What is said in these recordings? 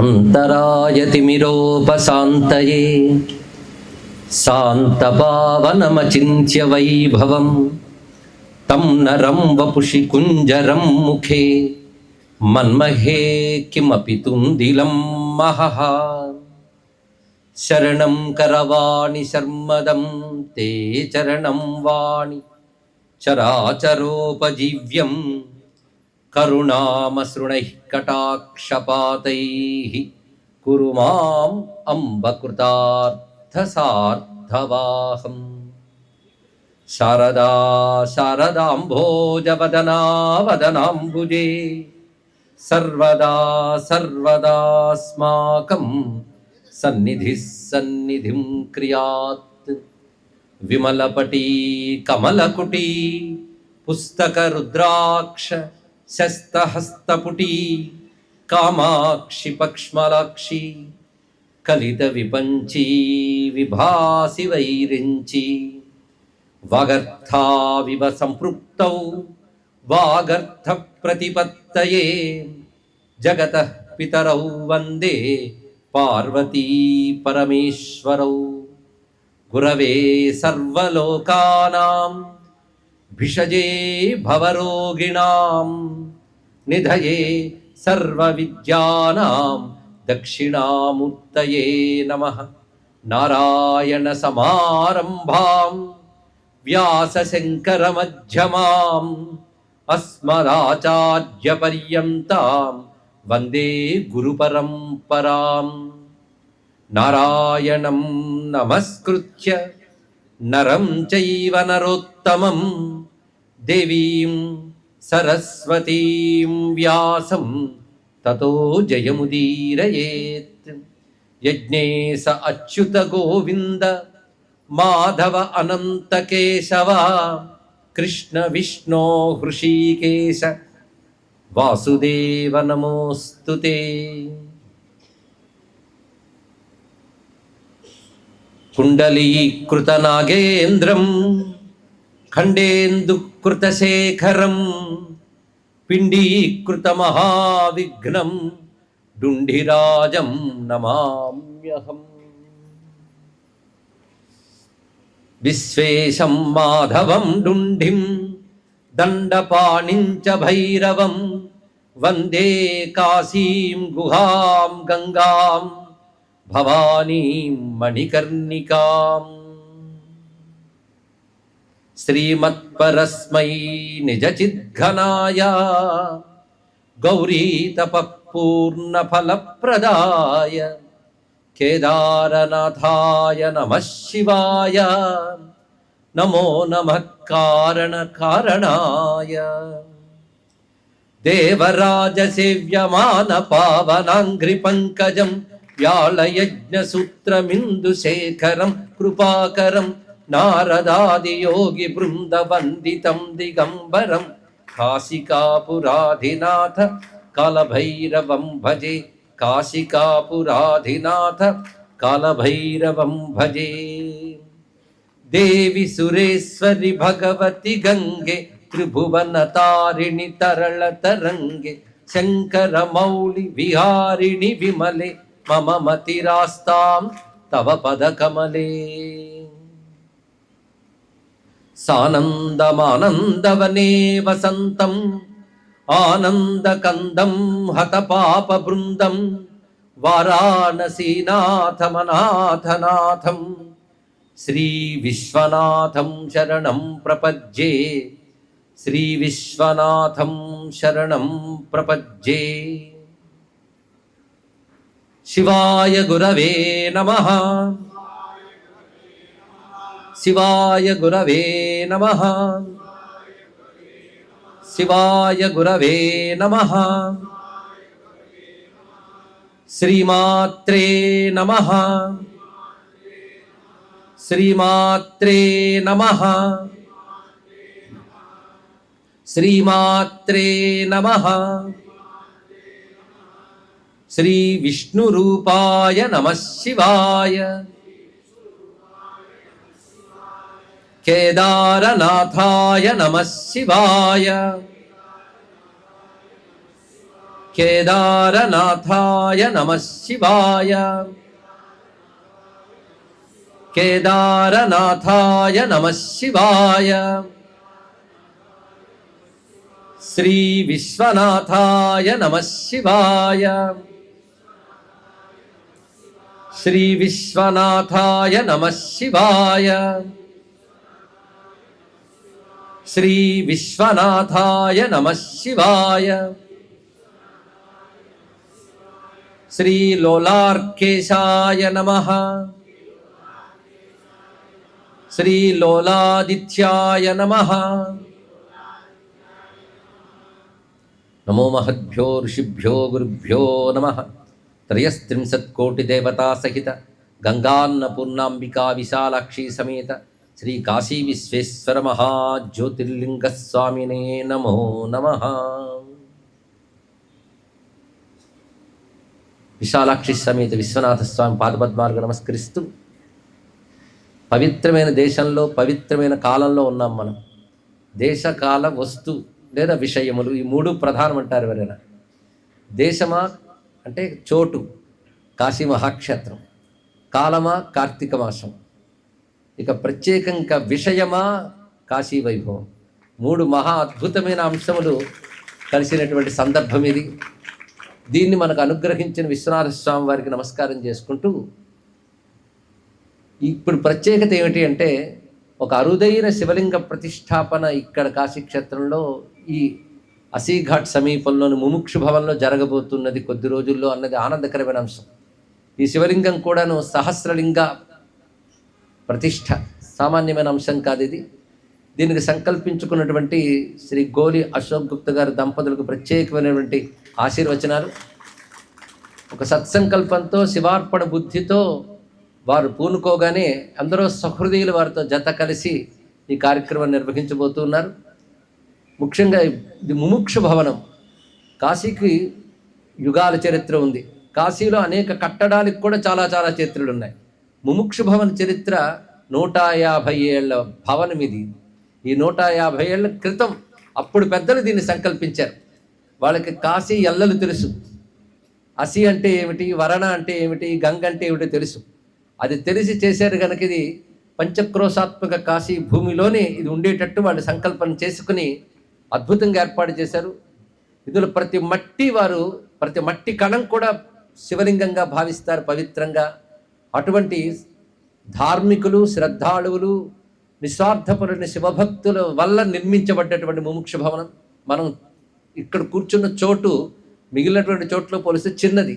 అంతరాయతిమిరోపశాంతయే శాంతపావనమచింత్య వైభవం తం నరం వపుషి కుంజరం ముఖే మన్మహే కిమపి తుందిలం మహః. శరణం కరవాణి శర్మదం తే చరణం వాణి చరాచరోపజీవ్యం కరుణామసృణైః కటాక్షపాతైః కురు మాం అంబ కృతార్థసార్థవాహం. శారదా శారదాంభోజవదనా వదనాంబుజే సర్వదా సర్వదాస్మాకం సన్నిధిః సన్నిధిం క్రియాత్. విమలపటీ కమలకుటీ పుస్తక రుద్రాక్ష శస్తహస్తపుటీ కామాక్షి పక్ష్మలాక్షి కలిత విపంచీ విభాసి వైరించి వాగర్థావివ సంపృక్తౌ వాగర్థ ప్రతిపత్తయే జగతః పితరౌ వందే పార్వతీ పరమేశ్వరౌ. గురవే సర్వలోకానాం భిషజే భవరోగిణాం నిధయే సర్వవిద్యానాం దక్షిణామూర్తయే నమః. నారాయణ సమారంభాం వ్యాసశంకరమధ్యమాం అస్మదాచార్యపర్యంతాం వందే గురుపరంపరాం. నారాయణం నమస్కృత్య నరం చైవ నరోత్తమం దేవీం సరస్వతీం వ్యాసం తతో జయముదీరయేత్. యజ్ఞేశ అచ్యుత గోవింద మాధవ అనంత కేశవ కృష్ణ విష్ణో హృషీకేశ వాసుదేవ నమోస్తుతే. కుండలీకృత నాగేంద్రం ఖండేందుకృతశేఖరం పిండీకృత మహావిఘ్నం డుండిరాజం నమామ్యహం. విశ్వేశం మాధవం డుండిం దండపాణించ భైరవం వందే కాశీం గుహాం గంగాం భవానీం మణికర్ణికాం. శ్రీమత్పరస్మై నిజచిద్ఘనాయ గౌరీతపఃపూర్ణఫలప్రదాయ కేదారనాథాయ నమః శివాయ. నమో నమః కారణకారణాయ దేవరాజసేవ్యమాన పావనాంఘ్రి పంకజం వ్యాళయజ్ఞసూత్రమిందుశేఖరం కృపాకరం నారదాదియోగి బృందవందితం దిగంబరం కాశికాపురాధినాథ కాలభైరవం భజే. కాశికాపురాధినాథ కాలభైరవం భజే. దేవి సురేశ్వరి భగవతి గంగే త్రిభువన తారిణి తరళ తరంగే శంకర మౌళి విహారిణి విమలే మమ మతిరాస్తాం తవ పదకమలే. సానందమానందవనే వసంతం ఆనందకందం హతపాప బృందం వారాణసీనాథమనాథనాథం శ్రీ విశ్వనాథం శరణం ప్రపజ్యే. శ్రీ విశ్వనాథం శరణం ప్రపజ్యే. శివాయ గురవే నమః. శివాయ గురవే నమః. శివాయ గురవే నమః. శ్రీమాత్రే నమః. శ్రీమాత్రే నమః. శ్రీమాత్రే నమః. శ్రీ విష్ణురూపాయ నమః శివాయ. కేదారనాథాయ నమః శివాయ. కేదారనాథాయ నమః శివాయ. కేదారనాథాయ నమః శివాయ. శ్రీ విశ్వనాథాయ నమః శివాయ. శ్రీ విశ్వనాథాయ నమః శివాయ. శ్రీ విశ్వనాథాయ నమః శివాయ. శ్రీ లోలార్కేశాయ నమః. శ్రీ లోలాదిత్యాయ నమః. నమో మహద్భ్యో ఋషిభ్యో గురుభ్యో నమః. త్రయస్త్రింశత్కోటిదేవతా సహిత గంగాన్నపూర్ణాంబికా విశాలాక్షి సమేత శ్రీ కాశీ విశ్వేశ్వర మహాజ్యోతిర్లింగ స్వామినే నమో నమః. విశాలాక్షి సమేత విశ్వనాథ స్వామి పాదపద్మాలకు నమస్కరిస్తూ, పవిత్రమైన దేశంలో పవిత్రమైన కాలంలో ఉన్నాం మనం. దేశకాల వస్తు లేదా విషయములు, ఈ మూడు ప్రధానం అంటారు ఎవరైనా. దేశమా అంటే చోటు, కాశీ మహాక్షేత్రం. కాలమా కార్తీక మాసం. ఇక ప్రత్యేకంగా విషయమా కాశీ వైభవం. మూడు మహా అద్భుతమైన అంశములు కలిసినటువంటి సందర్భం ఇది. దీన్ని మనకు అనుగ్రహించిన విశ్వనాథ స్వామి వారికి నమస్కారం చేసుకుంటూ, ఇప్పుడు ప్రత్యేకత ఏమిటి అంటే, ఒక అరుదైన శివలింగ ప్రతిష్టాపన ఇక్కడ కాశీక్షేత్రంలో ఈ అసీఘాట్ సమీపంలోని ముముక్షు భవన్లో జరగబోతున్నది కొద్ది రోజుల్లో అన్నది ఆనందకరమైన అంశం. ఈ శివలింగం కూడాను సహస్రలింగ ప్రతిష్ఠ, సామాన్యమైన అంశం కాదు ఇది. దీనికి సంకల్పించుకున్నటువంటి శ్రీ గోలి అశోక్ గుప్తా గారి దంపతులకు ప్రత్యేకమైనటువంటి ఆశీర్వచనాలు. ఒక సత్సంకల్పంతో శివార్పణ బుద్ధితో వారు పూనుకోగానే అందరూ సహృదయులు వారితో జత కలిసి ఈ కార్యక్రమాన్ని నిర్వహించబోతున్నారు. ముఖ్యంగా ఇది ముముక్షు భవనం. కాశీకి యుగాల చరిత్ర ఉంది. కాశీలో అనేక కట్టడాలకు కూడా చాలా చాలా చరిత్రలు ఉన్నాయి. ముముక్షు భవన చరిత్ర 150 ఏళ్ల భవనం ఇది. ఈ 150 ఏళ్ల క్రితం అప్పుడు పెద్దలు దీన్ని సంకల్పించారు. వాళ్ళకి కాశీ ఎల్లలు తెలుసు. అసి అంటే ఏమిటి, వరణ అంటే ఏమిటి, గంగ అంటే ఏమిటో తెలుసు. అది తెలిసి చేశారు కనుక ఇది పంచక్రోశాత్మక కాశీ భూమిలోనే ఇది ఉండేటట్టు వాళ్ళు సంకల్పన చేసుకుని అద్భుతంగా ఏర్పాటు చేశారు. ఇందులో ప్రతి మట్టి కణం కూడా శివలింగంగా భావిస్తారు పవిత్రంగా. అటువంటి ధార్మికులు, శ్రద్ధాళువులు, నిస్వార్థపరుని శివభక్తుల వల్ల నిర్మించబడ్డటువంటి ముముక్ష భవనం. మనం ఇక్కడ కూర్చున్న చోటు మిగిలినటువంటి చోట్ల పోలిస్తే చిన్నది.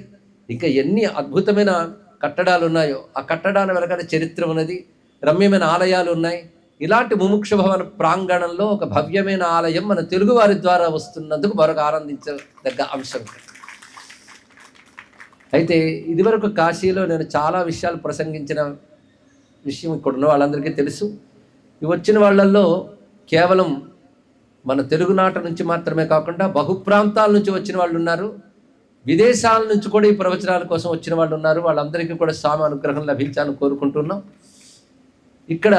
ఇంకా ఎన్ని అద్భుతమైన కట్టడాలు ఉన్నాయో, ఆ కట్టడాల వెనకాల చరిత్ర ఉన్నది. రమ్యమైన ఆలయాలు ఉన్నాయి. ఇలాంటి ముముక్ష భవన ప్రాంగణంలో ఒక భవ్యమైన ఆలయం మన తెలుగువారి ద్వారా వస్తున్నందుకు మరొక ఆనందించదగ్గ అంశం. అయితే ఇదివరకు కాశీలో నేను చాలా విషయాలు ప్రసంగించిన విషయం ఇక్కడ ఉన్న వాళ్ళందరికీ తెలుసు. వచ్చిన వాళ్ళల్లో కేవలం మన తెలుగునాట నుంచి మాత్రమే కాకుండా బహుప్రాంతాల నుంచి వచ్చిన వాళ్ళు ఉన్నారు. విదేశాల నుంచి కూడా ఈ ప్రవచనాల కోసం వచ్చిన వాళ్ళు ఉన్నారు. వాళ్ళందరికీ కూడా స్వామి అనుగ్రహం లభించాలని కోరుకుంటున్నాం. ఇక్కడ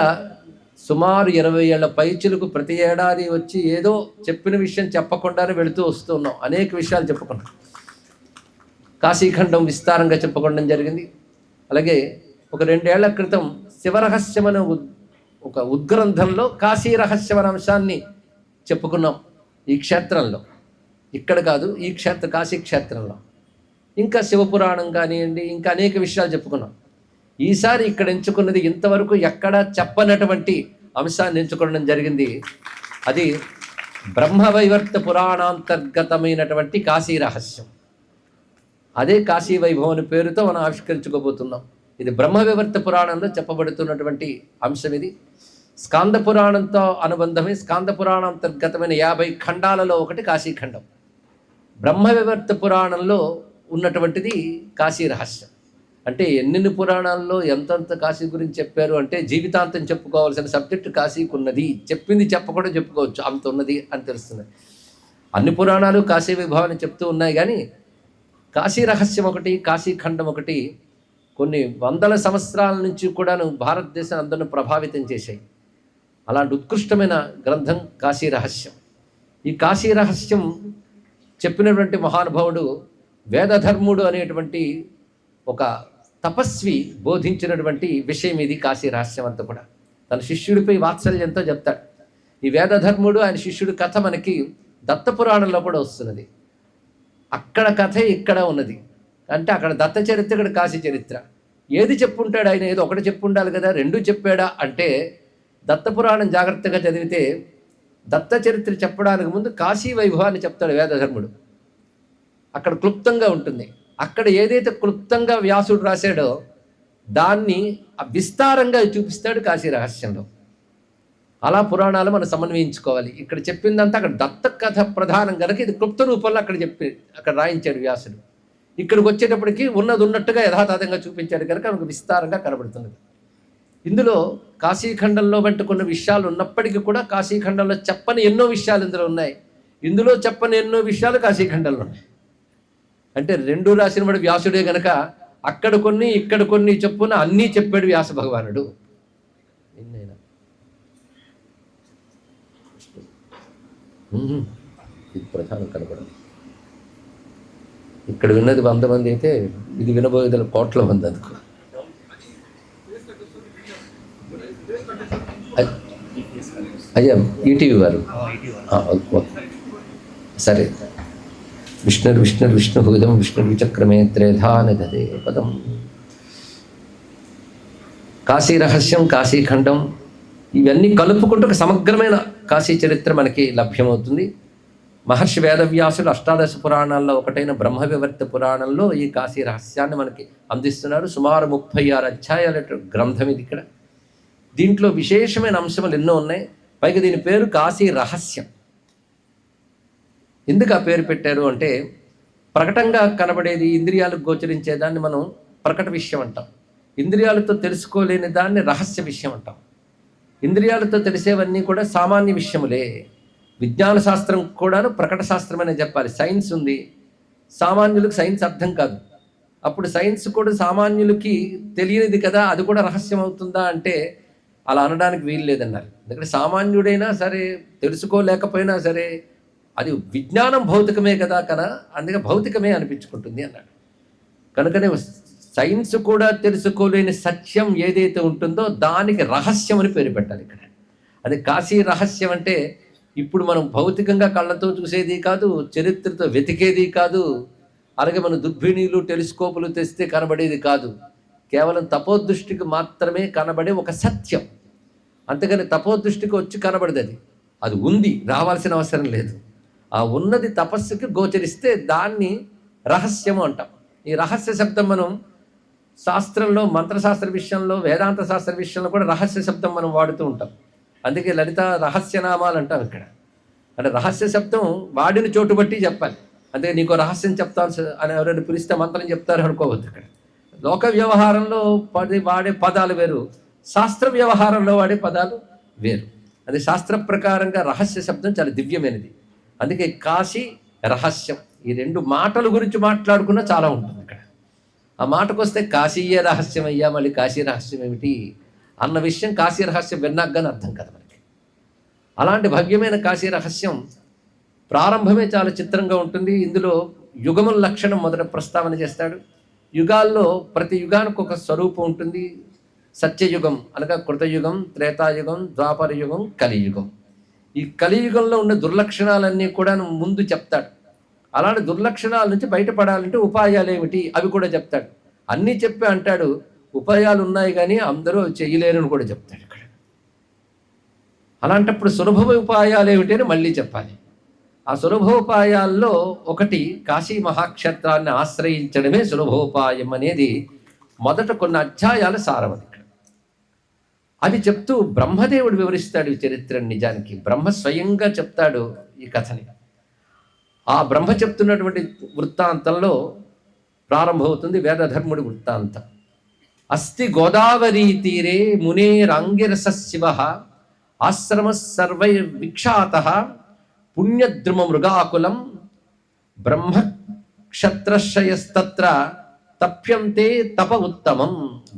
సుమారు 20 ఏళ్ల పైచిలకు ప్రతి ఏడాది వచ్చి ఏదో చెప్పిన విషయం చెప్పకుండానే వెళుతూ వస్తున్నాం. అనేక విషయాలు చెప్పుకున్నాం. కాశీఖండం విస్తారంగా చెప్పుకోవడం జరిగింది. అలాగే ఒక 2 ఏళ్ల క్రితం శివరహస్యం అనే ఒక ఉద్గ్రంథంలో కాశీ రహస్యం అనే అంశాన్ని చెప్పుకున్నాం. ఈ క్షేత్రంలో, ఇక్కడ కాదు, ఈ కాశీ క్షేత్రంలో. ఇంకా శివపురాణం కానివ్వండి, ఇంకా అనేక విషయాలు చెప్పుకున్నాం. ఈసారి ఇక్కడ ఎంచుకున్నది ఇంతవరకు ఎక్కడా చెప్పనటువంటి అంశాన్ని ఎంచుకోవడం జరిగింది. అది బ్రహ్మవైవర్త పురాణాంతర్గతమైనటువంటి కాశీ రహస్యం. అదే కాశీ వైభవం అనే పేరుతో మనం ఆవిష్కరించుకోబోతున్నాం. ఇది బ్రహ్మవివర్త పురాణంలో చెప్పబడుతున్నటువంటి అంశం. ఇది స్కాంద పురాణంతో అనుబంధమే. స్కాంద పురాణాంతర్గతమైన 50 ఖండాలలో ఒకటి కాశీఖండం. బ్రహ్మవివర్త పురాణంలో ఉన్నటువంటిది కాశీ రహస్యం. అంటే ఎన్నెన్ని పురాణాల్లో ఎంతంత కాశీ గురించి చెప్పారు అంటే జీవితాంతం చెప్పుకోవాల్సిన సబ్జెక్టు కాశీకి ఉన్నది. చెప్పింది చెప్పకుండా చెప్పుకోవచ్చు, అంత ఉన్నది అని తెలుస్తుంది. అన్ని పురాణాలు కాశీ విభావాన్ని చెప్తూ ఉన్నాయి, కానీ కాశీ రహస్యం ఒకటి, కాశీఖండం ఒకటి కొన్ని వందల సంవత్సరాల నుంచి కూడాను భారతదేశం అందరిని ప్రభావితం చేశాయి. అలాంటి ఉత్కృష్టమైన గ్రంథం కాశీ రహస్యం. ఈ కాశీ రహస్యం చెప్పినటువంటి మహానుభావుడు వేదధర్ముడు అనేటువంటి ఒక తపస్వి బోధించినటువంటి విషయం ఇది కాశీ రహస్యం అంతా కూడా. తన శిష్యుడిపై వాత్సల్యంతో చెప్తాడు. ఈ వేదధర్ముడు ఆయన శిష్యుడి కథ మనకి దత్తపురాణంలో కూడా వస్తున్నది. అక్కడ కథ ఇక్కడ ఉన్నది. అంటే అక్కడ దత్త చరిత్ర, ఇక్కడ కాశీ చరిత్ర. ఏది చెప్పుంటాడు ఆయన? ఏదో ఒకటి చెప్పుండాలి కదా, రెండు చెప్పాడా అంటే దత్తపురాణం జాగ్రత్తగా చదివితే దత్త చరిత్ర చెప్పడానికి ముందు కాశీ వైభవాన్ని చెప్తాడు వేదధర్ముడు. అక్కడ క్లుప్తంగా ఉంటుంది. అక్కడ ఏదైతే క్లుప్తంగా వ్యాసుడు రాశాడో దాన్ని విస్తారంగా చూపిస్తాడు కాశీ రహస్యంలో. అలా పురాణాలు మనం సమన్వయించుకోవాలి. ఇక్కడ చెప్పిందంతా అక్కడ దత్త కథ ప్రధానం కనుక ఇది క్లుప్త రూపంలో అక్కడ రాయించాడు వ్యాసుడు. ఇక్కడికి వచ్చేటప్పటికి ఉన్నది ఉన్నట్టుగా యథాతథంగా చూపించాడు కనుక మనకు విస్తారంగా కనబడుతున్నది. ఇందులో కాశీఖండంలో వంటి కొన్ని విషయాలు ఉన్నప్పటికీ కూడా కాశీఖండంలో చెప్పని ఎన్నో విషయాలు ఇందులో ఉన్నాయి. ఇందులో చెప్పని ఎన్నో విషయాలు కాశీఖండంలో ఉన్నాయి. అంటే రెండు రాసిన వాడు వ్యాసుడే గనక అక్కడ కొన్ని ఇక్కడ కొన్ని చెప్పున అన్నీ చెప్పాడు వ్యాస భగవానుడు. ఇది ప్రధానం కనపడదు. ఇక్కడ విన్నది 100 మంది అయితే ఇది వినబోయేది కోట్ల మంది అందుకు. అయ్యా ఈటీవీ వారు సరే. విష్ణుర్విష్ణుర్విష్ణుభుజం విష్ణుర్విచక్రమే త్రేధానదే పదం. కాశీ రహస్యం, కాశీఖండం ఇవన్నీ కలుపుకుంటూ ఒక సమగ్రమైన కాశీ చరిత్ర మనకి లభ్యమవుతుంది. మహర్షి వేదవ్యాసుడు అష్టాదశ పురాణాల్లో ఒకటైన బ్రహ్మవివర్త పురాణంలో ఈ కాశీ రహస్యాన్ని మనకి అందిస్తున్నారు. సుమారు 36 అధ్యాయాల గ్రంథం ఇది. ఇక్కడ దీంట్లో విశేషమైన అంశములు ఎన్నో ఉన్నాయి. పైగా దీని పేరు కాశీ రహస్యం. ఎందుకు ఆ పేరు పెట్టారు అంటే ప్రకటంగా కనబడేది, ఇంద్రియాలకు గోచరించేదాన్ని మనం ప్రకట విషయం అంటాం. ఇంద్రియాలతో తెలుసుకోలేని దాన్ని రహస్య విషయం అంటాం. ఇంద్రియాలతో తెలిసేవన్నీ కూడా సామాన్య విషయములే. విజ్ఞాన శాస్త్రం కూడాను ప్రకట శాస్త్రం అనే చెప్పాలి. సైన్స్ ఉంది, సామాన్యులకు సైన్స్ అర్థం కాదు. అప్పుడు సైన్స్ కూడా సామాన్యులకి తెలియనిది కదా, అది కూడా రహస్యం అవుతుందా అంటే అలా అనడానికి వీలు లేదన్నారు. ఎందుకంటే సామాన్యుడైనా సరే, తెలుసుకోలేకపోయినా సరే, అది విజ్ఞానం భౌతికమే కదా అందుకే భౌతికమే అనిపించుకుంటుంది అన్నాడు. కనుకనే సైన్స్ కూడా తెలుసుకోలేని సత్యం ఏదైతే ఉంటుందో దానికి రహస్యం అని పేరు పెట్టాలి ఇక్కడ. అది కాశీ రహస్యం అంటే ఇప్పుడు మనం భౌతికంగా కళ్ళతో చూసేది కాదు, చరిత్రతో వెతికేది కాదు, అలాగే మన దుర్బిణీలు టెలిస్కోపులు తెస్తే కనబడేది కాదు. కేవలం తపోదృష్టికి మాత్రమే కనబడే ఒక సత్యం. అంతేగాని తపోదృష్టికి వచ్చి కనబడదు. అది ఉంది, రావాల్సిన అవసరం లేదు. ఆ ఉన్నది తపస్సుకి గోచరిస్తే దాన్ని రహస్యము అంటాం. ఈ రహస్య శబ్దం మనం శాస్త్రంలో, మంత్రశాస్త్ర విషయంలో, వేదాంత శాస్త్ర విషయంలో కూడా రహస్య శబ్దం మనం వాడుతూ ఉంటాం. అందుకే లలిత రహస్యనామాలు అంటాం ఇక్కడ. అంటే రహస్య శబ్దం వాడిని చోటు బట్టి చెప్పాలి. అందుకే నీకు రహస్యం చెప్తాను అని ఎవరైనా పిలిస్తే మంత్రం చెప్తారు అనుకోవద్దు. ఇక్కడ లోక వ్యవహారంలో వాడే పదాలు వేరు, శాస్త్ర వ్యవహారంలో వాడే పదాలు వేరు. అది శాస్త్ర ప్రకారంగా రహస్య శబ్దం చాలా దివ్యమైనది. అందుకే కాశీ రహస్యం, ఈ రెండు మాటల గురించి మాట్లాడుకున్నా చాలా ఉంటుంది ఇక్కడ. ఆ మాటకు వస్తే కాశీయే రహస్యం అయ్యా, మళ్ళీ కాశీ రహస్యం ఏమిటి అన్న విషయం కాశీ రహస్యం విన్నాక కానీ అర్థం కదా మనకి. అలాంటి భవ్యమైన కాశీ రహస్యం ప్రారంభమే చాలా చిత్రంగా ఉంటుంది. ఇందులో యుగముల లక్షణం మొదట ప్రస్తావన చేస్తాడు. యుగాల్లో ప్రతి యుగానికి ఒక స్వరూపం ఉంటుంది. సత్యయుగం అనగా కృతయుగం, త్రేతాయుగం, ద్వాపర యుగం, కలియుగం. ఈ కలియుగంలో ఉన్న దుర్లక్షణాలన్నీ కూడా ముందు చెప్తాడు. అలాంటి దుర్లక్షణాల నుంచి బయటపడాలంటే ఉపాయాలు ఏమిటి అవి కూడా చెప్తాడు. అన్నీ చెప్పి అంటాడు ఉపాయాలు ఉన్నాయి కానీ అందరూ చేయలేరని కూడా చెప్తాడు ఇక్కడ. అలాంటప్పుడు సులభ ఉపాయాలు ఏమిటి అని మళ్ళీ చెప్పాలి. ఆ సులభోపాయాల్లో ఒకటి కాశీ మహాక్షేత్రాన్ని ఆశ్రయించడమే సులభోపాయం అనేది మొదట కొన్ని అధ్యాయాల సారవది ఇక్కడ. అది చెప్తూ బ్రహ్మదేవుడు వివరిస్తాడు ఈ చరిత్రను. నిజానికి బ్రహ్మ స్వయంగా చెప్తాడు ఈ కథని. ఆ బ్రహ్మ చెప్తున్నటువంటి వృత్తాంతంలో ప్రారంభమవుతుంది వేదధర్ముడి వృత్తాంతం. అస్తి గోదావరీ తీరే మునేరాంగిరస శివ ఆశ్రమ సర్వైర్విక్షాత పుణ్యద్రుమ మృగాకులం బ్రహ్మక్షత్రశయస్తత్ర తప్యంతే తప ఉత్తమం.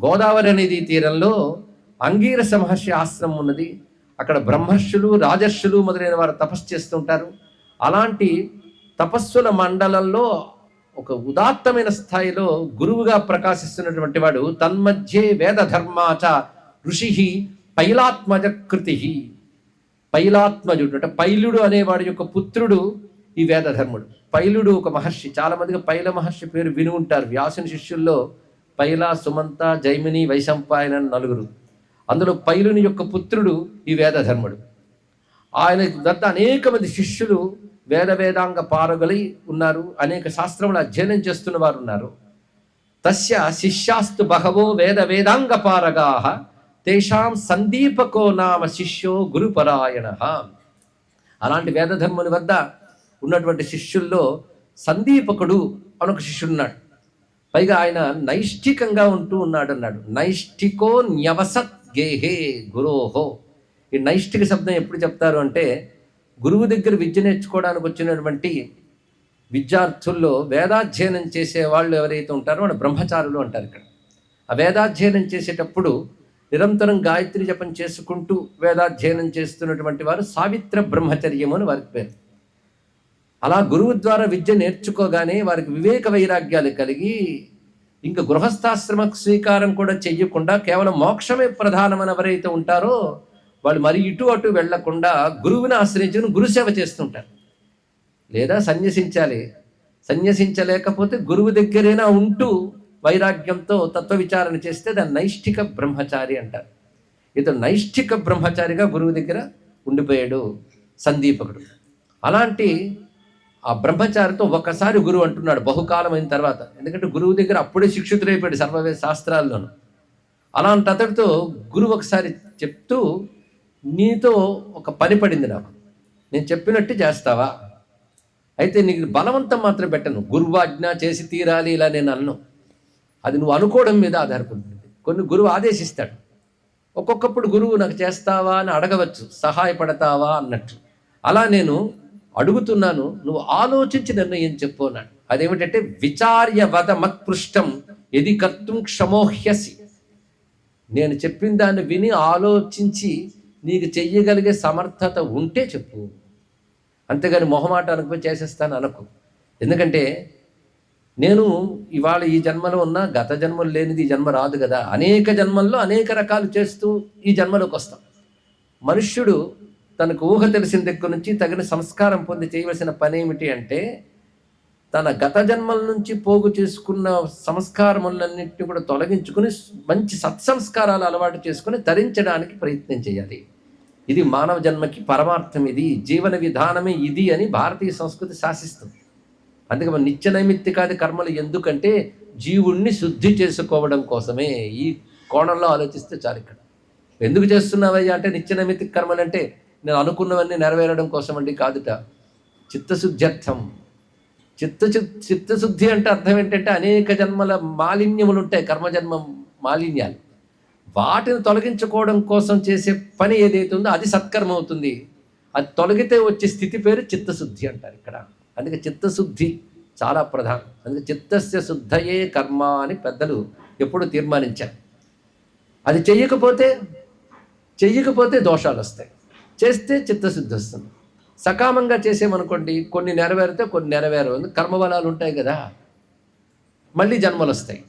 గోదావరి నదీ తీరంలో అంగీరస మహర్షి ఆశ్రమం ఉన్నది. అక్కడ బ్రహ్మర్షులు, రాజర్షులు మొదలైన వారు తపస్సు చేస్తుంటారు. అలాంటి తపస్సుల మండలంలో ఒక ఉదాత్తమైన స్థాయిలో గురువుగా ప్రకాశిస్తున్నటువంటి వాడు తన్మధ్యే వేద ధర్మాచ ఋషి పైలాత్మజ కృతి. పైలాత్మజుడు అంటే పైలుడు అనేవాడి యొక్క పుత్రుడు ఈ వేదధర్ముడు. పైలుడు ఒక మహర్షి, చాలా మందికి పైల మహర్షి పేరు విని ఉంటారు. వ్యాసుని శిష్యుల్లో పైల, సుమంత, జైమిని, వైశంపాయన నలుగురు. అందులో పైలుని యొక్క పుత్రుడు ఈ వేదధర్ముడు. ఆయన వద్ద అనేక మంది శిష్యులు వేదాంగ పారగలై ఉన్నారు, అనేక శాస్త్రములు అధ్యయనం చేస్తున్న వారు ఉన్నారు. తస్య శిష్యాస్తు బహవో వేదాంగ పారగాః తేషాం సందీపకో నామ శిష్యో గురుపరాయణ. అలాంటి వేదధర్ముని వద్ద ఉన్నటువంటి శిష్యుల్లో సందీపకుడు అనొక శిష్యుడున్నాడు. పైగా ఆయన నైష్ఠికంగా ఉంటూ ఉన్నాడు అన్నాడు. నైష్ఠికో న్యవసత్ గేహే గురోహో. ఈ నైష్ఠిక శబ్దం ఎప్పుడు చెప్తారు అంటే, గురువు దగ్గర విద్య నేర్చుకోవడానికి వచ్చినటువంటి విద్యార్థుల్లో వేదాధ్యయనం చేసే వాళ్ళు ఎవరైతే ఉంటారో వాళ్ళు బ్రహ్మచారులు అంటారు. ఇక్కడ ఆ వేదాధ్యయనం చేసేటప్పుడు నిరంతరం గాయత్రి జపం చేసుకుంటూ వేదాధ్యయనం చేస్తున్నటువంటి వారు సావిత్ర బ్రహ్మచర్యము అని వారికి పేరు. అలా గురువు ద్వారా విద్య నేర్చుకోగానే వారికి వివేక వైరాగ్యాలు కలిగి ఇంకా గృహస్థాశ్రమ స్వీకారం కూడా చెయ్యకుండా కేవలం మోక్షమే ప్రధానమని ఎవరైతే ఉంటారో వాళ్ళు మరి ఇటు అటు వెళ్లకుండా గురువుని ఆశ్రయించుకుని గురుసేవ చేస్తుంటారు. లేదా సన్యసించాలి, సన్యసించలేకపోతే గురువు దగ్గరైనా ఉంటూ వైరాగ్యంతో తత్వ విచారణ చేస్తే దాన్ని నైష్ఠిక బ్రహ్మచారి అంటారు. ఇతడు నైష్ఠిక బ్రహ్మచారిగా గురువు దగ్గర ఉండిపోయాడు సందీపకుడు. అలాంటి ఆ బ్రహ్మచారితో ఒకసారి గురువు అంటున్నాడు బహుకాలం అయిన తర్వాత, ఎందుకంటే గురువు దగ్గర అప్పుడే శిక్షితుడైపోయాడు సర్వవేద శాస్త్రాల్లోనూ. అలాంటి అతడితో గురువు ఒకసారి చెప్తూ, నీతో ఒక పని పడింది, నాకు నేను చెప్పినట్టు చేస్తావా? అయితే నీకు బలవంతం మాత్రం పెట్టను, గురువాజ్ఞ చేసి తీరాలి ఇలా నేను అన్ను. అది నువ్వు అనుకోవడం మీద ఆధారపడుతుంది. కొన్ని గురువు ఆదేశిస్తాడు, ఒక్కొక్కప్పుడు గురువు నాకు చేస్తావా అని అడగవచ్చు, సహాయపడతావా అన్నట్టు. అలా నేను అడుగుతున్నాను, నువ్వు ఆలోచించి నిర్ణయం చెప్పు అన్నాడు. అదేమిటంటే విచార్య వద మత్పృష్టం ఎది కర్తుం క్షమోహ్యసి. నేను చెప్పిన దాన్ని విని ఆలోచించి నీకు చెయ్యగలిగే సమర్థత ఉంటే చెప్పు, అంతేగాని మొహమాట అనుకుని చేసేస్తాను అనకు. ఎందుకంటే నేను ఇవాళ ఈ జన్మలో ఉన్న గత జన్మలు లేనిది ఈ జన్మ రాదు కదా. అనేక జన్మల్లో అనేక రకాలు చేస్తూ ఈ జన్మలోకి వస్తాం. మనుష్యుడు తనకు ఊహ తెలిసిన దగ్గర నుంచి తగిన సంస్కారం పొంది చేయవలసిన పని ఏమిటి అంటే, తన గత జన్మల నుంచి పోగు చేసుకున్న సంస్కారములన్నింటినీ కూడా తొలగించుకుని మంచి సత్సంస్కారాలు అలవాటు చేసుకుని ధరించడానికి ప్రయత్నం చేయాలి. ఇది మానవ జన్మకి పరమార్థం, ఇది జీవన విధానమే ఇది అని భారతీయ సంస్కృతి శాసిస్తుంది. అందుకే మన నిత్య నైమిత్తికాది కర్మలు ఎందుకంటే జీవుణ్ణి శుద్ధి చేసుకోవడం కోసమే. ఈ కోణంలో ఆలోచిస్తే చాలు. ఇక్కడ ఎందుకు చేస్తున్నావయ్యా అంటే, నిత్య నైమిత్తిక కర్మలు అంటే నేను అనుకున్నవన్నీ నెరవేరడం కోసం అండి కాదుట, చిత్తశుద్ధ్యర్థం. చిత్తశుద్ధి అంటే అర్థం ఏంటంటే అనేక జన్మల మాలిన్యములు ఉంటాయి, కర్మజన్మ మాలిన్యాలు. వాటిని తొలగించుకోవడం కోసం చేసే పని ఏదైతే ఉందో అది సత్కర్మ అవుతుంది. అది తొలగితే వచ్చే స్థితి పేరు చిత్తశుద్ధి అంటారు ఇక్కడ. అందుకే చిత్తశుద్ధి చాలా ప్రధానం. అందుకే చిత్తస్య శుద్ధయే కర్మ అని పెద్దలు ఎప్పుడు తీర్మానించారు. అది చెయ్యకపోతే దోషాలు వస్తాయి, చేస్తే చిత్తశుద్ధి వస్తుంది. సకామంగా చేసేమనుకోండి, కొన్ని నెరవేరితే కొన్ని నెరవేరవు, కర్మబలాలు ఉంటాయి కదా, మళ్ళీ జన్మలు వస్తాయి.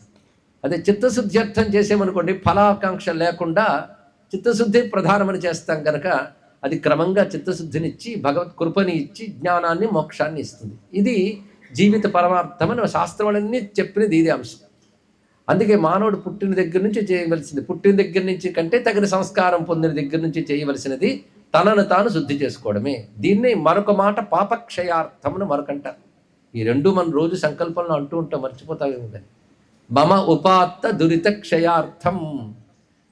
అదే చిత్తశుద్ధ్యర్థం చేసేమనుకోండి, ఫలాకాంక్ష లేకుండా చిత్తశుద్ధి ప్రధానమని చేస్తాం కనుక అది క్రమంగా చిత్తశుద్ధినిచ్చి భగవత్ కృపని ఇచ్చి జ్ఞానాన్ని మోక్షాన్ని ఇస్తుంది. ఇది జీవిత పరమార్థమని శాస్త్రములన్నీ చెప్పినది ఇది అంశం. అందుకే మానవుడు పుట్టిన దగ్గర నుంచి చేయవలసింది, పుట్టిన దగ్గర నుంచి కంటే తగిన సంస్కారం పొందిన దగ్గర నుంచి చేయవలసినది తనను తాను శుద్ధి చేసుకోవడమే. దీన్ని మరొక మాట పాపక్షయార్థమని మరొకంటారు. ఈ రెండు మనం రోజు సంకల్పంలో అంటూ ఉంటాం, మర్చిపోతామేమో. మమ ఉపాత్త దురిత క్షయార్థం,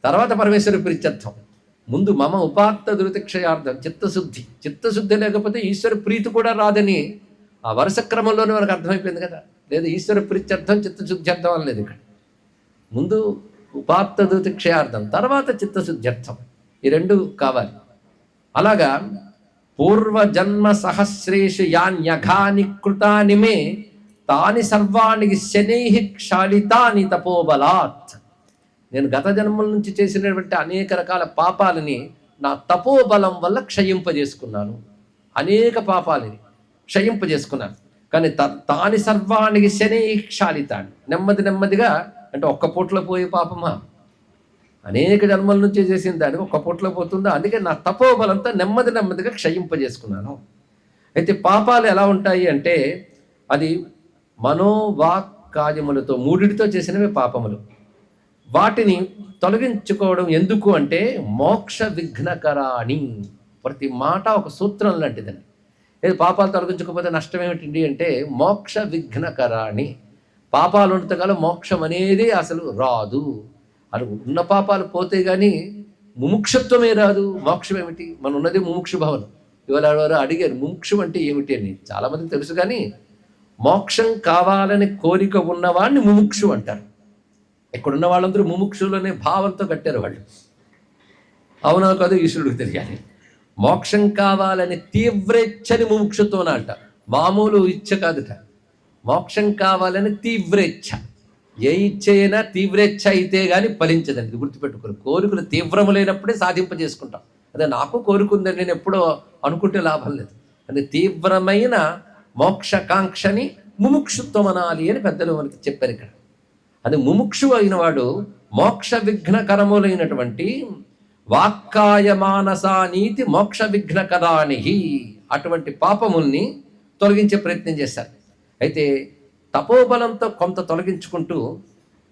తర్వాత పరమేశ్వర ప్రీత్యర్థం. ముందు మమ ఉపాత్త దురిత క్షయార్థం చిత్తశుద్ధి. చిత్తశుద్ధి లేకపోతే ఈశ్వర ప్రీతి కూడా రాదని ఆ వరుస క్రమంలోనే మనకు అర్థమైపోయింది కదా. లేదా ఈశ్వర ప్రీత్యర్థం చిత్తశుద్ధ్యర్థం అని లేదు ఇక్కడ. ముందు ఉపాత్త దురిత క్షయార్థం, తర్వాత చిత్తశుద్ధ్యర్థం. ఈ రెండు కావాలి. అలాగా పూర్వజన్మ సహస్రేషు యాన్యఘాని కృతాని మే తాని సర్వాణి శనై క్షాళితాని తపోబలాత్. నేను గత జన్మల నుంచి చేసినటువంటి అనేక రకాల పాపాలని నా తపోబలం వల్ల క్షయింపజేసుకున్నాను. అనేక పాపాలని క్షయింపజేసుకున్నాను. కానీ తాని సర్వానికి శనై క్షాళితాడు. నెమ్మదిగా, అంటే ఒక్క పూటలో పోయే పాపమా, అనేక జన్మల నుంచి చేసిన దానికి ఒక్క పూటలో పోతుందా? అందుకే నా తపోబలంతో నెమ్మదిగా క్షయింపజేసుకున్నాను. అయితే పాపాలు ఎలా ఉంటాయి అంటే అది మనోవాక్కాయములతో మూడిటితో చేసినవి పాపములు. వాటిని తొలగించుకోవడం ఎందుకు అంటే మోక్ష విఘ్నకరాణి. ప్రతి మాట ఒక సూత్రం లాంటిదండి. ఏది పాపాలు తొలగించకపోతే నష్టం ఏమిటండి అంటే మోక్ష విఘ్నకరాణి. పాపాలు ఉన్నంతకాలం మోక్షం అనేది అసలు రాదు. అది ఉన్న పాపాలు పోతే కానీ ముముక్షత్వమే రాదు. మోక్షం ఏమిటి? మనం ఉన్నది ముముక్షు భవనం. ఇవాళ ఎవరు అడిగారు ముముక్షు అంటే ఏమిటి అని. చాలామందికి తెలుసు, కానీ మోక్షం కావాలని కోరిక ఉన్నవాడిని ముముక్షు అంటారు. ఇక్కడున్న వాళ్ళందరూ ముముక్షులనే భావంతో కట్టారు వాళ్ళు. అవునా కాదు ఈశ్వరుడికి తెలియాలి. మోక్షం కావాలని తీవ్రేచ్ఛని ముముక్షుత్వం అంట. మామూలు ఇచ్చ కాదుట. మోక్షం కావాలని తీవ్రేచ్ఛ. ఏ ఇచ్చ అయినా తీవ్రేచ్ఛ అయితే కానీ ఫలించదండి. ఇది గుర్తుపెట్టుకోరు. కోరికలు తీవ్రములైనప్పుడే సాధింపజేసుకుంటాం. అదే నాకు కోరుకుందని నేను ఎప్పుడో అనుకుంటే లాభం లేదు. అంటే తీవ్రమైన మోక్షకాంక్షని ముముక్షుత్వం అనాలి అని పెద్దలు మనకి చెప్పారు ఇక్కడ. అది ముముక్షు అయిన వాడు మోక్ష విఘ్నకరములైనటువంటి వాక్కాయ మానసానీతి మోక్ష విఘ్నకరాని అటువంటి పాపముల్ని తొలగించే ప్రయత్నం చేశారు. అయితే తపోబలంతో కొంత తొలగించుకుంటూ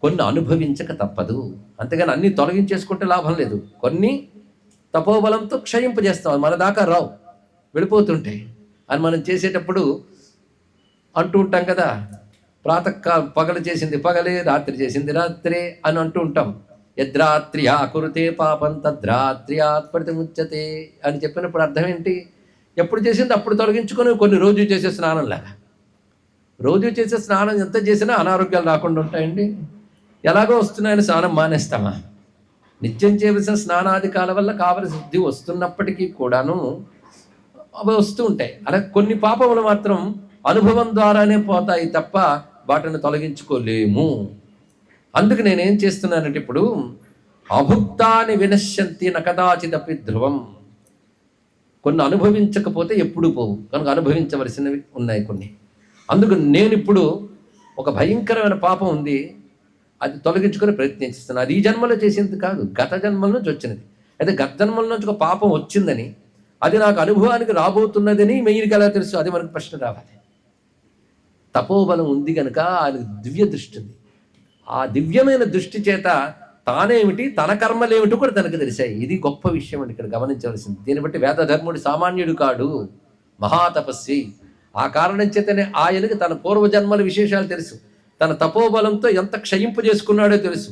కొన్ని అనుభవించక తప్పదు. అంతేగాని అన్ని తొలగించేసుకుంటే లాభం లేదు. కొన్ని తపోబలంతో క్షయింపజేస్తాం. మన దాకా రావు, వెళ్ళిపోతుంటాయి అని మనం చేసేటప్పుడు అంటూ ఉంటాం కదా, పగలు చేసింది పగలే, రాత్రి చేసింది రాత్రే అని అంటూ ఉంటాం. యద్రాత్ర్యా కురుతే పాపం తద్రాత్ర్యాత్ ప్రతిముచ్యతే అని చెప్పినప్పుడు అర్థం ఏంటి? ఎప్పుడు చేసింది అప్పుడు తొలగించుకొని కొన్ని రోజు చేసే స్నానం లాగా. రోజు చేసే స్నానం ఎంత చేసినా అనారోగ్యాలు రాకుండా ఉంటాయండి. ఎలాగో వస్తున్నాయని స్నానం మానేస్తామా? నిత్యం చేసిన స్నానాధికాల వల్ల కావలసిన శుద్ధి వస్తున్నప్పటికీ కూడాను అవి వస్తూ ఉంటాయి. అలా కొన్ని పాపములు మాత్రం అనుభవం ద్వారానే పోతాయి తప్ప వాటిని తొలగించుకోలేము. అందుకు నేనేం చేస్తున్నానంటే ఇప్పుడు అభుక్తాన్ని వినశ్యంతి నకదాచిదపి ధ్రువం. కొన్ని అనుభవించకపోతే ఎప్పుడు పోవు, కనుక అనుభవించవలసినవి ఉన్నాయి కొన్ని. అందుకు నేను ఇప్పుడు ఒక భయంకరమైన పాపం ఉంది, అది తొలగించుకొని ప్రయత్నిస్తున్నాను. అది ఈ జన్మలో చేసింది కాదు, గత జన్మల నుంచి వచ్చినది. అయితే గత జన్మల నుంచి ఒక పాపం వచ్చిందని, అది నాకు అనుభవానికి రాబోతున్నదని మెయిన్కి ఎలా తెలుసు? అది మనకు ప్రశ్న రావాలి. తపోబలం ఉంది కనుక ఆయనకు దివ్య దృష్టి ఉంది. ఆ దివ్యమైన దృష్టి చేత తానేమిటి, తన కర్మలేమిటి కూడా తనకు తెలిసాయి. ఇది గొప్ప విషయం అండి ఇక్కడ గమనించవలసింది. దీన్ని బట్టి వేదధర్ముడు సామాన్యుడు కాడు, మహాతపస్వి. ఆ కారణం చేతనే ఆయనకి తన పూర్వజన్మల విశేషాలు తెలుసు. తన తపోబలంతో ఎంత క్షయింపు చేసుకున్నాడో తెలుసు.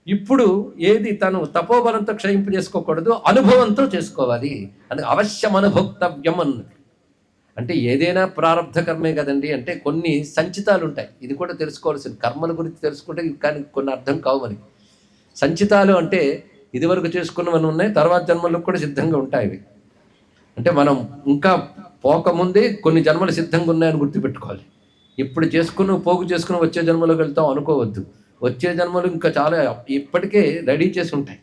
ఇప్పుడు ఏది తను తపోబలంతో క్షయింపు చేసుకోకూడదు, అనుభవంతో చేసుకోవాలి. అందుకే అవశ్యం అనుభోక్తవ్యం అన్నది. అంటే ఏదైనా ప్రారంధ కర్మే కదండి. అంటే కొన్ని సంచితాలు ఉంటాయి, ఇది కూడా తెలుసుకోవాల్సింది. కర్మల గురించి తెలుసుకుంటే కానీ కొన్ని అర్థం కావు మనకి. సంచితాలు అంటే ఇదివరకు చేసుకున్నవన్నీ ఉన్నాయి, తర్వాత జన్మలకు కూడా సిద్ధంగా ఉంటాయి ఇవి. అంటే మనం ఇంకా పోకముందే కొన్ని జన్మలు సిద్ధంగా ఉన్నాయని గుర్తుపెట్టుకోవాలి. ఇప్పుడు పోగు చేసుకుని వచ్చే జన్మలోకి వెళ్తాం అనుకోవద్దు. వచ్చే జన్మలు ఇంకా చాలా ఇప్పటికే రెడీ చేసి ఉంటాయి.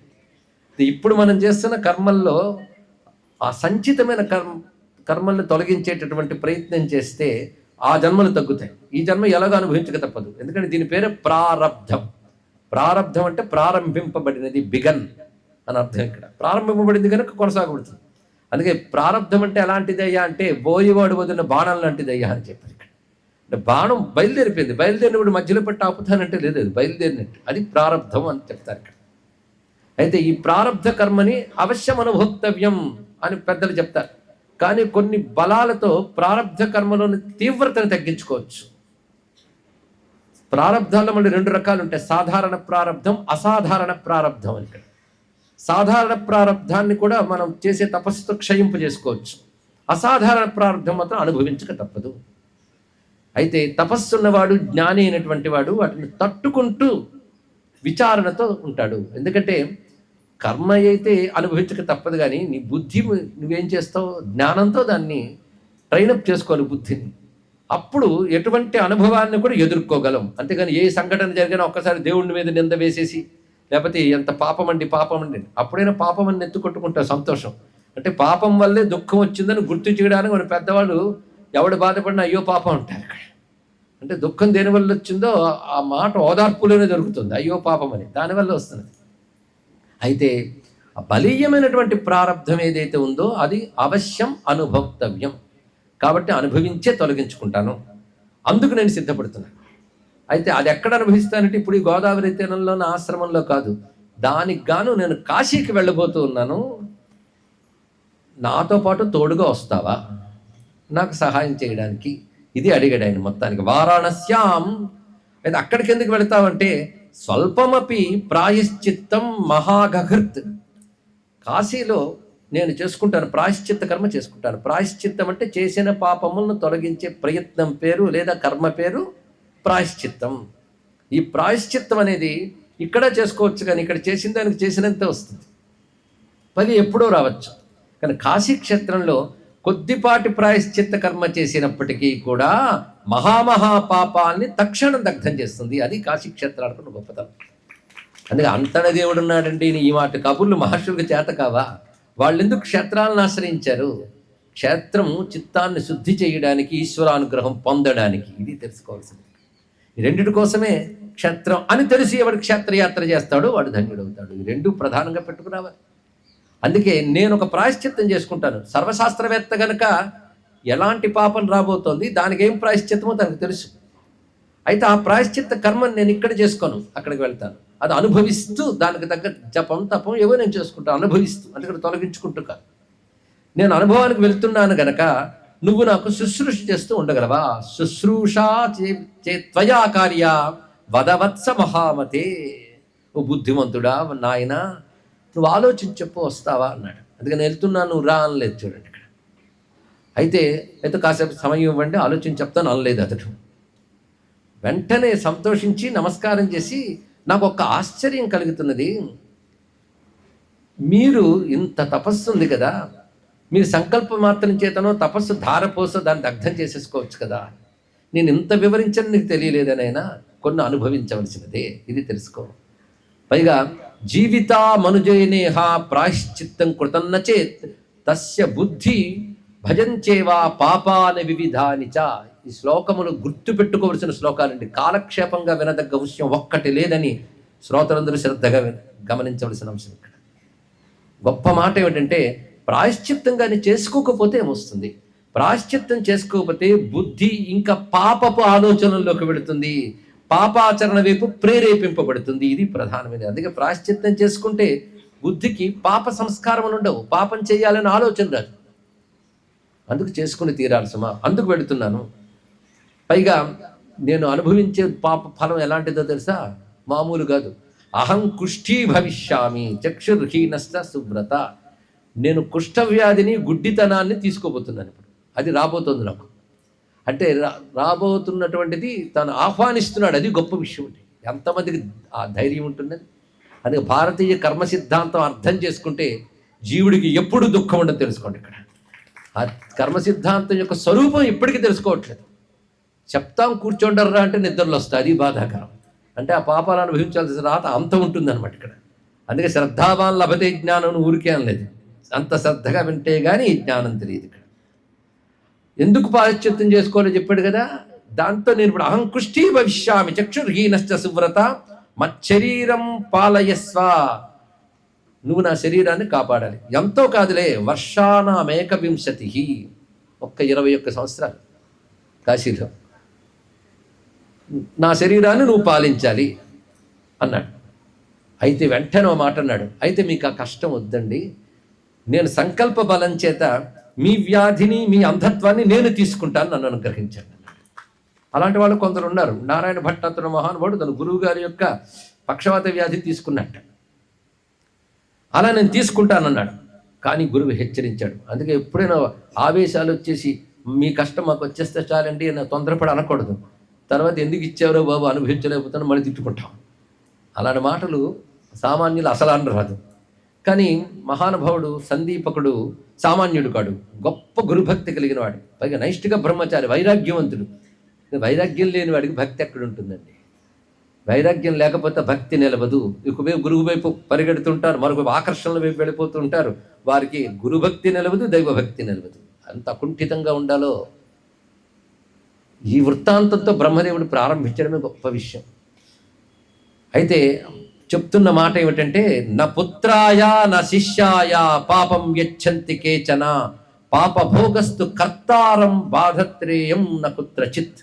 ఇప్పుడు మనం చేస్తున్న కర్మల్లో ఆ సంచితమైన కర్మల్ని తొలగించేటటువంటి ప్రయత్నం చేస్తే ఆ జన్మలు తగ్గుతాయి. ఈ జన్మ ఎలాగో అనుభవించక తప్పదు. ఎందుకంటే దీని పేరే ప్రారబ్ధం. ప్రారబ్ధం అంటే ప్రారంభింపబడినది, బిగన్ అని అర్థం. ఇక్కడ ప్రారంభింపబడింది కనుక కొనసాగబడుతుంది. అందుకే ప్రారబ్ధం అంటే ఎలాంటిదయ్యా అంటే బోయివాడు వదిలిన బాణం లాంటిదయ్యా అని చెప్పారు ఇక్కడ. అంటే బాణం బయలుదేరిపోయింది, బయలుదేరినప్పుడు మధ్యలో పెట్టి ఆపుతానంటే లేదు, అది బయలుదేరినట్టు. అది ప్రారబ్ధం అని చెప్తారు ఇక్కడ. అయితే ఈ ప్రారబ్ధ కర్మని అవశ్యం అనుభోక్తవ్యం అని పెద్దలు చెప్తారు. కానీ కొన్ని బలాలతో ప్రారబ్ధ కర్మలోని తీవ్రతను తగ్గించుకోవచ్చు. ప్రారబ్ధాల్లో మళ్ళీ రెండు రకాలు ఉంటాయి, సాధారణ ప్రారబ్ధం, అసాధారణ ప్రారబ్ధం అని. ఇక్కడ సాధారణ ప్రారబ్ధాన్ని కూడా మనం చేసే తపస్సుతో క్షయింపు చేసుకోవచ్చు. అసాధారణ ప్రారబ్ధం మాత్రం అనుభవించక తప్పదు. అయితే తపస్సున్నవాడు, జ్ఞాని అయినటువంటి వాడు వాటిని తట్టుకుంటూ విచారణతో ఉంటాడు. ఎందుకంటే కర్మ అయితే అనుభవించక తప్పదు, కానీ నీ బుద్ధి నువ్వేం చేస్తావు? జ్ఞానంతో దాన్ని ట్రైనప్ చేసుకోవాలి బుద్ధిని. అప్పుడు ఎటువంటి అనుభవాన్ని కూడా ఎదుర్కోగలం. అంతేగాని ఏ సంఘటన జరిగినా ఒక్కసారి దేవుడి మీద నింద వేసేసి, లేకపోతే ఎంత పాపం అండి అప్పుడైనా పాపం అని ఎత్తుకొట్టుకుంటావు సంతోషం. అంటే పాపం వల్లే దుఃఖం వచ్చిందని గుర్తు చేయడానికి మన పెద్దవాళ్ళు ఎవడు బాధపడినా అయ్యో పాపం అంటారు ఇక్కడ. అంటే దుఃఖం దేనివల్ల వచ్చిందో ఆ మాట ఓదార్పులోనే దొరుకుతుంది, అయ్యో పాపం అని, దానివల్ల వస్తున్నది. అయితే ఆ బలీయమైనటువంటి ప్రారంధం ఏదైతే ఉందో అది అవశ్యం అనుభవతవ్యం. కాబట్టి అనుభవించే తొలగించుకుంటాను, అందుకు నేను సిద్ధపడుతున్నాను. అయితే అది ఎక్కడ అనుభవిస్తానంటే ఇప్పుడు ఈ గోదావరి తీరంలో నా ఆశ్రమంలో కాదు, దానికి గాను నేను కాశీకి వెళ్ళబోతూ ఉన్నాను. నాతో పాటు తోడుగా వస్తావా నాకు సహాయం చేయడానికి? ఇది అడిగాడు ఆయన మొత్తానికి. వారాణస్యాం. అయితే అక్కడికి ఎందుకు వెళతావంటే స్వల్పమపి ప్రాయశ్చిత్తం మహాగహృత్. కాశీలో నేను చేసుకుంటాను, ప్రాయశ్చిత్త కర్మ చేసుకుంటాను. ప్రాయశ్చిత్తం అంటే చేసిన పాపములను తొలగించే ప్రయత్నం పేరు లేదా కర్మ పేరు ప్రాయశ్చిత్తం. ఈ ప్రాయశ్చిత్తం అనేది ఇక్కడ చేసుకోవచ్చు, కానీ ఇక్కడ చేసిన దానికి చేసినంతే వస్తుంది, పది ఎప్పుడో రావచ్చు. కానీ కాశీక్షేత్రంలో కొద్దిపాటి ప్రాయశ్చిత్త కర్మ చేసినప్పటికీ కూడా మహామహా పాపాల్ని తక్షణం దగ్ధం చేస్తుంది. అది కాశీక్షేత్రాలకు గొప్పతనం. అందుకే అంతటి దేవుడు ఉన్నాడండి. ఈ మాట కబుర్లు మహర్షులకు చేత కావా? వాళ్ళు ఎందుకు క్షేత్రాలను ఆశ్రయించారు? క్షేత్రము చిత్తాన్ని శుద్ధి చేయడానికి, ఈశ్వరానుగ్రహం పొందడానికి. ఇది తెలుసుకోవాల్సింది. ఈ రెండిటి కోసమే క్షేత్రం అని తెలిసి ఎవడు క్షేత్రయాత్ర చేస్తాడో వాడు ధన్యుడవుతాడు. ఈ రెండు ప్రధానంగా పెట్టుకురావాలి. అందుకే నేను ఒక ప్రాయశ్చిత్తం చేసుకుంటాను. సర్వశాస్త్రవేత్త గనక ఎలాంటి పాపం రాబోతోంది, దానికి ఏం ప్రాయశ్చిత్తమో తనకు తెలుసు. అయితే ఆ ప్రాయశ్చిత్త కర్మను నేను ఇక్కడ చేసుకోను, అక్కడికి వెళ్తాను. అది అనుభవిస్తూ దానికి తగ్గ జపం తపం ఏవో నేను చేసుకుంటాను, అనుభవిస్తూ. అంటే ఇక్కడ తొలగించుకుంటూ కాదు. నేను అనుభవానికి వెళ్తున్నాను గనక నువ్వు నాకు శుశ్రూష చేస్తూ ఉండగలవా? శుశ్రూషా త్వయా కార్య వదవత్స మహామతే. ఓ బుద్ధిమంతుడా నాయన, నువ్వు ఆలోచించి చెప్పు, వస్తావా అన్నాడు. అందుకని వెళ్తున్నాను, నువ్వు రా అనలేదు. చూడండి ఇక్కడ. అయితే కాసేపు సమయం ఇవ్వండి, ఆలోచించి చెప్తాను అనలేదు అతడు. వెంటనే సంతోషించి నమస్కారం చేసి, నాకు ఒక ఆశ్చర్యం కలుగుతున్నది. మీరు ఇంత తపస్సు ఉంది కదా, మీరు సంకల్ప మాత్రం చేతనో తపస్సు ధారపోసో దాన్ని దగ్ధం చేసేసుకోవచ్చు కదా. నేను ఇంత వివరించని నీకు తెలియలేదనైనా కొన్ని అనుభవించవలసినదే, ఇది తెలుసుకో. పైగా జీవిత మనుజయనేహ ప్రాయశ్చిత్తం కృతన్న చేత్ తస్య బుద్ధి భజంచేవా పాపాని వివిధాని చ. ఈ శ్లోకములు గుర్తు పెట్టుకోవలసిన శ్లోకాలండి. కాలక్షేపంగా వినదగ్గ విషయం ఒక్కటి లేదని శ్రోతలందరూ శ్రద్ధగా గమనించవలసిన అంశం ఇక్కడ. గొప్ప మాట ఏమిటంటే, ప్రాయశ్చిత్తంగాని చేసుకోకపోతే ఏమొస్తుంది? ప్రాయశ్చిత్తం చేసుకోకపోతే బుద్ధి ఇంకా పాపపు ఆలోచనల్లోకి వెళుతుంది, పాపాచరణ వైపు ప్రేరేపింపబడుతుంది. ఇది ప్రధానమైనది. అందుకే ప్రాయశ్చిత్తం చేసుకుంటే బుద్ధికి పాప సంస్కారం ఉండవు, పాపం చేయాలని ఆలోచన రాదు. అందుకు చేసుకుని తీరాలి సుమా, అందుకు వెళుతున్నాను. పైగా నేను అనుభవించే పాప ఫలం ఎలాంటిదో తెలుసా? మామూలు కాదు. అహం కుష్ఠీ భవిష్యామి చక్షుర్హీనశ్చ సువ్రత. నేను కుష్ఠవ్యాధిని, గుడ్డితనాన్ని తీసుకోబోతున్నాను ఇప్పుడు. అది రాబోతుంది నాకు. అంటే రాబోతున్నటువంటిది తను ఆహ్వానిస్తున్నాడు. అది గొప్ప విషయం. ఎంతమందికి ఆ ధైర్యం ఉంటుందని. అందుకే భారతీయ కర్మ సిద్ధాంతం అర్థం చేసుకుంటే జీవుడికి ఎప్పుడు దుఃఖం ఉండదు తెలుసుకోండి. ఇక్కడ ఆ కర్మ సిద్ధాంతం యొక్క స్వరూపం ఇప్పటికీ తెలుసుకోవట్లేదు. చెప్తాం కూర్చోండర్రా అంటే నిద్రలు వస్తాయి, అది బాధాకరం. అంటే ఆ పాపాలు అనుభవించాల్సిన రాత అంత ఉంటుందన్నమాట ఇక్కడ. అందుకే శ్రద్ధావాన్ లభతే జ్ఞానం ఊరికే అనలేదు, అంత శ్రద్ధగా వింటే కానీ ఈ జ్ఞానం తెలియదు. ఇక్కడ ఎందుకు ప్రాయశ్చిత్తం చేసుకోవాలో చెప్పాడు కదా. దాంతో నేను ఇప్పుడు అహం కుష్ఠీ భవిష్యామి చక్షుర్హీనశ్చ సువ్రత మచ్చరీరం పాలయస్వ. నువ్వు నా శరీరాన్ని కాపాడాలి. ఎంతో కాదులే, వర్షానామేకవింశతి, 21 సంవత్సరాలు కాశీలో నా శరీరాన్ని నువ్వు పాలించాలి అన్నాడు. అయితే వెంటనే మాట అన్నాడు, అయితే మీకు ఆ కష్టం వద్దండి, నేను సంకల్ప బలం చేత మీ వ్యాధిని, మీ అంధత్వాన్ని నేను తీసుకుంటాను, నన్ను అనుగ్రహించండి అన్నాడు. అలాంటి వాళ్ళు కొందరు ఉన్నారు. నారాయణ భట్టాతుడు మహానుభావుడు తన గురువు గారి యొక్క పక్షవాత వ్యాధి తీసుకున్నట్ట. అలా నేను తీసుకుంటానన్నాడు. కానీ గురువు హెచ్చరించాడు. అందుకే ఎప్పుడైనా ఆవేశాలు వచ్చేసి మీ కష్టం మాకు వచ్చేస్తే చాలండి అని తొందరపడి అనకూడదు. తర్వాత ఎందుకు ఇచ్చారో బాబు అనుభవించలేకపోతాను మళ్ళీ తిట్టుకుంటాం. అలాంటి మాటలు సామాన్యులు అసలు అనరాదు. కానీ మహానుభావుడు సందీపకుడు సామాన్యుడు కాడు, గొప్ప గురుభక్తి కలిగిన వాడు. పైగా నైష్ఠిక బ్రహ్మచారి, వైరాగ్యవంతుడు. వైరాగ్యం లేని వాడికి భక్తి ఎక్కడ ఉంటుందండి? వైరాగ్యం లేకపోతే భక్తి నిలవదు. ఒకవైపు గురువు వైపు పరిగెడుతుంటారు, మరొక ఆకర్షణల వైపు వెళ్ళిపోతుంటారు. వారికి గురుభక్తి నిలవదు, దైవభక్తి నిలవదు. అంత కుంఠితంగా ఉండాలో ఈ వృత్తాంతంతో బ్రహ్మదేవుడు ప్రారంభించడమే గొప్ప విషయం. అయితే చెప్తున్న మాట ఏమిటంటే, న పుత్రాయ న శిష్యాయ పాపం యచ్చంతి కేచన పాపభోగస్తు కర్తారం బాధత్రేయం న కుత్రచిత్.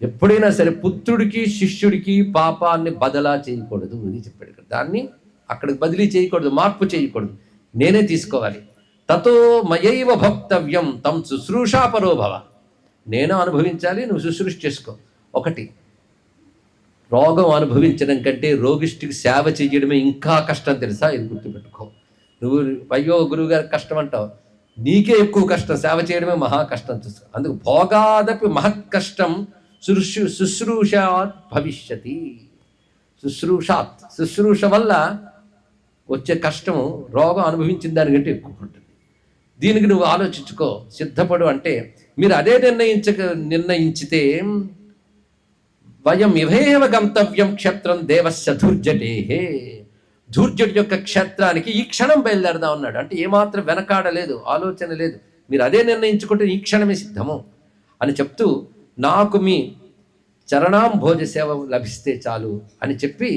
ఎప్పుడైనా సరే పుత్రుడికి శిష్యుడికి పాపాన్ని బదలా చేయకూడదు ఇది చెప్పాడు ఇక్కడ. దాన్ని అక్కడికి బదిలీ చేయకూడదు, మార్పు చేయకూడదు, నేనే తీసుకోవాలి. తతో మయైవ భక్తవ్యం తం శుశ్రూషాపరో భవ. నేను అనుభవించాలి, నువ్వు శుశ్రూష చేసుకో. ఒకటి, రోగం అనుభవించడం కంటే రోగిష్టికి సేవ చేయడమే ఇంకా కష్టం తెలుసా, ఇది గుర్తుపెట్టుకో. నువ్వు అయ్యో గురువుగారికి కష్టం అంటావు, నీకే ఎక్కువ కష్టం, సేవ చేయడమే మహా కష్టం చూసుకో. అందుకు భోగాదపి మహత్ కష్టం శుశ్రూషాత్ భవిష్యతి. శుశ్రూష వల్ల వచ్చే కష్టము రోగం అనుభవించిన దానికంటే ఎక్కువ ఉంటుంది. దీనికి నువ్వు ఆలోచించుకో, సిద్ధపడు. అంటే మీరు అదే నిర్ణయించితే వయం ఇవేవ గంతవ్యం క్షేత్రం దేవస్య ధూర్జటేహే. ధూర్జటి యొక్క క్షేత్రానికి ఈ క్షణం బయలుదేరదా ఉన్నాడు. అంటే ఏమాత్రం వెనకాడలేదు, ఆలోచన లేదు. మీరు అదే నిర్ణయించుకుంటే ఈ క్షణమే సిద్ధము అని చెప్తూ, నాకు మీ చరణాంభోజ సేవ లభిస్తే చాలు అని చెప్పి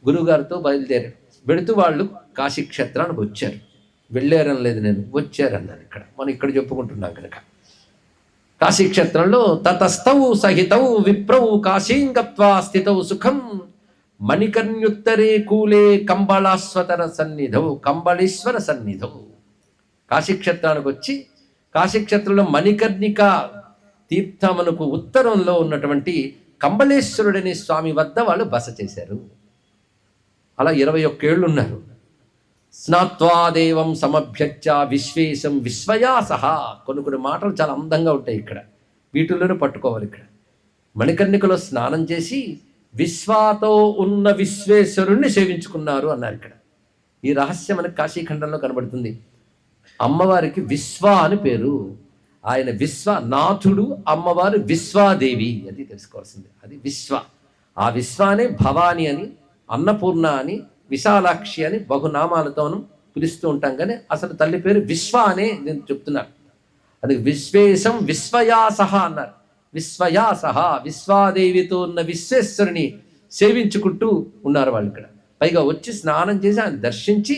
గురువుగారితో బయలుదేరాడు. వెళుతూ వాళ్ళు కాశీక్షేత్రానికి వచ్చారు. వెళ్ళారని లేదు, నేను వచ్చారన్నాను. మనం ఇక్కడ చెప్పుకుంటున్నాం కనుక కాశీక్షేత్రంలో తతస్థౌ సహితౌ విప్రౌ కాశీం గత్వా స్థితౌ సుఖం మణికర్ణ్యుత్తరే కూలే కంబళీశ్వర సన్నిధౌ. కాశీక్షేత్రానికి వచ్చి కాశీక్షేత్రంలో మణికర్ణిక తీర్థమునకు ఉత్తరంలో ఉన్నటువంటి కంబళేశ్వరుడనే స్వామి వద్ద వాళ్ళు బస చేశారు. అలా 21 ఏళ్ళు ఉన్నారు. స్నాత్వాదేవం సమభ్యర్చ విశ్వేశం విశ్వయా సహా. కొన్ని మాటలు చాలా అందంగా ఉంటాయి ఇక్కడ, వీటిల్లోనే పట్టుకోవాలి. ఇక్కడ మణికర్ణికలో స్నానం చేసి విశ్వాతో ఉన్న విశ్వేశ్వరుణ్ణి సేవించుకున్నారు అన్నారు. ఇక్కడ ఈ రహస్యం మనకి కాశీఖండంలో కనబడుతుంది. అమ్మవారికి విశ్వ అని పేరు. ఆయన విశ్వనాథుడు, అమ్మవారు విశ్వాదేవి. అది తెలుసుకోవాల్సింది. అది విశ్వ. ఆ విశ్వానే భవాని అని, అన్నపూర్ణ అని, విశాలాక్షి అని బహునామాలతోనూ పిలుస్తూ ఉంటాం. కానీ అసలు తల్లి పేరు విశ్వ అనే నేను చెప్తున్నారు. అది విశ్వేశం విశ్వయా సహా అన్నారు. విశ్వయా సహా విశ్వాదేవితో ఉన్న విశ్వేశ్వరుని సేవించుకుంటూ ఉన్నారు వాళ్ళు ఇక్కడ. పైగా వచ్చి స్నానం చేసి ఆయన దర్శించి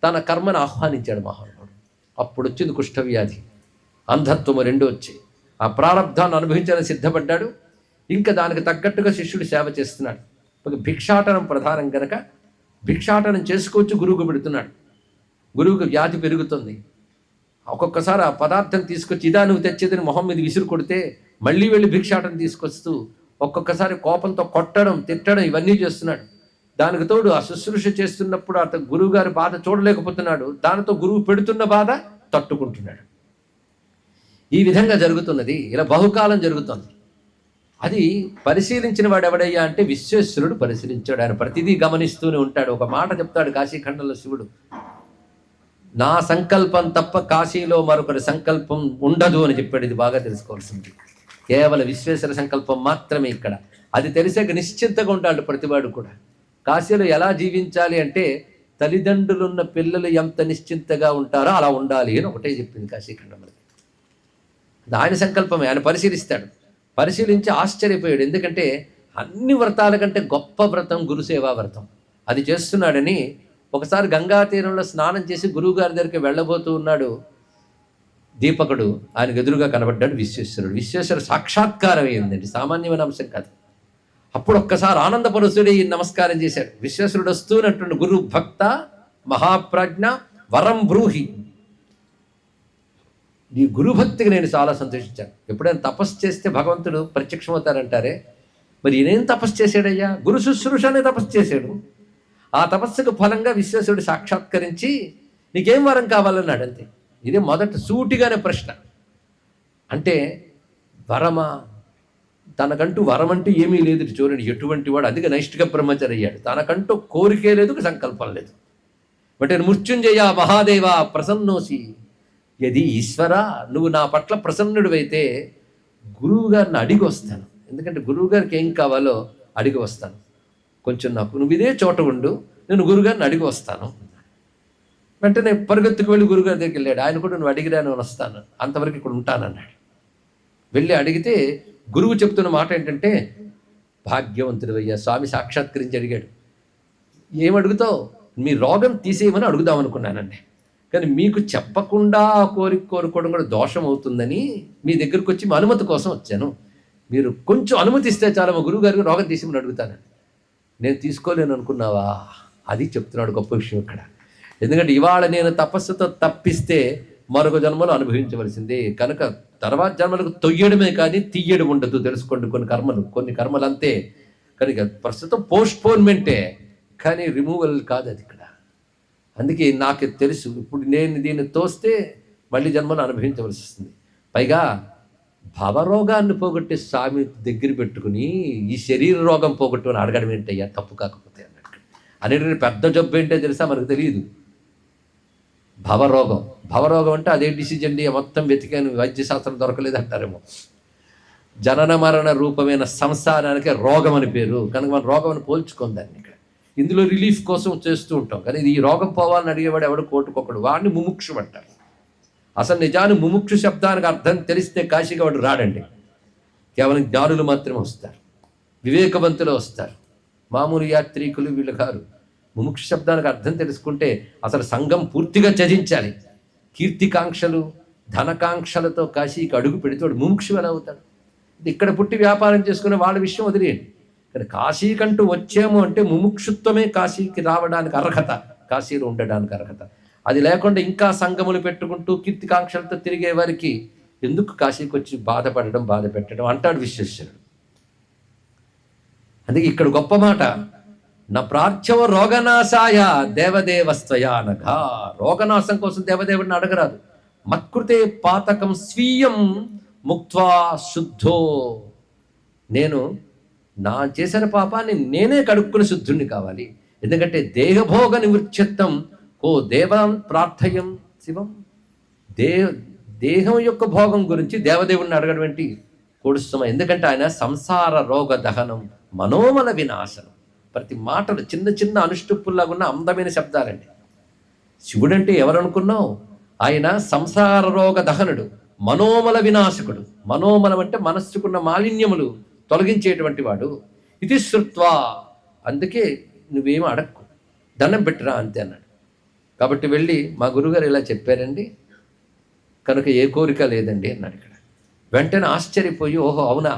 తన కర్మను ఆహ్వానించాడు మహానుభావుడు. అప్పుడు వచ్చింది కుష్ఠవ్యాధి, అంధత్వము 2 వచ్చి ఆ ప్రారంధాన్ని అనుభవించాలని సిద్ధపడ్డాడు. ఇంకా దానికి తగ్గట్టుగా శిష్యుడు సేవ చేస్తున్నాడు. భిక్షాటనం ప్రధానం కనుక భిక్షాటనం చేసుకొచ్చి గురువుకు పెడుతున్నాడు. గురువుకు వ్యాధి పెరుగుతుంది. ఒక్కొక్కసారి ఆ పదార్థం తీసుకొచ్చి ఇదా నువ్వు తెచ్చేదని మొహం మీద విసురు కొడితే మళ్ళీ వెళ్ళి భిక్షాటనం తీసుకొస్తూ ఒక్కొక్కసారి కోపంతో కొట్టడం, తిట్టడం ఇవన్నీ చేస్తున్నాడు. దానికి తోడు ఆ శుశ్రూష చేస్తున్నప్పుడు అతను గురువు గారి బాధ చూడలేకపోతున్నాడు. దానితో గురువు పెడుతున్న బాధ తట్టుకుంటున్నాడు. ఈ విధంగా జరుగుతున్నది. ఇలా బహుకాలం జరుగుతుంది. అది పరిశీలించిన వాడు ఎవడయ్యా అంటే విశ్వేశ్వరుడు పరిశీలించాడు. ఆయన ప్రతిదీ గమనిస్తూనే ఉంటాడు. ఒక మాట చెప్తాడు కాశీఖండంలో శివుడు, నా సంకల్పం తప్ప కాశీలో మరొకరి సంకల్పం ఉండదు అని చెప్పాడు. ఇది బాగా తెలుసుకోవాల్సింది. కేవలం విశ్వేశ్వర సంకల్పం మాత్రమే ఇక్కడ. అది తెలిసాక నిశ్చింతగా ఉంటాడు ప్రతివాడు కూడా. కాశీలో ఎలా జీవించాలి అంటే తల్లిదండ్రులున్న పిల్లలు ఎంత నిశ్చింతగా ఉంటారో అలా ఉండాలి అని ఒకటే చెప్పింది కాశీఖండంలో. ఆయన సంకల్పమే. ఆయన పరిశీలిస్తాడు. పరిశీలించి ఆశ్చర్యపోయాడు. ఎందుకంటే అన్ని వ్రతాల కంటే గొప్ప వ్రతం గురుసేవా వ్రతం. అది చేస్తున్నాడని ఒకసారి గంగా తీరంలో స్నానం చేసి గురువుగారి దగ్గరికి వెళ్ళబోతూ ఉన్నాడు. దీపకుడు ఆయనకు ఎదురుగా కనబడ్డాడు విశ్వేశ్వరుడు. విశ్వేశ్వరుడు సాక్షాత్కారం అయ్యిందండి, సామాన్యమైన అంశం కాదు. అప్పుడు ఒక్కసారి ఆనందపరుసుడి నమస్కారం చేశాడు. విశ్వేశ్వరుడు వస్తూనట్టుండి, గురు భక్త మహాప్రజ్ఞ వరం బ్రూహి. ఈ గురుభక్తికి నేను చాలా సంతోషించాను. ఎప్పుడైనా తపస్సు చేస్తే భగవంతుడు ప్రత్యక్షమవుతారంటారే, మరి ఈయనేం తపస్సు చేశాడయ్యా? గురు శుశ్రూషనే తపస్సు చేశాడు. ఆ తపస్సుకు ఫలంగా విశ్వేశ్వరుడు సాక్షాత్కరించి నీకేం వరం కావాలన్నాడు. అంతే. ఇదే మొదట సూటిగానే ప్రశ్న. అంటే వరమా? తనకంటూ వరం అంటే ఏమీ లేదు. చూడండి ఎటువంటి వాడు. అందుకే నైష్ఠిక బ్రహ్మచారి అయ్యాడు. తనకంటూ కోరికే లేదు, సంకల్పం లేదు. బట్ మృత్యుంజయ మహాదేవ ప్రసన్నోసి యది ఈశ్వర, నువ్వు నా పట్ల ప్రసన్నుడివైతే గురువు గారిని అడిగి వస్తాను. ఎందుకంటే గురువు గారికి ఏం కావాలో అడిగి వస్తాను. కొంచెం నాకు నువ్వు ఇదే చోట ఉండు, నేను గురుగారిని అడిగి వస్తాను. వెంటనే పరుగెత్తుకు వెళ్ళి గురుగారి దగ్గరికి వెళ్ళాడు. ఆయన కూడా నువ్వు అడిగిరా నేను వస్తాను, అంతవరకు ఇక్కడ ఉంటానన్నాడు. వెళ్ళి అడిగితే గురువు చెప్తున్న మాట ఏంటంటే, భాగ్యవంతుడివయ్యా, స్వామి సాక్షాత్కరించి అడిగాడు, ఏమడుగుతావు, మీ రోగం తీసేయమని అడుగుదాం అనుకున్నానండి, కానీ మీకు చెప్పకుండా కోరుకోవడం కూడా దోషం అవుతుందని మీ దగ్గరకు వచ్చి మా అనుమతి కోసం వచ్చాను. మీరు కొంచెం అనుమతి ఇస్తే చాలా మా గురువు గారికి రోగం తీసేయమని అడుగుతానండి. నేను తీసుకోలేను అనుకున్నావా? అది చెప్తున్నాడు గొప్ప విషయం ఇక్కడ. ఎందుకంటే ఇవాళ నేను తపస్సుతో తప్పిస్తే మరొక జన్మలో అనుభవించవలసిందే కనుక తర్వాత జన్మలకు తొయ్యడమే కానీ తీయడం ఉండదు. తెలుసుకోండి, కొన్ని కర్మలు అంతే కనుక ప్రస్తుతం పోస్ట్పోన్మెంటే కానీ రిమూవల్ కాదు అది ఇక్కడ. అందుకే నాకు తెలుసు, ఇప్పుడు నేను దీన్ని తోస్తే మళ్ళీ జన్మలో అనుభవించవలసి వస్తుంది. పైగా భవరోగాన్ని పోగొట్టే స్వామి దగ్గర పెట్టుకుని ఈ శరీర రోగం పోగొట్టుకుని అడగడం ఏంటయ్యా తప్పు కాకపోతే అన్నట్టు. అనేది పెద్ద జబ్బు ఏంటో తెలుసా, మనకు తెలియదు. భవరోగం అంటే అదే డిసీజ్ అండి, మొత్తం వెతికాను వైద్యశాస్త్రం దొరకలేదు అంటారేమో. జనన మరణ రూపమైన సంసారానికి రోగం అని పేరు కనుక మన రోగం అని పోల్చుకుందాన్ని ఇక్కడ. ఇందులో రిలీఫ్ కోసం చేస్తూ ఉంటాం, కానీ ఈ రోగం పోవాలని అడిగేవాడు ఎవడు కోటుకొకడు, వాడిని ముముక్షు అంటారు. అసలు నిజాన్ని ముముక్షు శబ్దానికి అర్థం తెలిస్తే కాశీగా వాడు రాడండి. కేవలం జ్ఞానులు మాత్రమే వస్తారు, వివేకవంతులు వస్తారు, మామూలు యాత్రికులు వీళ్ళు కారు. ముముక్షు శబ్దానికి అర్థం తెలుసుకుంటే అసలు సంఘం పూర్తిగా త్యజించాలి. కీర్తికాంక్షలు ధనకాంక్షలతో కాశీకి అడుగు పెడితే వాడు ముముక్షు ఎలా అవుతాడు? ఇక్కడ పుట్టి వ్యాపారం చేసుకునే వాళ్ళ విషయం వదిలేయండి, కానీ కాశీకంటూ వచ్చాము అంటే ముముక్షుత్వమే కాశీకి రావడానికి అర్హత, కాశీలో ఉండడానికి అర్హత. అది లేకుండా ఇంకా సంఘములు పెట్టుకుంటూ కీర్తికాంక్షలతో తిరిగే వారికి ఎందుకు కాశీకి వచ్చి బాధ పెట్టడం అంటాడు విశ్వేశ్వరుడు. అందుకే ఇక్కడ గొప్ప మాట, నా ప్రార్థ్యవ రోగనాశాయ దేవదేవస్త్వయా అనగా, రోగనాశం కోసం దేవదేవుడిని అడగరాదు. మత్కృతే పాతకం స్వీయం ముక్త్వా శుద్ధో, నేను నా చేసిన పాపాన్ని నేనే కడుక్కుని శుద్ధుణ్ణి కావాలి. ఎందుకంటే దేహభోగ నివృత్యత్వం కో దేవాన్ ప్రార్థయం శివం. దేహం యొక్క భోగం గురించి దేవదేవుడిని అడగడం ఏంటి కూడుస్తామా? ఎందుకంటే ఆయన సంసార రోగ దహనం మనోమల వినాశనం. ప్రతి మాటలు చిన్న చిన్న అనుష్టుప్పుల్లాగా ఉన్న అందమైన శబ్దాలండి. శివుడంటే ఎవరనుకున్నావు? ఆయన సంసార రోగ దహనుడు, మనోమల వినాశకుడు. మనోమలం అంటే మనస్సుకున్న మాలిన్యములు తొలగించేటువంటి వాడు. ఇది శృత్వా, అందుకే నువ్వేమో అడక్కు, దండం పెట్టిరా అంతే అన్నాడు. కాబట్టి వెళ్ళి మా గురుగారు ఇలా చెప్పారండి కనుక ఏ కోరిక లేదండి అన్నాడు ఇక్కడ. వెంటనే ఆశ్చర్యపోయి, ఓహో అవునా,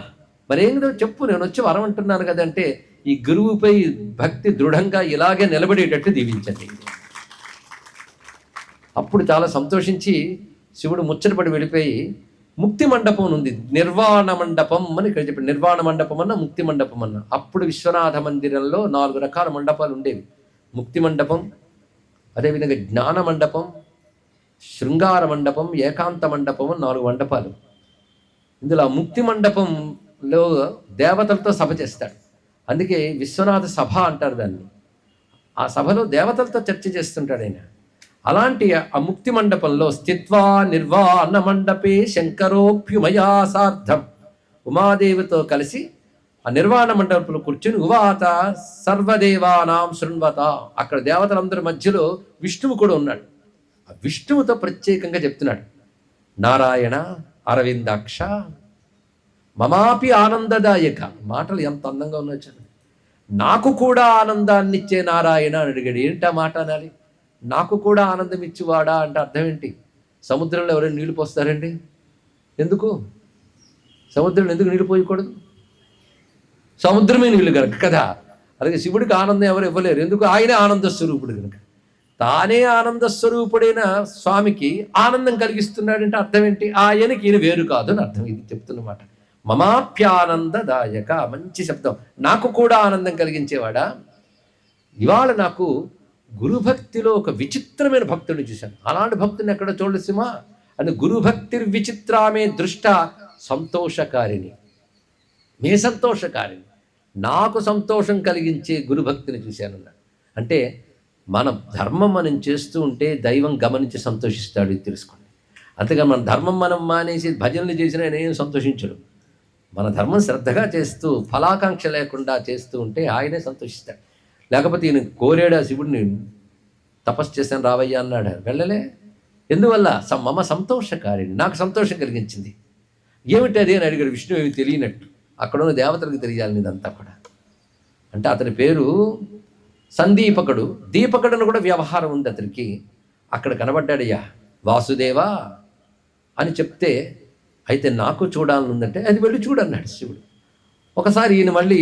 మరేం చెప్పు, నేను వచ్చి వరం అంటున్నాను కదంటే, ఈ గురువుపై భక్తి దృఢంగా ఇలాగే నిలబడేటట్టు దీవించండి. అప్పుడు చాలా సంతోషించి శివుడు ముచ్చటపడి వెళ్ళిపోయి, ముక్తి మండపం ఉంది, నిర్వాణ మండపం అని ఇక్కడ చెప్పాడు. నిర్వాణ మండపం అన్న ముక్తి మండపం అన్న. అప్పుడు విశ్వనాథ మందిరంలో 4 రకాల మండపాలు ఉండేవి. ముక్తి మండపం, అదేవిధంగా జ్ఞాన మండపం, శృంగార మండపం, ఏకాంత మండపం 4 మండపాలు. ఇందులో ముక్తి మండపంలో దేవతలతో సభ చేస్తాడు. అందుకే విశ్వనాథ సభ అంటారు దాన్ని. ఆ సభలో దేవతలతో చర్చ చేస్తుంటాడు ఆయన. అలాంటి ఆ ముక్తి మండపంలో స్థిత్వా నిర్వాణ మండపే శంకరోప్యుమయా సార్థం, ఉమాదేవితో కలిసి ఆ నిర్వాణ మండపంలో కూర్చుని ఉవాత సర్వదేవానాం శృణ్వత, అక్కడ దేవతలందరి మధ్యలో విష్ణువు కూడా ఉన్నాడు. ఆ విష్ణువుతో ప్రత్యేకంగా చెప్తున్నాడు, నారాయణ అరవిందాక్ష మమాపి ఆనందదాయక. మాటలు ఎంత అందంగా ఉన్నాయి. నాకు కూడా ఆనందాన్ని ఇచ్చే నారాయణ అని అడిగాడు. ఏంటా మాట అనాలి? నాకు కూడా ఆనందం ఇచ్చివాడా అంటే అర్థం ఏంటి? సముద్రంలో ఎవరైనా నీళ్లు పోస్తారండి? ఎందుకు సముద్రంలో ఎందుకు నీళ్లు పోయకూడదు? సముద్రమే నీళ్లు కనుక కదా. అలాగే శివుడికి ఆనందం ఎవరు ఇవ్వలేరు, ఎందుకు? ఆయనే ఆనంద స్వరూపుడు కనుక. తానే ఆనంద స్వరూపుడైన స్వామికి ఆనందం కలిగిస్తున్నాడంటే అర్థం ఏంటి? ఆయనకి ఈయన వేరు కాదు అని అర్థం. ఇది చెప్తున్నమాట. మమాప్యానందదాయక, మంచి శబ్దం. నాకు కూడా ఆనందం కలిగించేవాడా. ఇవాళ నాకు గురుభక్తిలో ఒక విచిత్రమైన భక్తుడిని చూశాను. అలాంటి భక్తుని ఎక్కడ చూడలేదు సింహ అని. గురుభక్తిర్ విచిత్రామే దృష్ట సంతోషకారిణి, మే సంతోషకారిణి, నాకు సంతోషం కలిగించే గురుభక్తిని చూశానన్నాడు. అంటే మన ధర్మం మనం చేస్తూ ఉంటే దైవం గమనించి సంతోషిస్తాడు, ఇది తెలుసుకోండి. అంతేగా మన ధర్మం మనం మానేసి భజనలు చేసినా ఆయన ఏం సంతోషించడు. మన ధర్మం శ్రద్ధగా చేస్తూ ఫలాకాంక్ష లేకుండా చేస్తూ ఉంటే ఆయనే సంతోషిస్తాడు. లేకపోతే ఈయన కోరాడా శివుడిని, తపస్సు చేశాను రావయ్యా అన్నాడు, వెళ్ళలే. ఎందువల్ల? మమ సంతోషకారిణి, నాకు సంతోషం కలిగించింది. ఏమిటి అది అని అడిగాడు. విష్ణువు ఏమి తెలియనట్టు. అక్కడ ఉన్న దేవతలకు తెలియాలి ఇదంతా కూడా. అంటే అతని పేరు సందీపకుడు. దీపకుడను కూడా వ్యవహారం ఉంది అతనికి. అక్కడ కనబడ్డాడయ్యా వాసుదేవా అని చెప్తే, అయితే నాకు చూడాలనుందంటే అది వెళ్ళి చూడన్నాడు శివుడు. ఒకసారి ఈయన మళ్ళీ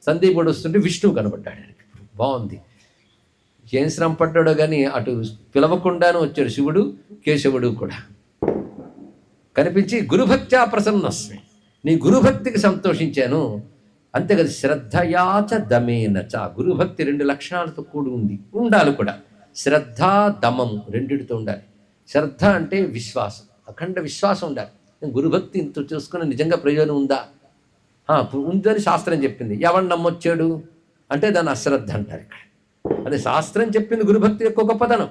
సందీపుడు వస్తుంటే విష్ణువు కనబడ్డాడు ఆయనకి. బాగుంది, ఏం శ్రమ పడ్డాడో కానీ అటు పిలవకుండానే వచ్చాడు శివుడు కేశవుడు కూడా. కనిపించి గురుభక్త్యా ప్రసన్నస్మి, నీ గురుభక్తికి సంతోషించాను. అంతే కదా, శ్రద్ధయాచ దమేనచ. గురుభక్తి 2 లక్షణాలతో కూడి ఉండాలి కూడా. శ్రద్ధ దమము రెండిటితో ఉండాలి. శ్రద్ధ అంటే విశ్వాసం, అఖండ విశ్వాసం ఉండాలి. గురుభక్తి ఇంత చూసుకుని నిజంగా ప్రయోజనం ఉందా? ఉందని శాస్త్రం చెప్పింది. ఎవరు నమ్మొచ్చాడు అంటే దాన్ని అశ్రద్ధ అంటారు ఇక్కడ. అదే శాస్త్రం చెప్పింది గురుభక్తి యొక్క గొప్పతనం.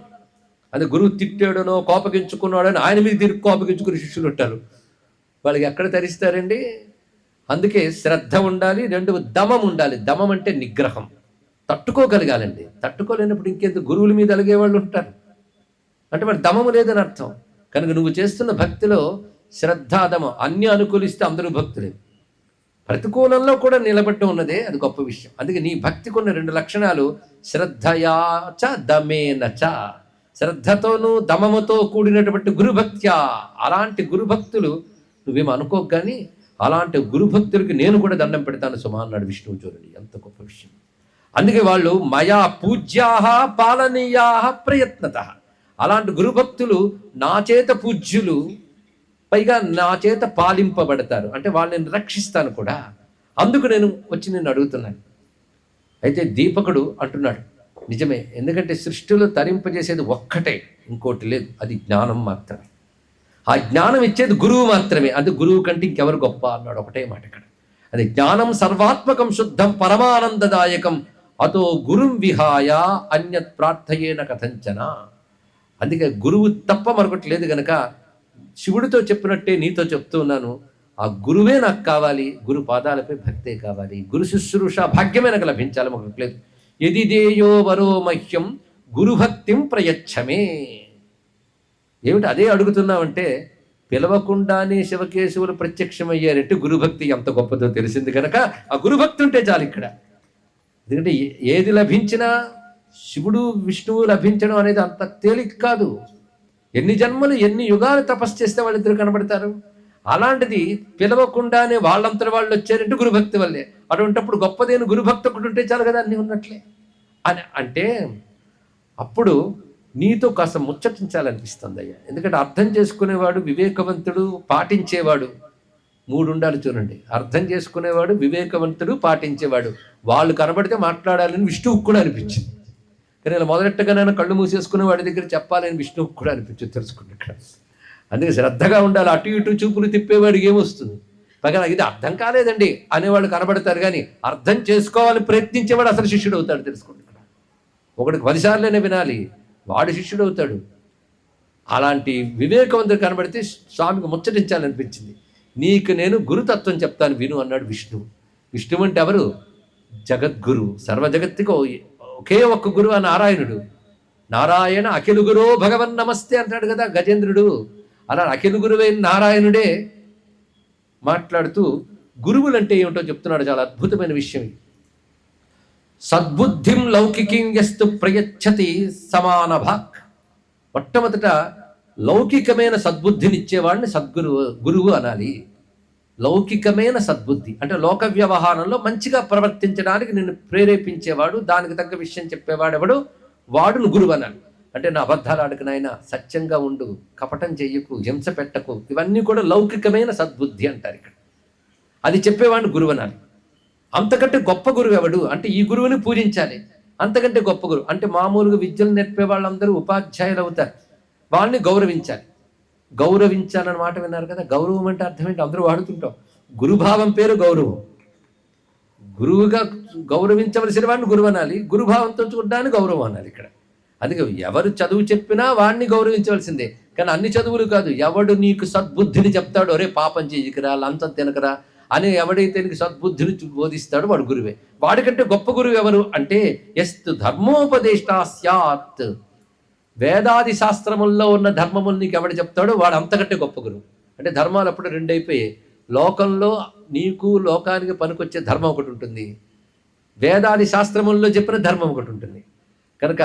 అది గురువు తిట్టాడనో కోపగించుకున్నాడని ఆయన మీద తిరిగి కోపగించుకుని శిష్యులు ఉంటారు. వాళ్ళకి ఎక్కడ తరిస్తారండి? అందుకే శ్రద్ధ ఉండాలి, 2 దమం ఉండాలి. దమం అంటే నిగ్రహం, తట్టుకోగలగాలండి. తట్టుకోలేనప్పుడు ఇంకెందుకు గురువుల మీద అలిగే వాళ్ళు ఉంటారు. అంటే మరి దమము లేదని అర్థం. కనుక నువ్వు చేస్తున్న భక్తిలో శ్రద్ధాదమం అన్ని అనుకూలిస్తే అందరూ భక్తులే. ప్రతికూలంలో కూడా నిలబడ్డం ఉన్నదే అది గొప్ప విషయం. అందుకే నీ భక్తికి ఉన్న 2 లక్షణాలు శ్రద్ధయాచ దమేనచ. శ్రద్ధతోనూ దమముతో కూడినటువంటి గురుభక్త్యా. అలాంటి గురుభక్తులు నువ్వేమో అనుకోకు, కానీ అలాంటి గురుభక్తులకి నేను కూడా దండం పెడతాను సుమా అన్నాడు విష్ణువు. చూడండి ఎంత గొప్ప విషయం. అందుకే వాళ్ళు మయా పూజ్యాః పాలనీయాః ప్రయత్నతః. అలాంటి గురుభక్తులు నా చేత పూజ్యులు, పైగా నా చేత పాలింపబడతారు. అంటే వాళ్ళని రక్షిస్తాను కూడా. అందుకు నేను వచ్చి నిన్ను అడుగుతున్నాను. అయితే దీపకుడు అంటున్నాడు, నిజమే, ఎందుకంటే సృష్టిలో తరింపజేసేది ఒక్కటే, ఇంకోటి లేదు, అది జ్ఞానం మాత్రమే. ఆ జ్ఞానం ఇచ్చేది గురువు మాత్రమే. అది గురువు కంటే ఇంకెవరు గొప్ప అన్నాడు. ఒకటే మాట ఇక్కడ. అది జ్ఞానం సర్వాత్మకం శుద్ధం పరమానందదాయకం అతో గురుం విహాయ అన్యత్ ప్రార్థయేన కథంచన. అందుకే గురువు తప్ప మరొకటి లేదు గనక శివుడితో చెప్పినట్టే నీతో చెప్తూ ఉన్నాను. ఆ గురువే నాకు కావాలి, గురు పాదాలపై భక్తే కావాలి, గురు శుశ్రూష భాగ్యమే నాకు లభించాలి, ఒకటి లేదు. యదిదేయో వరో మహ్యం గురుభక్తిం ప్రయచ్చమే. ఏమిటి అదే అడుగుతున్నామంటే, పిలవకుండానే శివకేశవులు ప్రత్యక్షమయ్యారంటే గురుభక్తి ఎంత గొప్పదో తెలిసింది కనుక ఆ గురుభక్తి ఉంటే చాలు ఇక్కడ. ఎందుకంటే ఏది లభించినా శివుడు విష్ణువు లభించడం అనేది అంత తేలిక కాదు. ఎన్ని జన్మలు ఎన్ని యుగాలు తపస్సు చేస్తే వాళ్ళిద్దరు కనబడతారు. అలాంటిది పిలవకుండానే వాళ్ళంతటి వాళ్ళు వచ్చారంటే గురుభక్తి వల్లే. అటువంటిప్పుడు గొప్పదేని గురుభక్తి ఒకటి ఉంటే చాలు కదా, అన్నీ ఉన్నట్లే అని అంటే అప్పుడు నీతో కాస్త ముచ్చటించాలనిపిస్తుంది అయ్యా. ఎందుకంటే అర్థం చేసుకునేవాడు, వివేకవంతుడు, పాటించేవాడు, 3 ఉండాలి చూడండి. అర్థం చేసుకునేవాడు, వివేకవంతుడు, పాటించేవాడు. వాళ్ళు కనబడితే మాట్లాడాలని విష్ణువుకు కూడా అనిపించింది. కానీ ఇలా మొదలెట్టగానైనా కళ్ళు మూసేసుకునే వాడి దగ్గర చెప్పాలని విష్ణువుకు కూడా అనిపించింది. తెలుసుకుంటే ఇక్కడ అందుకే శ్రద్ధగా ఉండాలి. అటు ఇటు చూపులు తిప్పేవాడికి ఏమొస్తుంది? పైగా ఇది అర్థం కాలేదండి అనేవాళ్ళు కనబడతారు, కానీ అర్థం చేసుకోవాలని ప్రయత్నించేవాడు అసలు శిష్యుడు అవుతాడు. తెలుసుకోండి ఇక్కడ. ఒకటికి 10 సార్లైనా వినాలి, వాడు శిష్యుడు అవుతాడు. అలాంటి వివేకవంతుడు కనబడితే స్వామికి ముచ్చటించాలనిపించింది. నీకు నేను గురుతత్వం చెప్తాను విను అన్నాడు విష్ణువు. విష్ణువు అంటే ఎవరు? జగద్గురు. సర్వ జగత్తుకు ఒకే ఒక్క గురువు నారాయణుడు. నారాయణ అఖిల గురో భగవన్ నమస్తే అంటాడు కదా గజేంద్రుడు. అలా అఖిల గురువైన నారాయణుడే మాట్లాడుతూ గురువులంటే ఏమిటో చెప్తున్నాడు. చాలా అద్భుతమైన విషయం. సద్బుద్ధిం లౌకికీం యస్తు ప్రయచ్చతి సమాన భాక్. మొట్టమొదట లౌకికమైన సద్బుద్ధిని ఇచ్చేవాడిని గురువు అనాలి. లౌకికమైన సద్బుద్ధి అంటే లోక వ్యవహారంలో మంచిగా ప్రవర్తించడానికి నిన్ను ప్రేరేపించేవాడు, దానికి తగ్గ విషయం చెప్పేవాడు ఎవడు, వాడును గురువు అనాలి. అంటే నా అబద్ధాలు ఆడకు నాయన, సత్యంగా ఉండు, కపటం చెయ్యకు, హింస పెట్టకు, ఇవన్నీ కూడా లౌకికమైన సద్బుద్ధి అంటారు ఇక్కడ. అది చెప్పేవాడిని గురువు అనాలి. అంతకంటే గొప్ప గురువు ఎవడు అంటే ఈ గురువుని పూజించాలి. అంతకంటే గొప్ప గురువు అంటే మామూలుగా విద్యలు నేర్పే వాళ్ళందరూ ఉపాధ్యాయులు అవుతారు, వాళ్ళని గౌరవించాలి. గౌరవించాలన్న మాట విన్నారు కదా. గౌరవం అంటే అర్థం ఏంటి? అందరూ వాడుతుంటాం. గురుభావం పేరు గౌరవం. గురువుగా గౌరవించవలసిన వాడిని గురువు అనాలి, గురుభావంతో చూడ్డాన్ని గౌరవం అనాలి ఇక్కడ. అందుకే ఎవరు చదువు చెప్పినా వాడిని గౌరవించవలసిందే, కానీ అన్ని చదువులు కాదు. ఎవడు నీకు సద్బుద్ధిని చెప్తాడో, ఒరే పాపం చేయకురా, లంచం తినకరా అని ఎవడైతే నీకు సద్బుద్ధిని బోధిస్తాడో వాడు గురువే. వాడికంటే గొప్ప గురువు ఎవరు అంటే ఎస్తు ధర్మోపదేష్టా స్యాత్. వేదాది శాస్త్రముల్లో ఉన్న ధర్మములు నీకు ఎవడు చెప్తాడో వాడు అంతకంటే గొప్ప గురువు. అంటే ధర్మాలు అప్పుడు 2 అయిపోయాయి. లోకంలో నీకు లోకానికి పనికొచ్చే ధర్మం ఒకటి ఉంటుంది, వేదాది శాస్త్రముల్లో చెప్పిన ధర్మం ఒకటి ఉంటుంది. కనుక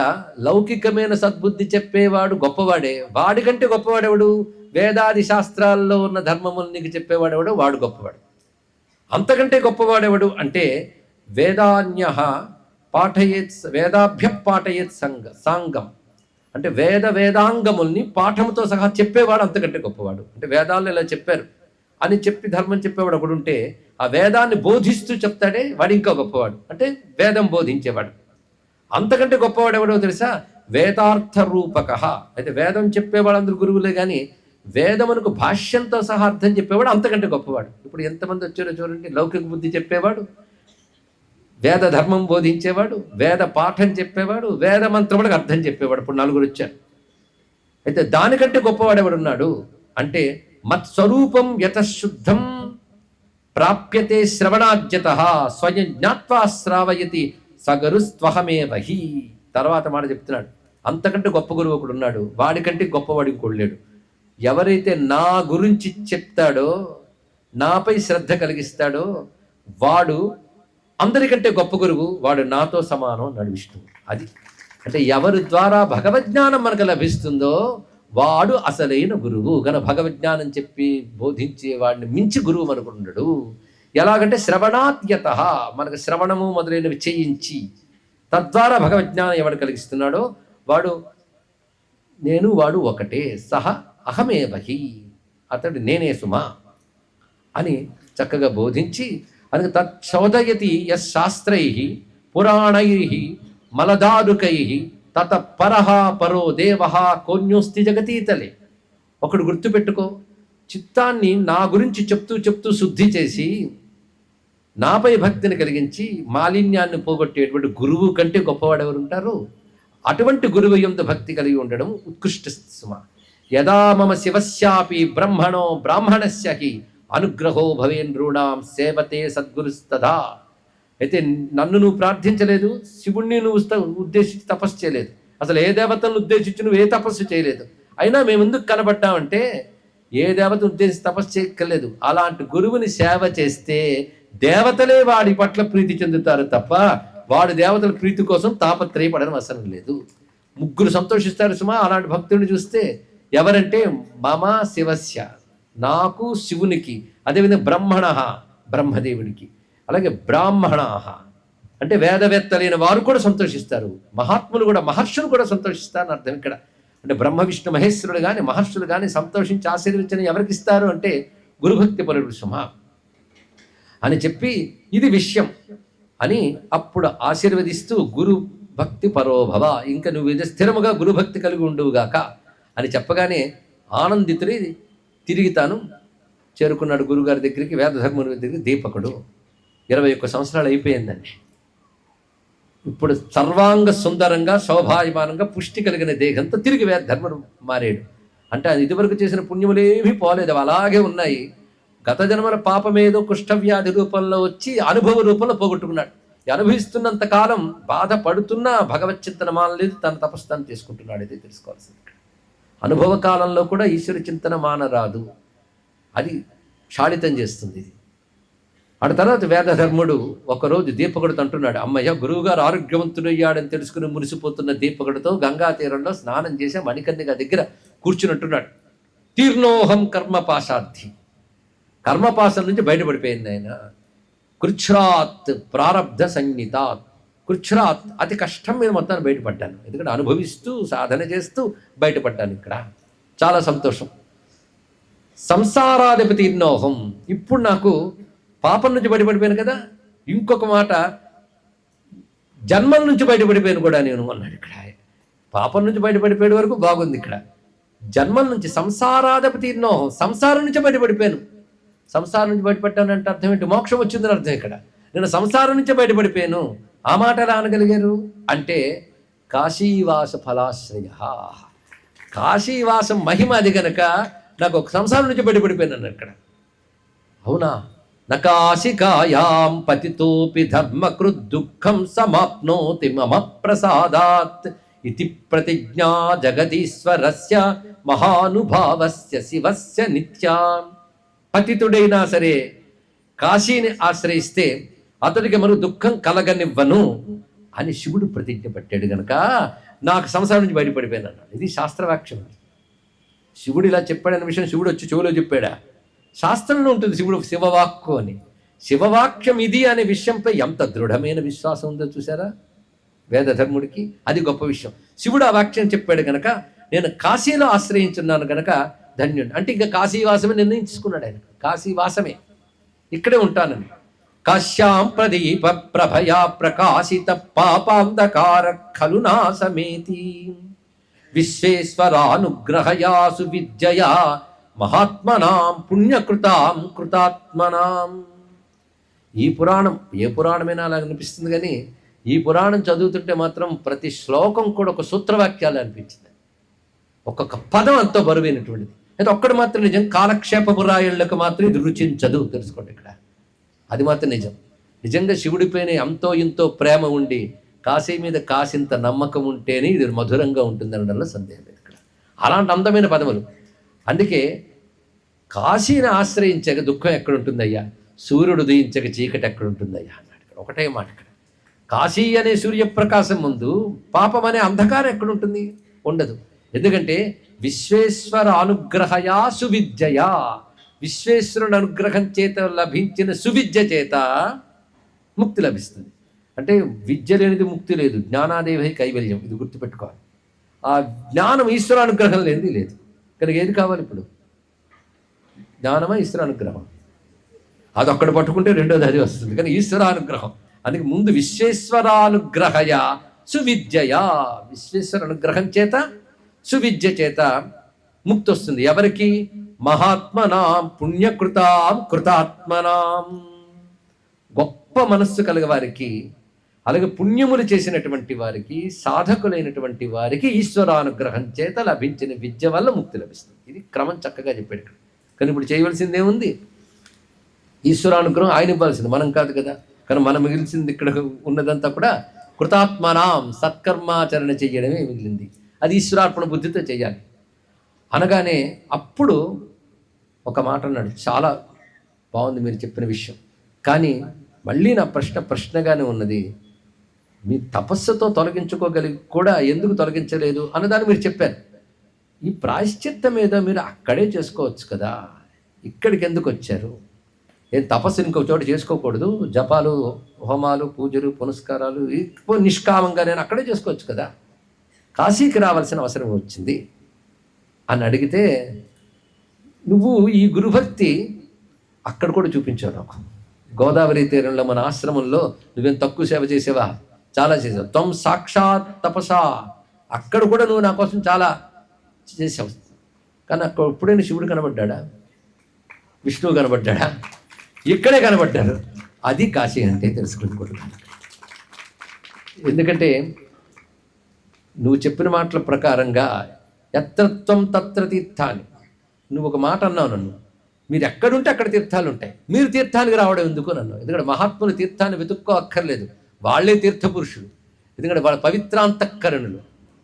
లౌకికమైన సద్బుద్ధి చెప్పేవాడు గొప్పవాడే. వాడికంటే గొప్పవాడెవడు? వేదాది శాస్త్రాల్లో ఉన్న ధర్మములు నీకు చెప్పేవాడెవడు? వాడు గొప్పవాడు. అంతకంటే గొప్పవాడెవడు అంటే వేదాన్య పాఠయేత్, వేదాభ్య పాఠయేత్ సాంగం అంటే వేదాంగముల్ని పాఠముతో సహా చెప్పేవాడు అంతకంటే గొప్పవాడు. అంటే వేదాల్లో ఇలా చెప్పారు అని చెప్పి ధర్మం చెప్పేవాడు ఒకడుంటే, ఆ వేదాన్ని బోధిస్తూ చెప్తాడే వాడు ఇంకా గొప్పవాడు. అంటే వేదం బోధించేవాడు. అంతకంటే గొప్పవాడు ఎవడో తెలుసా? వేదార్థ రూపక. అయితే వేదం చెప్పేవాడు అందరు గురువులే, కానీ వేదమునకు భాష్యంతో సహా అర్థం చెప్పేవాడు అంతకంటే గొప్పవాడు. ఇప్పుడు ఎంతమంది వచ్చారో చూడండి. లౌకిక బుద్ధి చెప్పేవాడు, వేద ధర్మం బోధించేవాడు, వేద పాఠం చెప్పేవాడు, వేద మంత్రములకు అర్థం చెప్పేవాడు. ఇప్పుడు నలుగురు వచ్చారు. అయితే దానికంటే గొప్పవాడు ఎవడున్నాడు అంటే మత్స్వరూపం యతశుద్ధం ప్రాప్యతే శ్రవణాద్యత స్వయం జ్ఞాత్వా శ్రావయతి సగరుస్త్వహమేవహి. తర్వాత మాట చెప్తున్నాడు, అంతకంటే గొప్ప గురువు ఒకడు ఉన్నాడు, వాడికంటే గొప్పవాడు ఇంకోడు లేడు. ఎవరైతే నా గురించి చెప్తాడో, నాపై శ్రద్ధ కలిగిస్తాడో వాడు అందరికంటే గొప్ప గురువు, వాడు నాతో సమానం అన్నాడు విష్ణువు. అది అంటే ఎవరి ద్వారా భగవజ్ఞానం మనకు లభిస్తుందో వాడు అసలైన గురువు. కనుక భగవజ్ఞానం చెప్పి బోధించే వాడిని మించి గురువు మనకు ఉండడు. ఎలాగంటే శ్రవణాద్యత, మనకు శ్రవణము మొదలైనవి చేయించి తద్వారా భగవజ్ఞానం ఎవడు కలిగిస్తున్నాడో వాడు నేను, వాడు ఒకటే. సహ అహమేవహి, అతడు నేనే సుమా అని చక్కగా బోధించి, అందుకే తచ్చోదయతి యశాస్త్రై పురాణై మలదారుకై తత పరహ పరో దేవ కోన్యోస్తి జగతీతలే. ఒకడు గుర్తుపెట్టుకో, చిత్తాన్ని నా గురించి చెప్తూ చెప్తూ శుద్ధి చేసి నాపై భక్తిని కలిగించి మాలిన్యాన్ని పోగొట్టేటువంటి గురువు కంటే గొప్పవాడు ఎవరు ఉంటారు? అటువంటి గురువు యందు భక్తి కలిగి ఉండడం ఉత్కృష్ట సుమ. యదా మమ శివస్యాపి బ్రహ్మణో బ్రాహ్మణస్య హి అనుగ్రహో భవేంద్రూణాం సేవతే సద్గురుస్తదా. అయితే నన్ను నువ్వు ప్రార్థించలేదు, శివుణ్ణి నువ్వు ఉద్దేశించి తపస్సు చేయలేదు, అసలు ఏ దేవతలను ఉద్దేశించి నువ్వు ఏ తపస్సు చేయలేదు. అయినా మేము ఎందుకు కనబడ్డామంటే ఏ దేవత ఉద్దేశించి తపస్సు చేయక్కర్లేదు. అలాంటి గురువుని సేవ చేస్తే దేవతలే వాడి పట్ల ప్రీతి చెందుతారు తప్ప వాడు దేవతల ప్రీతి కోసం తాపత్రయపడడం అవసరం లేదు. ముగ్గురు సంతోషిస్తారు సుమా అలాంటి భక్తుడిని చూస్తే. ఎవరంటే మమ శివస్య, నాకు శివునికి, అదేవిధంగా బ్రహ్మణ బ్రహ్మదేవుడికి, అలాగే బ్రాహ్మణ అంటే వేదవేత్తలైన వారు కూడా సంతోషిస్తారు, మహాత్ములు కూడా, మహర్షులు కూడా సంతోషిస్తారని అర్థం ఇక్కడ. అంటే బ్రహ్మ విష్ణు మహేశ్వరుడు కానీ మహర్షులు కానీ సంతోషించి ఆశీర్వచనం ఎవరికి ఇస్తారు అంటే గురుభక్తి పరుడు సుమా అని చెప్పి ఇది విషయం అని అప్పుడు ఆశీర్వదిస్తూ గురు భక్తి పరోభవ, ఇంకా నువ్వు ఇది స్థిరముగా గురుభక్తి కలిగి ఉండువుగాక అని చెప్పగానే ఆనందితుడి తిరిగి తాను చేరుకున్నాడు గురుగారి దగ్గరికి. వేదధర్ముని దగ్గరికి దీపకుడు 21 సంవత్సరాలు అయిపోయిందండి. ఇప్పుడు సర్వాంగ సుందరంగా శోభాయమానంగా పుష్టి కలిగిన దేహంతో తిరిగి వేదధర్ముడు మారాడు. అంటే అది ఇదివరకు చేసిన పుణ్యములేమీ పోలేదు, అవి అలాగే ఉన్నాయి. గత జన్మల పాపమేదో కుష్ఠవ్యాధి రూపంలో వచ్చి అనుభవ రూపంలో పోగొట్టుకున్నాడు. అనుభవిస్తున్నంత కాలం బాధపడుతున్నా భగవచ్చింతన మానలేదు, తన తపస్సును తీసుకుంటున్నాడు. ఇది తెలుసుకోవాల్సింది. అనుభవ కాలంలో కూడా ఈశ్వర చింతన మానరాదు, అది షాళితం చేస్తుంది ఇది. ఆ తర్వాత వేదధర్ముడు ఒకరోజు దీపకుడితో అంటున్నాడు, అమ్మయ్య గురువుగారు ఆరోగ్యవంతుడయ్యాడని తెలుసుకుని మురిసిపోతున్న దీపకుడితో గంగా తీరంలో స్నానం చేసే మణికర్ణిక దగ్గర కూర్చున్నట్టున్నాడు. తీర్ణోహం కర్మపాశార్థి, కర్మపాశం నుంచి బయటపడిపోయింది ఆయన. కృచ్ఛ్రాత్ ప్రారబ్ధ సంహితాత్, కృచ్ఛ్రాత్ అతి కష్టం మీద మొత్తాన్ని బయటపడ్డాను. ఎందుకంటే అనుభవిస్తూ సాధన చేస్తూ బయటపడ్డాను. ఇక్కడ చాలా సంతోషం. సంసారాధిపతి తీర్ణోహం, ఇప్పుడు నాకు పాపం నుంచి బయటపడిపోయాను కదా, ఇంకొక మాట జన్మల నుంచి బయటపడిపోయాను కూడా నేను అన్నాడు. ఇక్కడ పాపం నుంచి బయటపడిపోయే వరకు బాగుంది. ఇక్కడ జన్మల నుంచి సంసారాధిపతి తీర్ణోహం, సంసారం నుంచి బయటపడిపోయాను. సంసారం నుంచి బయటపడ్డానంటే అర్థం ఏంటి? మోక్షం వచ్చిందని అర్థం. ఇక్కడ నేను సంసారం నుంచే బయటపడిపోయాను. ఆ మాట ఎలా అనగలిగారు అంటే కాశీవాస ఫలాశ్రయ, కాశీవాసం మహిమ అది గనక నాకు ఒక సంసారం నుంచి బయటపడిపోయాను అన్న. ఇక్కడ అవునా, నకాశికాయాం పతితోపి ధర్మకృద్ దుఃఖం సమాప్నోతి మమ ప్రసాదాత్ ఇతి ప్రతిజ్ఞా జగదీశ్వరస్య మహానుభావస్య శివస్య నిత్యాం. పతితుడైనా సరే కాశీని ఆశ్రయిస్తే అతడికి మరో దుఃఖం కలగనివ్వను అని శివుడు ప్రతిజ్ఞ పట్టాడు గనక నాకు సంసారం నుంచి బయటపడిపోయాను అన్నాడు. ఇది శాస్త్రవాక్యం. శివుడు ఇలా చెప్పాడన్న విషయం శివుడు వచ్చి చెవులో చెప్పాడా? శాస్త్రంలో ఉంటుంది శివుడు శివవాక్కు అని. శివవాక్యం ఇది అనే విషయంపై ఎంత దృఢమైన విశ్వాసం ఉందో చూసారా వేదధర్ముడికి. అది గొప్ప విషయం. శివుడు ఆ వాక్యం చెప్పాడు గనక నేను కాశీలో ఆశ్రయించున్నాను గనక ధన్యుడు. అంటే ఇంకా కాశీవాసమే నిర్ణయించుకున్నాడు ఆయన. కాశీవాసమే, ఇక్కడే ఉంటానని. కాశ్యాం ప్రదీప ప్రభయా ప్రకాశిత పాపాంధకార ఖలు నాశమేతి విశ్వేశ్వరానుగ్రహయాసు విద్యయా మహాత్మనాం పుణ్యకృతాం కృతాత్మనాం. ఈ పురాణం ఏ పురాణమైనా అలా అనిపిస్తుంది, కానీ ఈ పురాణం చదువుతుంటే మాత్రం ప్రతి శ్లోకం కూడా ఒక సూత్రవాక్యాలు అనిపించింది. ఒక్కొక్క పదం అంతా బరువైనటువంటిది. అయితే ఒక్కడు మాత్రం నిజం, కాలక్షేపపురాయుళ్లకు మాత్రం ఇది రుచించదు. తెలుసుకోండి, ఇక్కడ అది మాత్రం నిజం. నిజంగా శివుడిపైన అంతో ఇంతో ప్రేమ ఉండి కాశీ మీద కాసింత నమ్మకం ఉంటేనే ఇది మధురంగా ఉంటుంది అనడంలో సందేహం లేదు. ఇక్కడ అలాంటి అందమైన పదములు. అందుకే కాశీని ఆశ్రయించక దుఃఖం ఎక్కడుంటుందయ్యా, సూర్యుడు ఉదయించక చీకటి ఎక్కడుంటుందయ్యా అన్నాడు. ఇక్కడ ఒకటే మాట. ఇక్కడ కాశీ అనే సూర్యప్రకాశం ముందు పాపం అనే అంధకారం ఎక్కడుంటుంది? ఉండదు. ఎందుకంటే విశ్వేశ్వర అనుగ్రహయా సువిద్యయా, విశ్వేశ్వరుని అనుగ్రహం చేత లభించిన సువిద్య చేత ముక్తి లభిస్తుంది. అంటే విద్య లేనిది ముక్తి లేదు. జ్ఞానాదేవి కైవల్యం, ఇది గుర్తుపెట్టుకోవాలి. ఆ జ్ఞానం ఈశ్వరానుగ్రహం లేనిది లేదు. కనుక ఏది కావాలి ఇప్పుడు? జ్ఞానమా ఈశ్వరానుగ్రహం? అది ఒక్కడు పట్టుకుంటే రెండోది అది వస్తుంది. కానీ ఈశ్వరానుగ్రహం. అందుకే ముందు విశ్వేశ్వరానుగ్రహయ సువిద్యయా, విశ్వేశ్వర అనుగ్రహం చేత సువిద్య చేత ముక్తి వస్తుంది. ఎవరికి? మహాత్మనాం పుణ్యకృతాం కృతాత్మనాం. గొప్ప మనస్సు కలగవారికి, అలాగే పుణ్యములు చేసినటువంటి వారికి, సాధకులైనటువంటి వారికి ఈశ్వరానుగ్రహం చేత లభించిన విద్య వల్ల ముక్తి లభిస్తుంది. ఇది క్రమం చక్కగా చెప్పాడు. కానీ ఇప్పుడు చేయవలసిందేముంది? ఈశ్వరానుగ్రహం ఆయన ఇవ్వాల్సింది, మనం కాదు కదా. కానీ మనం మిగిలిసింది ఇక్కడ ఉన్నదంతా కూడా కృతాత్మనాం, సత్కర్మాచరణ చెయ్యడమే మిగిలింది. అది ఈశ్వరార్పణ బుద్ధితో చేయాలి. అనగానే అప్పుడు ఒక మాట అన్నాడు, చాలా బాగుంది మీరు చెప్పిన విషయం. కానీ మళ్ళీ నా ప్రశ్నగానే ఉన్నది. మీ తపస్సుతో తొలగించుకోగలిగి కూడా ఎందుకు తొలగించలేదు అన్నదాన్ని మీరు చెప్పారు. ఈ ప్రాయశ్చిత్తం మీద మీరు అక్కడే చేసుకోవచ్చు కదా, ఇక్కడికి ఎందుకు వచ్చారు? ఏం తపస్సు ఇంకో చోట చేసుకోకూడదు? జపాలు, హోమాలు, పూజలు, పునస్కారాలు నిష్కామంగా నేను అక్కడే చేసుకోవచ్చు కదా, కాశీకి రావాల్సిన అవసరం వచ్చింది అని అడిగితే, నువ్వు ఈ గురుభక్తి అక్కడ కూడా చూపించావు నాకు. గోదావరి తీరంలో మన ఆశ్రమంలో నువ్వేం తక్కువ సేవ చేసేవా? చాలా చేసావు. త్వం సాక్షాత్ తపసా, అక్కడ కూడా నువ్వు నా కోసం చాలా చేసావు. కానీ అక్కడ ఎప్పుడైనా శివుడు కనబడ్డా? విష్ణువు కనబడ్డా? ఇక్కడే కనబడ్డారు. అది కాశీ అంటే తెలుసుకుంటున్నాను. ఎందుకంటే నువ్వు చెప్పిన మాటల ప్రకారంగా యత్రత్వం తత్ర తీర్థాన్ని, నువ్వు ఒక మాట అన్నావు నన్ను, మీరు ఎక్కడుంటే అక్కడ తీర్థాలు ఉంటాయి, మీరు తీర్థానికి రావడం ఎందుకు నన్ను? ఎందుకంటే మహాత్ములు తీర్థాన్ని వెతుక్కో అక్కర్లేదు, వాళ్ళే తీర్థపురుషులు. ఎందుకంటే వాళ్ళ పవిత్రాంతఃకరణులు,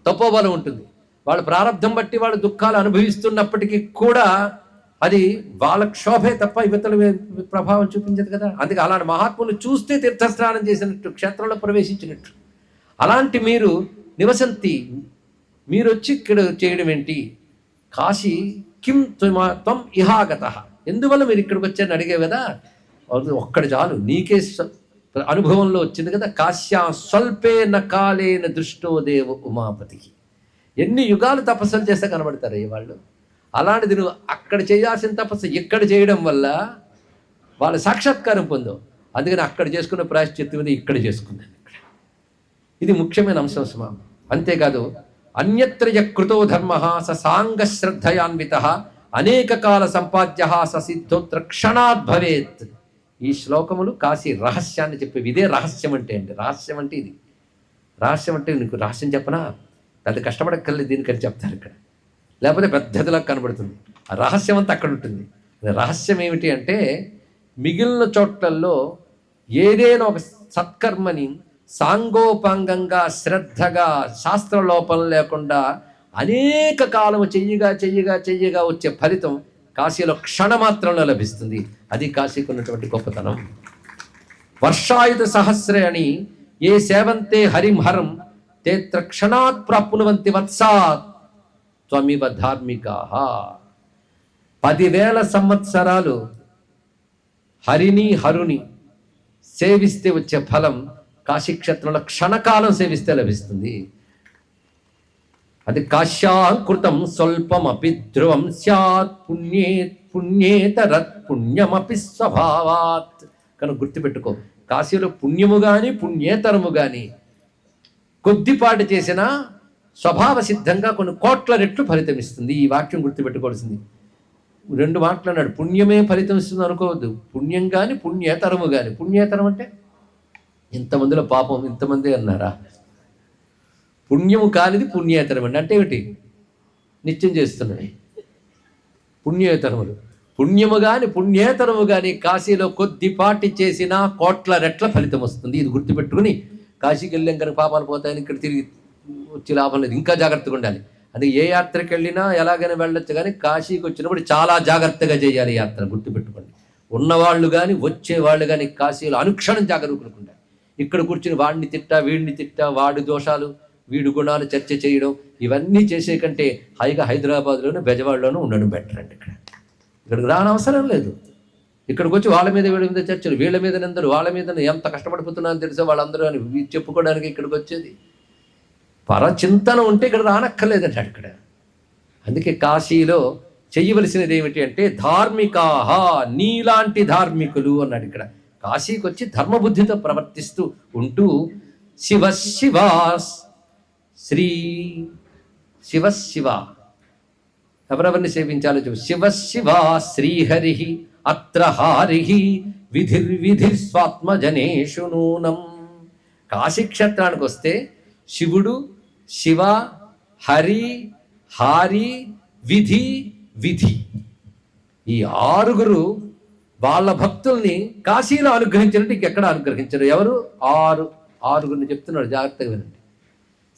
తపోబలం ఉంటుంది. వాళ్ళ ప్రారంధం బట్టి వాళ్ళు దుఃఖాలు అనుభవిస్తున్నప్పటికీ కూడా అది వాళ్ళ క్షోభే తప్ప ఇవతల ప్రభావం చూపించదు కదా. అందుకే అలాంటి మహాత్ములు చూస్తే తీర్థస్నానం చేసినట్టు, క్షేత్రంలో ప్రవేశించినట్టు. అలాంటి మీరు నివసంతి, మీరు వచ్చి ఇక్కడ చేయడం ఏంటి? కాశీ కిం త్వం ఇహాగత, ఎందువల్ల మీరు ఇక్కడికి వచ్చారని అడిగే కదా. ఒక్కడ చాలు, నీకే అనుభవంలో వచ్చింది కదా. కాశ్యా స్వల్పేన కాలేన దృష్టో దేవ ఉమాపతికి. ఎన్ని యుగాలు తపస్సులు చేస్తే కనబడతారు వాళ్ళు. అలాంటిది నువ్వు అక్కడ చేయాల్సిన తపస్సు ఇక్కడ చేయడం వల్ల వాళ్ళ సాక్షాత్కారం పొందావు. అందుకని అక్కడ చేసుకున్న ప్రాయశ్చిత్తం మీద ఇక్కడ చేసుకున్నాను. ఇది ముఖ్యమైన అంశం సుమా. అంతేకాదు, అన్యత్ర యకృతో ధర్మ స సాంగ శ్రద్ధయాన్విత అనేక కాల సంపాద్య స సిద్ధోత్ర క్షణాత్ భవేత్. ఈ శ్లోకములు కాశీ రహస్యాన్ని చెప్పేవి. ఇదే రహస్యం అంటే. రహస్యం అంటే ఇది. రహస్యం అంటే నీకు రహస్యం చెప్పనా, పెద్ద కష్టపడక్కర్లేదు దీనికని చెప్తారు ఇక్కడ. లేకపోతే పెద్దదిలా కనబడుతుంది. ఆ రహస్యం అంతా అక్కడ ఉంటుంది. రహస్యం ఏమిటి అంటే, మిగిలిన చోట్లల్లో ఏదైనా ఒక సత్కర్మని సాంగోపాంగంగా శ్రద్ధగా శాస్త్రలోపం లేకుండా అనేక కాలము చెయ్యగా వచ్చే ఫలితం కాశీలో క్షణమాత్రంలో లభిస్తుంది. అది కాశీకి ఉన్నటువంటి గొప్పతనం. వర్షాయుధ సహస్రాణి ఏ సేవంతే హరిం హరం తేత్ర క్షణాత్ ప్రాప్నువంతి వత్సాత్ త్వమివ ధార్మికాః. 10,000 సంవత్సరాలు హరిని హరుని సేవిస్తే వచ్చే ఫలం కాశీక్షేత్రంలో క్షణకాలం సేవిస్తే లభిస్తుంది. అది కాశ్యాంకృతం స్వల్పమపి ధ్రువం స్యాత్ పుణ్యేతరత్ పుణ్యమపి స్వభావాత్. కనుక గుర్తుపెట్టుకో, కాశీలో పుణ్యము కానీ పుణ్యేతరము కానీ కొద్దిపాటి చేసిన స్వభావ సిద్ధంగా కొన్ని కోట్ల రెట్లు ఫలితం ఇస్తుంది. ఈ వాక్యం గుర్తుపెట్టుకోవాల్సింది. 2 మాటలు అన్నాడు. పుణ్యమే ఫలితం ఇస్తుంది అనుకోవద్దు. పుణ్యం కానీ పుణ్యేతరము కానీ. పుణ్యేతరం అంటే ఇంతమందిలో పాపం ఇంతమంది అన్నారా? పుణ్యము కానిది పుణ్యేతరం అండి. అంటే ఏమిటి? నిత్యం చేస్తున్నాయి పుణ్యేతరములు. పుణ్యము కానీ పుణ్యేతరము కానీ కాశీలో కొద్దిపాటి చేసినా కోట్ల రెట్ల ఫలితం వస్తుంది. ఇది గుర్తుపెట్టుకుని కాశీకి వెళ్ళాం కనుక పాపాలు పోతాయని ఇక్కడ తిరిగి వచ్చి లాభం లేదు. ఇంకా జాగ్రత్తగా ఉండాలి. అది ఏ యాత్రకి వెళ్ళినా ఎలాగైనా వెళ్ళొచ్చు, కానీ కాశీకి వచ్చినప్పుడు చాలా జాగ్రత్తగా చేయాలి యాత్ర. గుర్తుపెట్టుకోండి. ఉన్నవాళ్ళు కానీ వచ్చేవాళ్ళు కానీ కాశీలో అనుక్షణం జాగరూకులకు ఉండాలి. ఇక్కడ కూర్చుని వాడిని తిట్టా వీడిని తిట్టా, వాడి దోషాలు వీడి గుణాలు చర్చ చేయడం, ఇవన్నీ చేసే కంటే హాయిగా హైదరాబాద్లోనూ బెజవాడలోనూ ఉండడం బెటర్ అండి. ఇక్కడికి రానవసరం లేదు. ఇక్కడికి వచ్చి వాళ్ళ మీద వీళ్ళ మీద చర్చలు, వీళ్ళ మీద నిందలు, వాళ్ళ మీద ఎంత కష్టపడిపోతున్నాను తెలుసా వాళ్ళందరూ అని చెప్పుకోవడానికి ఇక్కడికి వచ్చేది. పరచింతన ఉంటే ఇక్కడ రానక్కర్లేదండి ఇక్కడ. అందుకే కాశీలో చెయ్యవలసినది ఏమిటి అంటే ధార్మికాహ, నీలాంటి ధార్మికులు అన్నాడు ఇక్కడ. కాశీకి వచ్చి ధర్మబుద్ధితో ప్రవర్తిస్తూ ఉంటూ శ్రీ శివ ఎవరెవరిని సేవించాలో చెప్పు. శివ శ్రీహరి అత్ర హారి విధి స్వాత్మజనేషు నూనం. కాశీక్షేత్రానికి వస్తే శివుడు, శివ, హరి, హారి, విధి ఈ 6 వాళ్ళ భక్తుల్ని కాశీలో అనుగ్రహించినట్టు ఇంకెక్కడ అనుగ్రహించరు. ఎవరు? 6 చెప్తున్నాడు, జాగ్రత్తగా వినండి.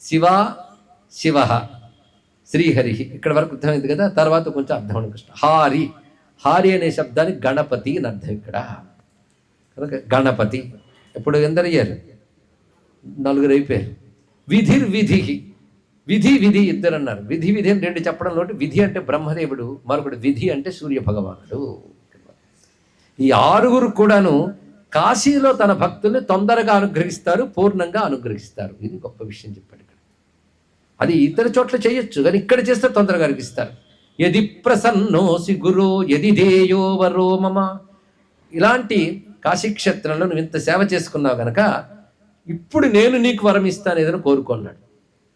శివ శ్రీహరి, ఇక్కడ వరకు అర్థమైంది కదా. తర్వాత కొంచెం అర్థం కృష్ణ. హారి అనే శబ్దానికి గణపతి అని అర్థం ఇక్కడ. కనుక గణపతి ఎప్పుడు ఎందరయ్యారు? 4 అయిపోయారు. విధి 2 అన్నారు. విధి అని 2 చెప్పడంలో విధి అంటే బ్రహ్మదేవుడు, మరొకటి విధి అంటే సూర్య భగవానుడు. ఈ 6 కూడాను కాశీలో తన భక్తుల్ని తొందరగా అనుగ్రహిస్తారు, పూర్ణంగా అనుగ్రహిస్తారు. ఇది గొప్ప విషయం చెప్పాడు ఇక్కడ. అది ఇతర చోట్ల చేయొచ్చు, కానీ ఇక్కడ చేస్తే తొందరగా అనుగ్రహిస్తారు. యది ప్రసన్నోసి గురో యది దేయో వరో మమ. ఇలాంటి కాశీక్షేత్రంలో నువ్వు ఇంత సేవ చేసుకున్నావు గనక ఇప్పుడు నేను నీకు వరం ఇస్తాను ఏదైనా కోరుకున్నాడు.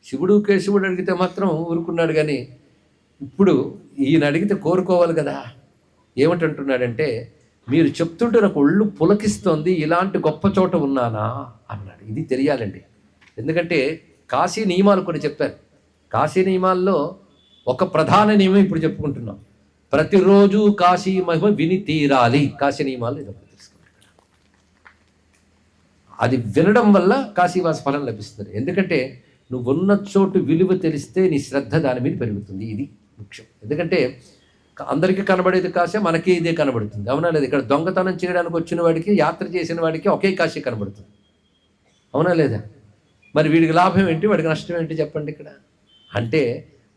శివుడు కేశవుడు అడిగితే మాత్రం ఊరుకున్నాడు, కానీ ఇప్పుడు ఈయన అడిగితే కోరుకోవాలి కదా. ఏమిటంటున్నాడంటే, మీరు చెప్తుంటే నాకు ఒళ్ళు పులకిస్తోంది, ఇలాంటి గొప్ప చోట ఉన్నానా అన్నాడు. ఇది తెలియాలండి. ఎందుకంటే కాశీ నియమాలు కొన్ని చెప్పారు. కాశీ నియమాల్లో ఒక ప్రధాన నియమం ఇప్పుడు చెప్పుకుంటున్నాం. ప్రతిరోజు కాశీ మహిమ విని తీరాలి. కాశీ నియమాలు ఇది ఒకటి తెలుసుకోండి. అది వినడం వల్ల కాశీవాస ఫలం లభిస్తుంది. ఎందుకంటే నువ్వు ఉన్న చోటు విలువ తెలిస్తే నీ శ్రద్ధ దాని మీద పెరుగుతుంది. ఇది ముఖ్యం. ఎందుకంటే అందరికీ కనబడేది కాశీ, మనకి ఇదే కనబడుతుంది. అవునా లేదా? ఇక్కడ దొంగతనం చేయడానికి వచ్చిన వాడికి, యాత్ర చేసిన వాడికి ఒకే కాశీ కనబడుతుంది. అవునా లేదా? మరి వీడికి లాభం ఏంటి, వాడికి నష్టం ఏంటి చెప్పండి ఇక్కడ. అంటే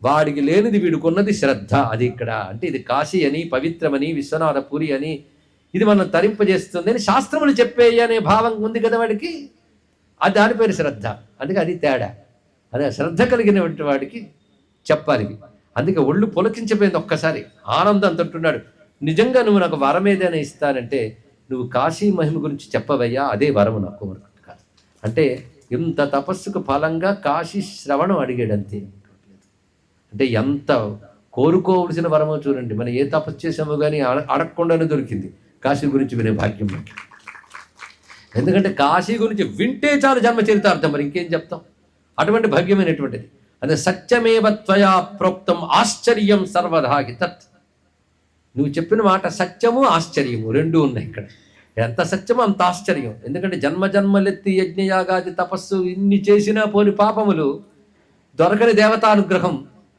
వాడికి లేనిది వీడికి ఉన్నది శ్రద్ధ. అది ఇక్కడ. అంటే ఇది కాశీ అని, పవిత్రమని, విశ్వనాథపురి అని, ఇది మనం తరింపజేస్తుంది అని శాస్త్రములు చెప్పేయి అనే భావం ఉంది కదా వాడికి. అది దాని పేరు శ్రద్ధ. అందుకే అది తేడా. అదే శ్రద్ధ కలిగినటువంటి వాడికి చెప్పాలి. అందుకే ఒళ్ళు పులకించిపోయింది ఒక్కసారి. ఆనందం అంటున్నాడు, నిజంగా నువ్వు నాకు వరం ఏదైనా ఇస్తానంటే నువ్వు కాశీ మహిమ గురించి చెప్పవయ్యా, అదే వరము నాకు కాదు. అంటే ఇంత తపస్సుకు ఫలంగా కాశీ శ్రవణం అడిగాడు అంతే. అంటే ఎంత కోరుకోవలసిన వరమో చూడండి. మనం ఏ తపస్సు చేసామో కానీ అడగకుండానే దొరికింది కాశీ గురించి వినే భాగ్యం మనకి. ఎందుకంటే కాశీ గురించి వింటే చాలు జన్మ చరితార్థం, మరి ఇంకేం చెప్తాం. అటువంటి భాగ్యమైనటువంటిది. అదే సత్యమేవ త్వయా ప్రోక్తం ఆశ్చర్యం సర్వదా తత్. నువ్వు చెప్పిన మాట సత్యము ఆశ్చర్యము 2 ఉన్నాయి ఇక్కడ. ఎంత సత్యమో అంత ఆశ్చర్యం. ఎందుకంటే జన్మలెత్తి యజ్ఞయాగాది తపస్సు ఇన్ని చేసినా పోని పాపములు దొరకని దేవతానుగ్రహం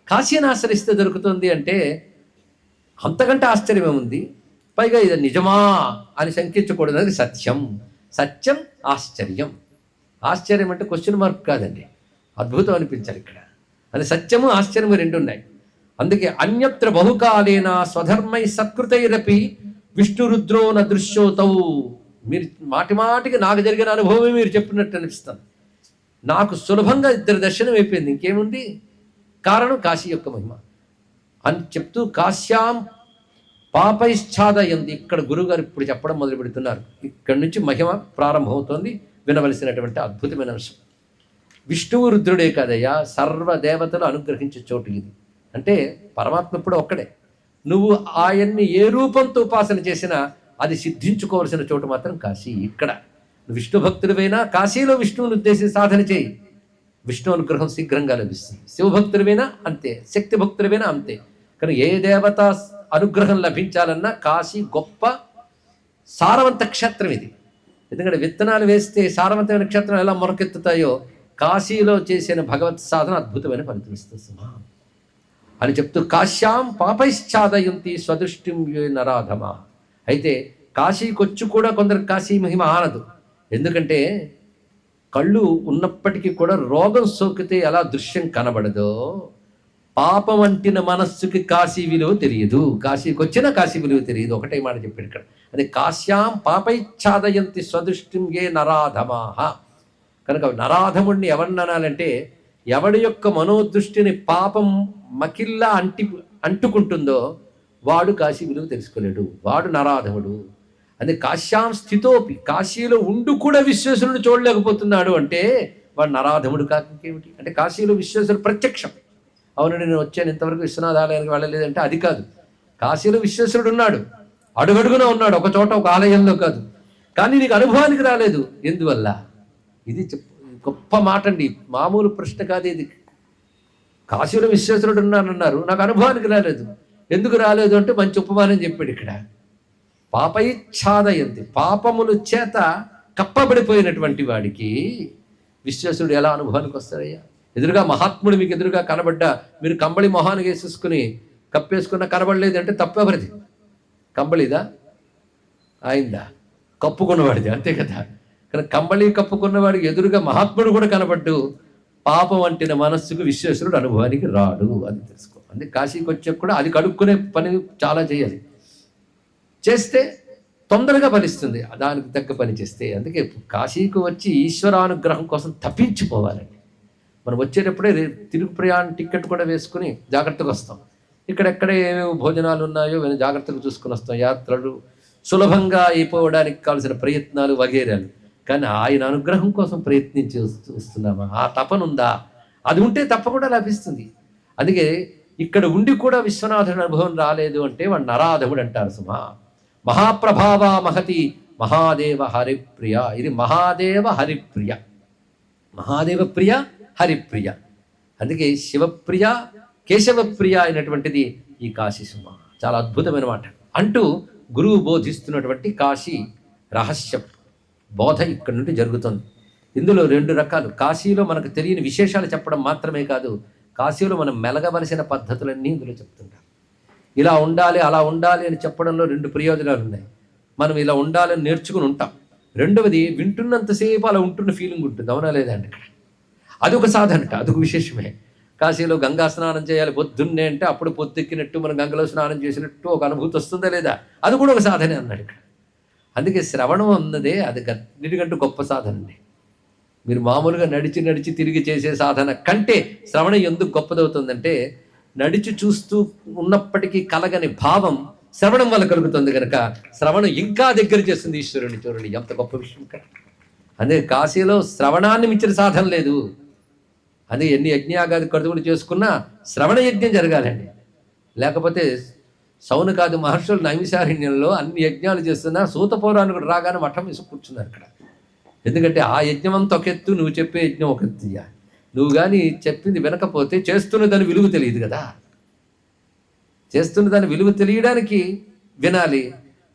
కాశీని ఆశ్రయిస్తే దొరుకుతుంది. అంటే అంతకంటే ఆశ్చర్యం ఏముంది? పైగా ఇది నిజమా అని శంకించకూడదు. అది సత్యం. సత్యం ఆశ్చర్యం. ఆశ్చర్యం అంటే క్వశ్చన్ మార్క్ కాదండి, అద్భుతం అనిపించాలి ఇక్కడ. అది సత్యము ఆశ్చర్యము రెండు ఉన్నాయి. అందుకే అన్యత్ర బహుకాలేన స్వధర్మై సత్కృతైరపి విష్ణురుద్రో న దృశ్యోతౌ. మీరు మాటి మాటికి నాకు జరిగిన అనుభవమే మీరు చెప్పినట్టు అనిపిస్తాను. నాకు సులభంగా ఇద్దరు దర్శనం అయిపోయింది, ఇంకేముంది? కారణం కాశీ యొక్క మహిమ అని చెప్తూ కాశ్యాం పాపైశ్చాదయంది. ఇక్కడ గురువుగారు ఇప్పుడు చెప్పడం మొదలు పెడుతున్నారు. ఇక్కడి నుంచి మహిమ ప్రారంభమవుతోంది. వినవలసినటువంటి అద్భుతమైన అంశం. విష్ణువు రుద్రుడే కాదయ్యా, సర్వదేవతలు అనుగ్రహించే చోటు ఇది. అంటే పరమాత్మ ఇప్పుడు ఒక్కడే. నువ్వు ఆయన్ని ఏ రూపంతో ఉపాసన చేసినా అది సిద్ధించుకోవాల్సిన చోటు మాత్రం కాశీ. ఇక్కడ విష్ణు భక్తుడివైనా కాశీలో విష్ణువుని ఉద్దేశించి సాధన చేయి, విష్ణు అనుగ్రహం శీఘ్రంగా లభిస్తుంది. శివభక్తుడివైనా అంతే, శక్తి భక్తుడివైనా అంతే. కానీ ఏ దేవత అనుగ్రహం లభించాలన్నా కాశీ గొప్ప సారవంత క్షేత్రం ఇది. ఎందుకంటే విత్తనాలు వేస్తే సారవంతమైన క్షేత్రం ఎలా మొరకెత్తుతాయో కాశీలో చేసిన భగవత్ సాధన అద్భుతమైన ఫలితమిస్తుంది అని చెప్తూ కాశ్యాం పాపైశ్చాదయంతి స్వదృష్టిం నరాధమ. అయితే కాశీకొచ్చి కూడా కొందరు కాశీ మహిమ ఆనదు. ఎందుకంటే కళ్ళు ఉన్నప్పటికీ కూడా రోగం సోకితే ఎలా దృశ్యం కనబడదో, పాపం అంటిన మనస్సుకి కాశీ విలువ తెలియదు. కాశీకి వచ్చిన కాశీ విలువ తెలియదు. ఒకటే మాట చెప్పాడు ఇక్కడ. అదే కాశ్యాం పాపైచ్ఛాదయంతి స్వదృష్టిం ఏ నరాధమాహ. కనుక నరాధముడిని ఎవరిని అనాలంటే ఎవడి యొక్క మనోదృష్టిని పాపం మకిల్లా అంటుకుంటుందో వాడు కాశీ విలువ తెలుసుకోలేడు, వాడు నరాధముడు. అదే కాశ్యాం స్థితోపి, కాశీలో ఉండు కూడా విశ్వేశ్వరుడు చూడలేకపోతున్నాడు అంటే వాడు నరాధముడు కాకేమిటి? అంటే కాశీలో విశ్వేశ్వరుడు ప్రత్యక్షం. అవును, నేను వచ్చాను, ఇంతవరకు విశ్వనాథ ఆలయానికి వెళ్ళలేదంటే అది కాదు. కాశీలో విశ్వేశ్వరుడు ఉన్నాడు, అడుగడుగున ఉన్నాడు, ఒక చోట ఒక ఆలయంలో కాదు. కానీ నీకు అనుభవానికి రాలేదు, ఎందువల్ల? ఇది గొప్ప మాట అండి, మామూలు ప్రశ్న కాదు ఇది. కాశీలో విశ్వేశ్వరుడు ఉన్నానన్నారు, నాకు అనుభవానికి రాలేదు. ఎందుకు రాలేదు అంటే మంచి ఉపమానం చెప్పాడు ఇక్కడ. పాపైచ్ఛాదయంతి, పాపముల చేత కప్పబడిపోయినటువంటి వాడికి విశ్వేశ్వరుడు ఎలా అనుభవానికి వస్తారయ్యా? ఎదురుగా మహాత్ముడు మీకు ఎదురుగా కనబడ్డా మీరు కంబళి మొహానికి వేసేసుకుని కప్పేసుకున్నా కనబడలేదు అంటే తప్పెవరిది? కంబళిదా ఆయిందా? కప్పుకున్నవాడిది, అంతే కదా. కానీ కంబళి కప్పుకున్నవాడికి ఎదురుగా మహాత్ముడు కూడా కనబడ్డు పాపం అంటిన మనస్సుకు విశ్వేశ్వరుడు అనుభవానికి రాడు, అది తెలుసుకో. అందుకే కాశీకి వచ్చాక కూడా అది కడుక్కునే పని చాలా చేయాలి, చేస్తే తొందరగా ఫలిస్తుంది, దానికి తగ్గ పని చేస్తే. అందుకే కాశీకి వచ్చి ఈశ్వరానుగ్రహం కోసం తప్పించిపోవాలండి. మనం వచ్చేటప్పుడే తిరుగు ప్రయాణ టికెట్ కూడా వేసుకుని జాగ్రత్తగా వస్తాం. ఇక్కడెక్కడ ఏమేమి భోజనాలు ఉన్నాయో మేము జాగ్రత్తగా చూసుకుని వస్తాం. యాత్రలు సులభంగా అయిపోవడానికి కావాల్సిన ప్రయత్నాలు వగేరాలు. కానీ ఆయన అనుగ్రహం కోసం ప్రయత్నించి వస్తున్నామా? ఆ తపనుందా? అది ఉంటే తప్పకుండా లభిస్తుంది. అందుకే ఇక్కడ ఉండి కూడా విశ్వనాథుడి అనుభవం రాలేదు అంటే వాడు నరాధముడు అంటారు సుమా. మహాప్రభావ మహతి మహాదేవ హరిప్రియ. ఇది మహాదేవ హరిప్రియ, మహాదేవ ప్రియ హరిప్రియ. అందుకే శివప్రియ కేశవప్రియ అయినటువంటిది ఈ కాశీ సుమ. చాలా అద్భుతమైన మాట అంటూ గురువు బోధిస్తున్నటువంటి కాశీ రహస్యం బోధ ఇక్కడి నుండి జరుగుతుంది. ఇందులో రెండు రకాలు. కాశీలో మనకు తెలియని విశేషాలు చెప్పడం మాత్రమే కాదు, కాశీలో మనం మెలగవలసిన పద్ధతులన్నీ ఇందులో చెప్తుంటాం. ఇలా ఉండాలి అలా ఉండాలి అని చెప్పడంలో రెండు ప్రయోజనాలు ఉన్నాయి. మనం ఇలా ఉండాలని నేర్చుకుని ఉంటాం. రెండవది వింటున్నంతసేపు అలా ఉంటున్న ఫీలింగ్ ఉంటుంది, అవునా లేదా అండి? ఇక్కడ అదొక సాధనట, అదొక విశేషమే. కాశీలో గంగా స్నానం చేయాలి పొద్దున్నే అంటే అప్పుడు పొద్దెక్కినట్టు మనం గంగలో స్నానం చేసినట్టు ఒక అనుభూతి వస్తుందా లేదా? అది కూడా ఒక సాధనే అన్నాడు ఇక్కడ. అందుకే శ్రవణం అన్నదే అది అన్నిటికంటూ గొప్ప సాధన అండి. మీరు మామూలుగా నడిచి తిరిగి చేసే సాధన కంటే శ్రవణం ఎందుకు గొప్పదవుతుందంటే నడిచి చూస్తూ ఉన్నప్పటికీ కలగని భావం శ్రవణం వల్ల కలుగుతుంది కనుక శ్రవణం ఇంకా దగ్గర చేస్తుంది ఈశ్వరుని. చూడండి ఎంత గొప్ప విషయం ఇక్కడ. అందుకే కాశీలో శ్రవణాన్ని మించిన సాధన లేదు. అదే ఎన్ని యజ్ఞయాగాది క్రతువులు చేసుకున్నా శ్రవణ యజ్ఞం జరగాలండి. లేకపోతే సౌనకాది మహర్షులు నైమిషారణ్యంలో అన్ని యజ్ఞాలు చేస్తున్నా సూత పౌరాణికుడు రాగానే మఠం వేసి కూర్చున్నారు అక్కడ. ఎందుకంటే ఆ యజ్ఞం అంతా ఒక ఎత్తు, నువ్వు చెప్పే యజ్ఞం ఒక ఎత్తు. నువ్వు కానీ చెప్పింది వినకపోతే చేస్తున్న దాని విలువ తెలియదు కదా. చేస్తున్న దాని విలువ తెలియడానికి వినాలి,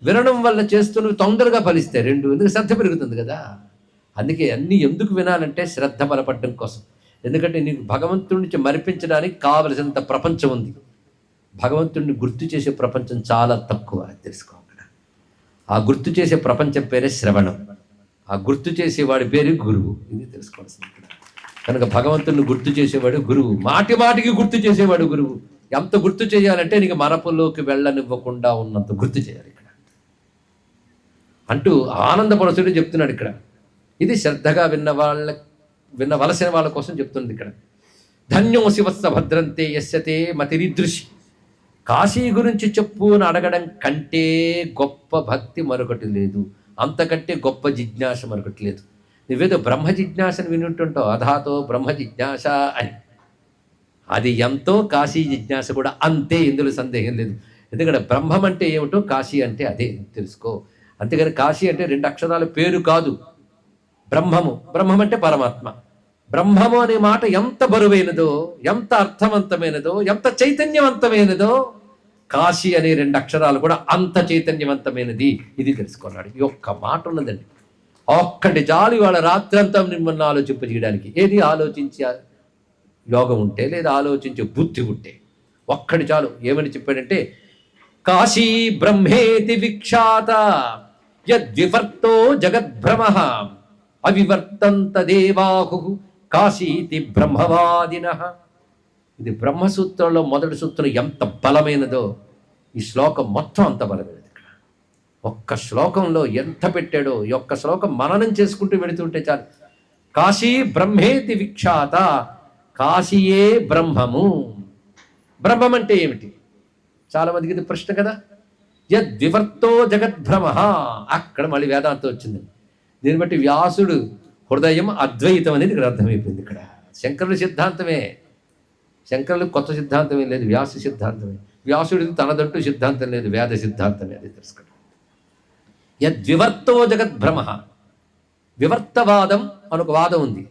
వినడం వల్ల చేస్తున్నవి తొందరగా ఫలిస్తాయి రెండు. ఎందుకు శ్రద్ధ పెరుగుతుంది కదా. అందుకే అన్నీ ఎందుకు వినాలంటే శ్రద్ధ బలపడడం కోసం. ఎందుకంటే నీకు భగవంతుడి నుంచి మరిపించడానికి కావలసినంత ప్రపంచం ఉంది. భగవంతుడిని గుర్తు చేసే ప్రపంచం చాలా తక్కువ, తెలుసుకో. అక్కడ ఆ గుర్తు చేసే ప్రపంచం పేరే శ్రవణం, ఆ గుర్తు చేసేవాడి పేరు గురువు. ఇది తెలుసుకోవాల్సింది ఇక్కడ. కనుక భగవంతుడిని గుర్తు చేసేవాడు గురువు, మాటి మాటికి గుర్తు చేసేవాడు గురువు. ఎంత గుర్తు చేయాలంటే నీకు మరపులోకి వెళ్ళనివ్వకుండా ఉన్నంత గుర్తు చేయాలి ఇక్కడ అంటూ ఆనందపరచుడు చెప్తున్నాడు ఇక్కడ. ఇది శ్రద్ధగా విన్నవలసిన వాళ్ళ కోసం చెప్తుంది ఇక్కడ. ధన్యో శివస్స భద్రంతే యస్యతే మతిరిదృశి. కాశీ గురించి చెప్పు అని అడగడం కంటే గొప్ప భక్తి మరొకటి లేదు, అంతకంటే గొప్ప జిజ్ఞాస మరొకటి లేదు. నువ్వేదో బ్రహ్మ జిజ్ఞాసను వినుంటుంటావు, అధాతో బ్రహ్మ జిజ్ఞాస అని. అది ఎంతో, కాశీ జిజ్ఞాస కూడా అంతే, ఇందులో సందేహం లేదు. ఎందుకంటే బ్రహ్మం అంటే ఏమిటో, కాశీ అంటే అదే, తెలుసుకో. అంతేగాని కాశీ అంటే 2 అక్షరాల పేరు కాదు. బ్రహ్మము, బ్రహ్మం అంటే పరమాత్మ. బ్రహ్మము అనే మాట ఎంత బరువైనదో, ఎంత అర్థవంతమైనదో, ఎంత చైతన్యవంతమైనదో, కాశీ అనే 2 అక్షరాలు కూడా అంత చైతన్యవంతమైనది. ఇది తెలుసుకున్నాడు. ఈ ఒక్క మాట ఉన్నదండి, ఒక్కటి చాలు వాళ్ళ రాత్రంతా మిమ్మల్ని ఆలోచింపజేయడానికి. ఏది ఆలోచించే యోగం ఉంటే, లేదా ఆలోచించే బుద్ధి ఉంటే ఒక్కటి చాలు. ఏమని చెప్పాడంటే, కాశీ బ్రహ్మేతి విఖ్యాత యద్వివర్తో జగద్భ్రమ అవివర్తంత దేవాహు కాశీతి బ్రహ్మవాదిన. ఇది బ్రహ్మసూత్రంలో మొదటి సూత్రం ఎంత బలమైనదో, ఈ శ్లోకం మొత్తం అంత బలమైనది. ఇక్కడ ఒక్క శ్లోకంలో ఎంత పెట్టాడో, ఈ ఒక్క శ్లోకం మననం చేసుకుంటూ వెళుతుంటే చాలు. కాశీ బ్రహ్మేతి విఖ్యాత, కాశీయే బ్రహ్మము. బ్రహ్మం అంటే ఏమిటి? చాలా మందికి ఇది ప్రశ్న కదా. యద్వివర్తో జగద్భ్రమ, అక్కడ మళ్ళీ వేదాంతం వచ్చింది. దీన్ని బట్టి వ్యాసుడు హృదయం అద్వైతం అనేది ఇక్కడ అర్థమైపోయింది. ఇక్కడ శంకరుల సిద్ధాంతమే, శంకరులు కొత్త సిద్ధాంతమే లేదు, వ్యాస సిద్ధాంతమే. వ్యాసుడికి తనదంటూ సిద్ధాంతం లేదు, వేద సిద్ధాంతమే. అది తెలుసుకోండి. యద్వివర్తో జగద్భ్రమ. వివర్తవాదం అనొక వాదం ఉంది,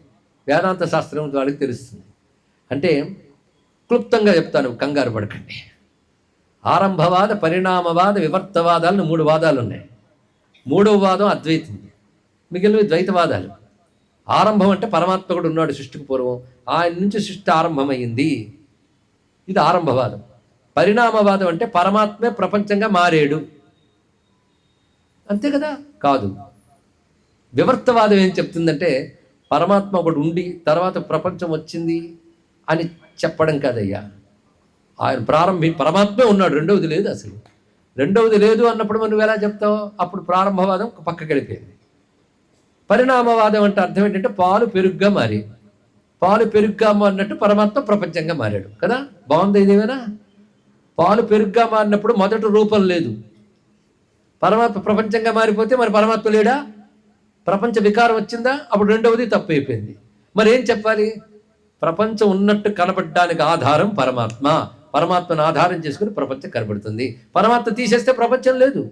వేదాంత శాస్త్రం వాళ్ళకి తెలుస్తుంది. అంటే క్లుప్తంగా చెప్తాను, కంగారు పడకండి. ఆరంభవాద, పరిణామవాద, వివర్తవాదాలను 3 వాదాలు ఉన్నాయి. 3వ వాదం అద్వైతం, మిగిలినవి ద్వైతవాదాలు. ఆరంభం అంటే పరమాత్మ కూడా ఉన్నాడు సృష్టికి పూర్వం, ఆయన నుంచి సృష్టి ఆరంభమైంది, ఇది ఆరంభవాదం. పరిణామవాదం అంటే పరమాత్మే ప్రపంచంగా మారాడు, అంతే కదా? కాదు. వివర్తవాదం ఏం చెప్తుందంటే, పరమాత్మ ఒకటి ఉండి తర్వాత ప్రపంచం వచ్చింది అని చెప్పడం కాదయ్యా. ఆయన పరమాత్మే ఉన్నాడు, రెండవది లేదు. అసలు రెండవది లేదు అన్నప్పుడు మనం ఎలా చెప్తావు? అప్పుడు ప్రారంభవాదం పక్కకి వెళ్ళిపోయింది. పరిణామవాదం అంటే అర్థం ఏంటంటే, పాలు పెరుగ్గా మారి, పాలు పెరుగ్గా మారినట్టు పరమాత్మ ప్రపంచంగా మారాడు కదా. బాగుంది ఇదేమైనా? పాలు పెరుగ్గా మారినప్పుడు మొదటి రూపం లేదు, పరమాత్మ ప్రపంచంగా మారిపోతే మరి పరమాత్మ లేడా? ప్రపంచ వికారం వచ్చిందా? అప్పుడు రెండవది తప్పు అయిపోయింది. మరి ఏం చెప్పాలి? ప్రపంచం ఉన్నట్టు కనబడడానికి ఆధారం పరమాత్మ, పరమాత్మను ఆధారం చేసుకుని ప్రపంచం కనబడుతుంది. పరమాత్మ తీసేస్తే ప్రపంచం లేదు,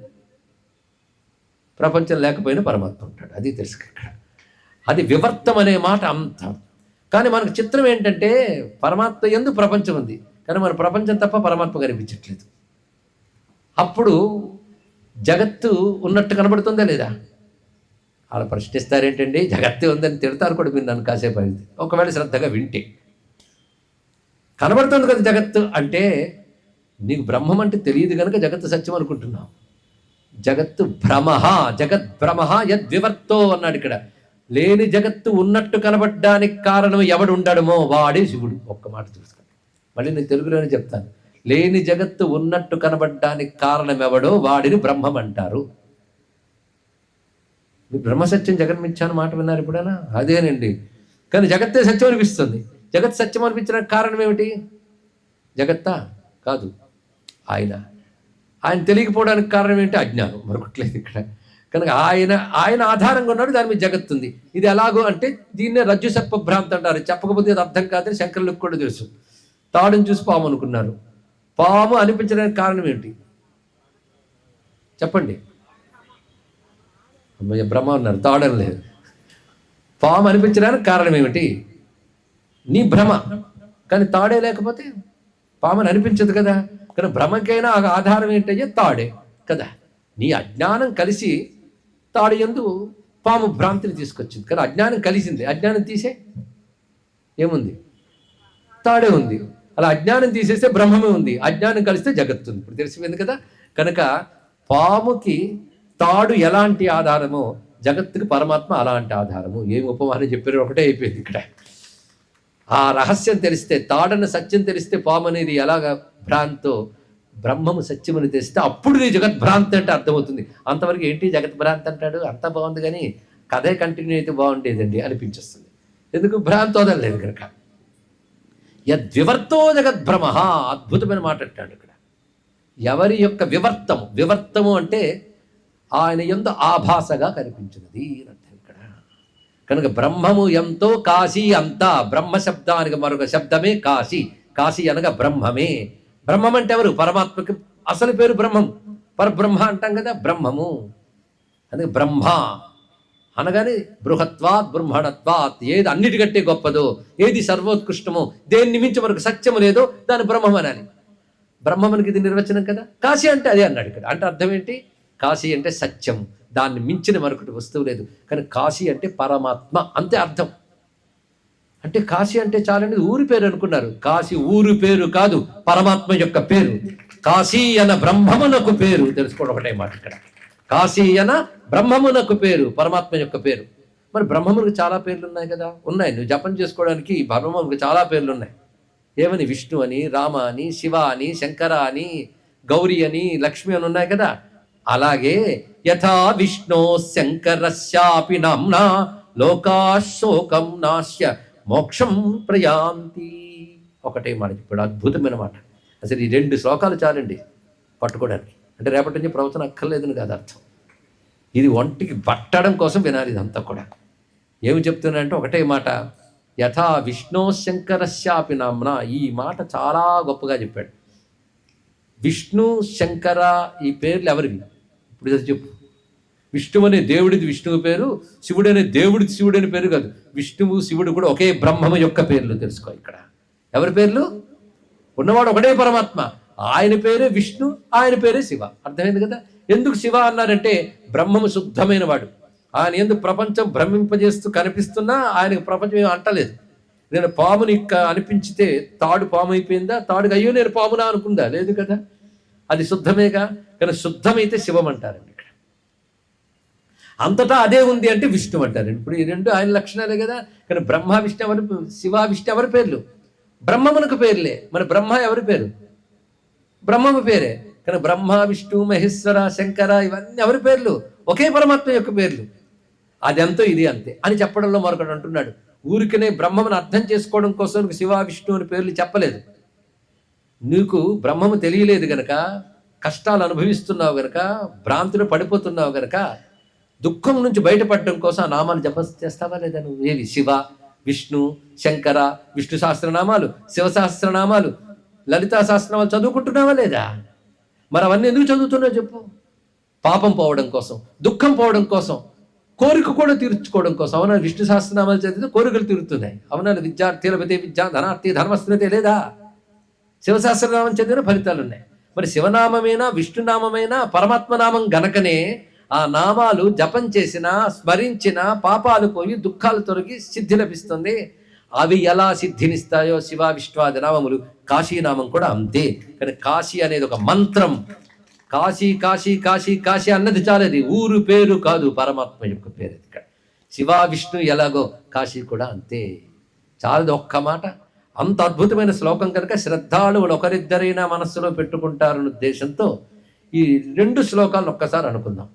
ప్రపంచం లేకపోయినా పరమాత్మ ఉంటాడు. అది తెలుసు ఇక్కడ. అది వివర్తం అనే మాట అంత. కానీ మనకు చిత్రం ఏంటంటే, పరమాత్మ యందు ప్రపంచం ఉంది, కానీ మన ప్రపంచం తప్ప పరమాత్మ కనిపించట్లేదు. అప్పుడు జగత్తు ఉన్నట్టు కనబడుతుందా లేదా? అలా ప్రశ్నిస్తారేంటండి, జగత్తే ఉందని తిడతారు కూడా మీరు నన్ను కాసేపు అయింది. ఒకవేళ శ్రద్ధగా వింటే కనబడుతుంది కదా జగత్తు అంటే. నీకు బ్రహ్మం అంటే తెలియదు కనుక జగత్తు సత్యం అనుకుంటున్నావు. జగత్తు భ్రమ, జగద్భ్రమ యద్వివర్తో అన్నాడు ఇక్కడ. లేని జగత్తు ఉన్నట్టు కనబడ్డానికి కారణం ఎవడు ఉండడమో వాడే శివుడు. ఒక్క మాట చూసుకోండి, మళ్ళీ నేను తెలుగులోనే చెప్తాను. లేని జగత్తు ఉన్నట్టు కనబడ్డానికి కారణం ఎవడో వాడిని బ్రహ్మం అంటారు. బ్రహ్మసత్యం జగన్మిథ్య అని మాట విన్నారు ఎప్పుడైనా? అదేనండి. కానీ జగత్తే సత్యం అనిపిస్తుంది. జగత్ సత్యం అనిపించడానికి కారణం ఏమిటి? జగత్తా? కాదు, ఆయన తెలియకపోవడానికి కారణం ఏంటి? అజ్ఞానం, మరొకట్లేదు ఇక్కడ. కనుక ఆయన ఆధారంగా ఉన్నాడు, దాని మీద జగత్తు ఉంది. ఇది ఎలాగో అంటే, దీన్నే రజ్జు సర్ప భ్రాంతి అంటారు. చెప్పకపోతే అది అర్థం కాదని శంకరులకు కూడా తెలుసు. తాడుని చూసి పాము అనుకున్నారు. పాము అనిపించడానికి కారణం ఏంటి చెప్పండి? బ్రహ్మ అన్నారు, తాడని లేదు. పాము అనిపించడానికి కారణం ఏమిటి? నీ భ్రమ. కానీ తాడే లేకపోతే పాముని అనిపించదు కదా. కానీ భ్రమకైనా ఆధారం ఏంటయ్యే? తాడే కదా. నీ అజ్ఞానం కలిసి తాడు యందు పాము భ్రాంతిని తీసుకొచ్చింది. కానీ అజ్ఞానం కలిసింది, అజ్ఞానం తీసే ఏముంది? తాడే ఉంది. అలా అజ్ఞానం తీసేస్తే బ్రహ్మమే ఉంది, అజ్ఞానం కలిస్తే జగత్తు ఉంది. ఇప్పుడు తెలిసిపోయింది కదా. కనుక పాముకి తాడు ఎలాంటి ఆధారమో జగత్తుకి పరమాత్మ అలాంటి ఆధారము. ఏం ఉపమానం చెప్పారు, ఒకటే అయిపోయింది ఇక్కడ. ఆ రహస్యం తెలిస్తే, తాడన్న సత్యం తెలిస్తే పాము అనేది ఎలాగ భ్రాంతో బ్రహ్మము సత్యమని తెలిస్తే అప్పుడు నీ జగద్భ్రాంతి అంటే అర్థమవుతుంది. అంతవరకు ఏంటి జగద్భ్రాంతి అంటాడు, అంత బాగుంది కానీ కథే కంటిన్యూ అయితే బాగుండేదండి అనిపించేస్తుంది. ఎందుకు భ్రాంతి వదలలేదు కనుక. యద్వివర్తో జగద్భ్రమ, అద్భుతమైన మాట అంటాడు ఇక్కడ. ఎవరి యొక్క వివర్తము అంటే ఆయన యందు ఆభాసగా కనిపించినది అర్థం ఇక్కడ. కనుక బ్రహ్మము ఎంతో, కాశీ అంతా. బ్రహ్మ శబ్దానికి మరొక శబ్దమే కాశీ. కాశీ అనగా బ్రహ్మమే. బ్రహ్మం అంటే ఎవరు? పరమాత్మకి అసలు పేరు బ్రహ్మం. పరబ్రహ్మ అంటాం కదా, బ్రహ్మము. అందుకే బ్రహ్మ అనగానే బృహత్వాత్ బ్రహ్మణత్వాత్, ఏది అన్నిటికంటే గొప్పదో, ఏది సర్వోత్కృష్టమో, దేన్ని మించి మనకు సత్యము లేదో దాని బ్రహ్మం అనాలి. బ్రహ్మమునికి ఇది నిర్వచనం కదా. కాశీ అంటే అదే అన్నాడు ఇక్కడ. అంటే అర్థం ఏంటి? కాశీ అంటే సత్యం, దాన్ని మించిన మరొకటి వస్తువు లేదు. కానీ కాశీ అంటే పరమాత్మ, అంతే అర్థం. అంటే కాశీ అంటే చాలని ఊరి పేరు అనుకున్నారు. కాశీ ఊరు పేరు కాదు, పరమాత్మ యొక్క పేరు. కాశీ అన బ్రహ్మమునకు పేరు. తెలుసుకోవడం ఒకటే మాట ఇక్కడ. కాశీ అన బ్రహ్మమునకు పేరు, పరమాత్మ యొక్క పేరు. మరి బ్రహ్మమునికి చాలా పేర్లు ఉన్నాయి కదా. ఉన్నాయి, నువ్వు జపం చేసుకోవడానికి బ్రహ్మమునికి చాలా పేర్లు ఉన్నాయి. ఏమని? విష్ణు అని, రామ అని, శివ అని, శంకర అని, గౌరీ అని, లక్ష్మి అని ఉన్నాయి కదా. అలాగే యథా విష్ణో శంకరస్యాపి నామ్నా లోకాశోకం నాశ్య మోక్షం ప్రయాంతి. ఒకటే మాట ఇప్పుడు, అద్భుతమైన మాట. అసలు ఈ 2 శ్లోకాలు చాలండి పట్టుకోవడానికి. అంటే రేపటి నుంచి ప్రవచనం అక్కర్లేదని కాదు అర్థం. ఇది ఒంటికి పట్టడం కోసం వినాలి ఇదంతా కూడా. ఏమి చెప్తున్నా అంటే ఒకటే మాట, యథా విష్ణో శంకరస్యాపి నామ్నా. ఈ మాట చాలా గొప్పగా చెప్పాడు. విష్ణు శంకర ఈ పేర్లు ఎవరివి? ఇప్పుడు ఇది చెప్పు. విష్ణువు అనే దేవుడిది విష్ణువు పేరు, శివుడు అనే దేవుడిది శివుడని పేరు కాదు. విష్ణువు శివుడు కూడా ఒకే బ్రహ్మము యొక్క పేర్లు. తెలుసుకో ఇక్కడ. ఎవరి పేర్లు? ఉన్నవాడు ఒకటే పరమాత్మ, ఆయన పేరే విష్ణు, ఆయన పేరే శివ. అర్థమైంది కదా. ఎందుకు శివ అన్నారంటే బ్రహ్మము శుద్ధమైన వాడు. ఆయన ఎందుకు ప్రపంచం భ్రమింపజేస్తూ కనిపిస్తున్నా ఆయనకు ప్రపంచం ఏమి అంటలేదు. నేను పాముని అనిపించితే తాడు పాము అయిపోయిందా? తాడుగా అయ్యో నేను పామునా అనుకుందా? లేదు కదా. అది శుద్ధమేగా. కానీ శుద్ధమైతే శివం అంటారండి ఇక్కడ. అంతటా అదే ఉంది అంటే విష్ణు అంటారండి. ఇప్పుడు ఈ 2 ఆయన లక్షణాలే కదా. కానీ బ్రహ్మ విష్ణు ఎవరి, శివ విష్ణు ఎవరి పేర్లు? బ్రహ్మమునకు పేర్లే. మరి బ్రహ్మ ఎవరి పేరు? బ్రహ్మము పేరే. కానీ బ్రహ్మ, విష్ణు, మహేశ్వర, శంకర ఇవన్నీ ఎవరి పేర్లు? ఒకే పరమాత్మ యొక్క పేర్లు. అదెంతో ఇది అంతే అని చెప్పడంలో మరొకటి అంటున్నాడు. ఊరికనే బ్రహ్మమును అర్థం చేసుకోవడం కోసం శివ విష్ణు అని పేర్లు చెప్పలేదు. నీకు బ్రహ్మము తెలియలేదు గనక, కష్టాలు అనుభవిస్తున్నావు గనక, భ్రాంతిలో పడిపోతున్నావు గనక, దుఃఖం నుంచి బయటపడడం కోసం ఆ నామాలు జపం చేస్తావా లేదా నువ్వు? ఏవి? శివ, విష్ణు, శంకర, విష్ణు సహస్రనామాలు, శివ సహస్రనామాలు, లలితా సహస్రనామాలు చదువుకుంటున్నావా లేదా? మరి అవన్నీ ఎందుకు చదువుతున్నావు చెప్పు? పాపం పోవడం కోసం, దుఃఖం పోవడం కోసం, కోరిక కూడా తీర్చుకోవడం కోసం. అవునా? విష్ణు సహస్రనామాలు చదివితే కోరికలు తీరుతున్నాయి. అవునా? విద్యార్థి విద్యా ధనార్థి ధర్మస్థితే లేదా? శివసహస్రనామం చదివిన ఫలితాలు ఉన్నాయి. మరి శివనామమైనా విష్ణునామమైనా పరమాత్మనామం గనకనే ఆ నామాలు జపం చేసినా స్మరించిన పాపాలు పోయి దుఃఖాలు తొలగి సిద్ధి లభిస్తుంది. అవి ఎలా సిద్ధినిస్తాయో శివ విష్ణువాది నామములు, కాశీనామం కూడా అంతే. కానీ కాశీ అనేది ఒక మంత్రం. కాశీ కాశీ కాశీ కాశీ అన్నది చాలది, ఊరు పేరు కాదు, పరమాత్మ యొక్క పేరు. ఇక్కడ శివ విష్ణు ఎలాగో కాశీ కూడా అంతే. చాలది ఒక్క మాట. అంత అద్భుతమైన శ్లోకం కనుక శ్రద్ధాళువులు ఒకరిద్దరైనా మనస్సులో పెట్టుకుంటారన్న ఉద్దేశంతో ఈ 2 శ్లోకాలను ఒక్కసారి అనుకుందాం.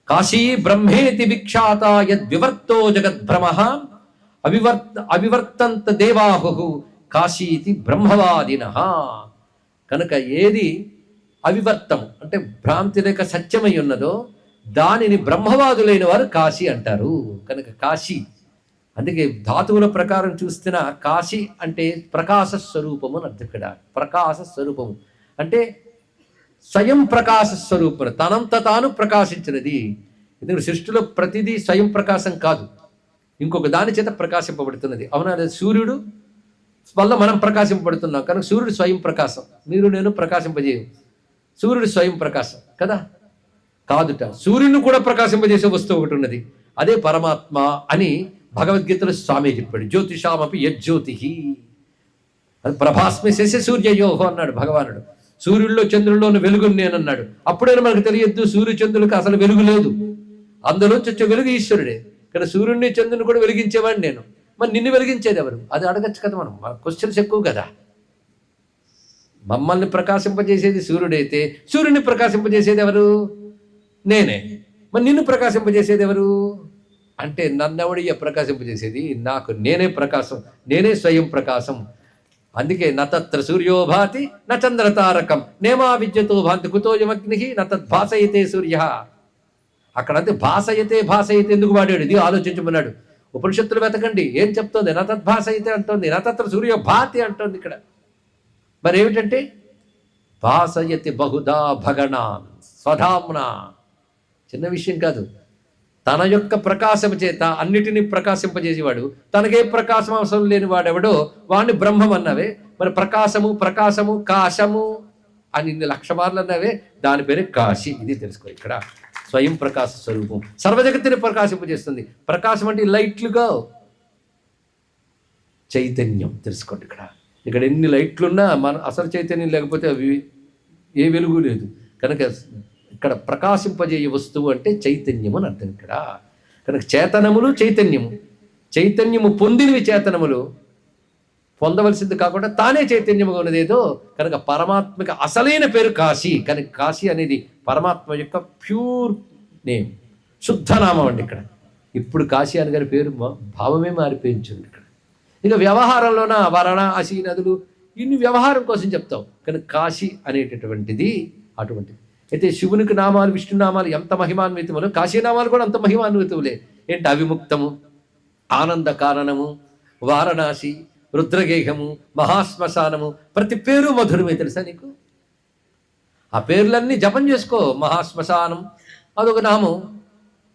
కాశీ బ్రహ్మేతి విఖ్యాత యద్వివర్తో జగద్భ్రమ అవివర్తంత దేవాహు కాశీతి బ్రహ్మవాదిన. కనుక ఏది అవివర్తం అంటే భ్రాంతి లేక సత్యమై ఉన్నదో దానిని బ్రహ్మవాదులైన వారు కాశీ అంటారు. కనుక కాశీ, అందుకే ధాతువుల ప్రకారం చూస్తున్న కాశీ అంటే ప్రకాశ స్వరూపము అని అర్థం. ఇక్కడ ప్రకాశ స్వరూపము అంటే స్వయం ప్రకాశ స్వరూపం, తనంత తాను ప్రకాశించినది. ఎందుకంటే సృష్టిలో ప్రతిదీ స్వయం ప్రకాశం కాదు, ఇంకొక దాని చేత ప్రకాశింపబడుతున్నది. అవునా? సూర్యుడు వల్ల మనం ప్రకాశింపబడుతున్నాం కనుక సూర్యుడు స్వయం ప్రకాశం. మీరు నేను ప్రకాశింపజేయం, సూర్యుడు స్వయం ప్రకాశం కదా కాదుట. సూర్యుని కూడా ప్రకాశింపజేసే వస్తువు ఒకటి ఉన్నది, అదే పరమాత్మ అని భగవద్గీతలో స్వామి చెప్పాడు. జ్యోతిషామపి యజ్జ్యోతి. అది ప్రభాస్మి శశి సూర్యయోహో అన్నాడు భగవానుడు. సూర్యుల్లో చంద్రుల్లోని వెలుగుని నేనన్నాడు. అప్పుడైనా మనకు తెలియద్దు సూర్య చంద్రులకు అసలు వెలుగు లేదు, అందులోంచి వచ్చే వెలుగు ఈశ్వరుడే. కానీ సూర్యుడిని చంద్రుని కూడా వెలిగించేవాడిని నేను. మరి నిన్ను వెలిగించేది ఎవరు? అది అడగచ్చు కదా మనం. మన క్వశ్చన్స్ ఎక్కువ కదా. మమ్మల్ని ప్రకాశింపజేసేది సూర్యుడైతే సూర్యుని ప్రకాశింపజేసేది ఎవరు? నేనే. మరి నిన్ను ప్రకాశింపజేసేది ఎవరు అంటే నన్నెవడయ్య ప్రకాశింపజేసేది? నాకు నేనే ప్రకాశం, నేనే స్వయం ప్రకాశం. అందుకే నత్ర సూర్యోభాతి న చంద్రతారకం నేమా విద్యతో భాంతి కుతోయమగ్ని నద్భాసయతే సూర్య. అక్కడంతే భాసయతే ఎందుకు వాడాడు? ఇది ఆలోచించమన్నాడు. ఉపనిషత్తులు వెతకండి ఏం చెప్తోంది. నద్భాసయతే అంటోంది, నత్ర సూర్యోభాతి అంటోంది ఇక్కడ. మరి ఏమిటంటే భాసయతి బహుదా భగణాన్ స్వధామ్నా. చిన్న విషయం కాదు. తన యొక్క ప్రకాశము చేత అన్నిటినీ ప్రకాశింపజేసేవాడు. తనకే ప్రకాశం అవసరం లేని వాడెవడో వాడిని బ్రహ్మం అన్నవే. మరి ప్రకాశము కాశము అని ఇన్ని లక్ష మార్లు అన్నవే, దాని పేరే కాశీ. ఇది తెలుసుకో. ఇక్కడ స్వయం ప్రకాశ స్వరూపం సర్వజగత్తుని ప్రకాశింపజేస్తుంది. ప్రకాశం అంటే లైట్లుగా చైతన్యం తెలుసుకోండి. ఇక్కడ ఎన్ని లైట్లున్నా మన అసలు చైతన్యం లేకపోతే అవి ఏ వెలుగు లేదు. కనుక ఇక్కడ ప్రకాశింపజేయ వస్తువు అంటే చైతన్యము అని అర్థం. ఇక్కడ కనుక చేతనములు చైతన్యము పొందినవి చేతనములు పొందవలసింది కాకుండా తానే చైతన్యముగా ఉన్నదేదో. కనుక పరమాత్మకి అసలైన పేరు కాశీ. కనుక కాశీ అనేది పరమాత్మ యొక్క ప్యూర్ నేమ్, శుద్ధనామం అండి. ఇక్కడ ఇప్పుడు కాశీ అని గారి పేరు భావమే మారిపోయించింది. ఇక్కడ ఇక వ్యవహారంలోన వారణాసి నదులు ఇన్ని వ్యవహారం కోసం చెప్తావు. కానీ కాశీ అనేటటువంటిది అటువంటిది. అయితే శివునికి నామాలు విష్ణునామాలు ఎంత మహిమాన్వితములు, కాశీనామాలు కూడా అంత మహిమాన్వితములే. ఏంటి? అవిముక్తము, ఆనంద కారణము, వారణాసి, రుద్రగేహము, మహాశ్మశానము, ప్రతి పేరు మధురమే. తెలుసా నీకు? ఆ పేర్లన్నీ జపం చేసుకో. మహాశ్మశానం అదొక నామం,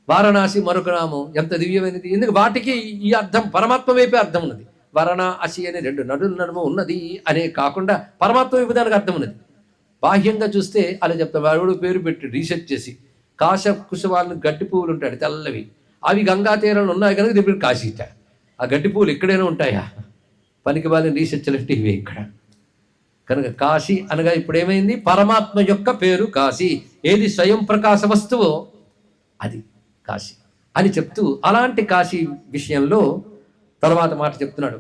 వారణాసి మరొక నామం. ఎంత దివ్యమైనది! ఎందుకు? వాటికి ఈ అర్థం పరమాత్మ వైపే అర్థం ఉన్నది. వారణాసి అనే రెండు నడుల నడుమ ఉన్నది అనే కాకుండా పరమాత్మ వైపు దానికి అర్థం ఉన్నది. బాహ్యంగా చూస్తే అలా చెప్తాం. వాడు పేరు పెట్టి రీసెర్చ్ చేసి కాశ కుశవాళ్ళు గడ్డి పువ్వులు ఉంటాయి తెల్లవి, అవి గంగా తీరంలో ఉన్నాయి కనుక దీని పేరు కాశీట. ఆ గడ్డి పువ్వులు ఎక్కడైనా ఉంటాయా? పనికి వాళ్ళని రీసెర్చ్లు అంటే ఇవే ఇక్కడ. కనుక కాశీ అనగా ఇప్పుడు ఏమైంది? పరమాత్మ యొక్క పేరు కాశీ. ఏది స్వయం ప్రకాశ వస్తువో అది కాశీ అని చెప్తూ అలాంటి కాశీ విషయంలో తర్వాత మాట చెప్తున్నాడు.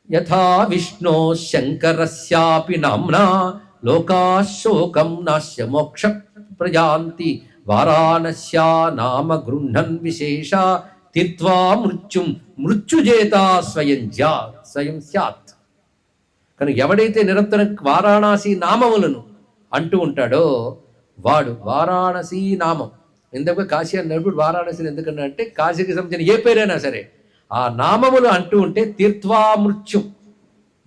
యథా విష్ణో శంకరస్యాపి నామ్నా లోకాశోకం నాశ్య మోక్ష ప్రజాంతి వారాణస్యా నామ గృహ్ణన్ విశేష తీర్త్వా మృత్యుజేత స్వయం స్యాత్. కనుక ఎవడైతే నిరంతరం వారాణసి నామములను అంటూ ఉంటాడో వాడు వారాణసి నామం. ఎందుకు కాశీ అన్నప్పుడు వారాణసిని ఎందుకన్నా అంటే కాశీకి సంబంధించిన ఏ పేరైనా సరే ఆ నామములు అంటూ ఉంటే తీర్త్వా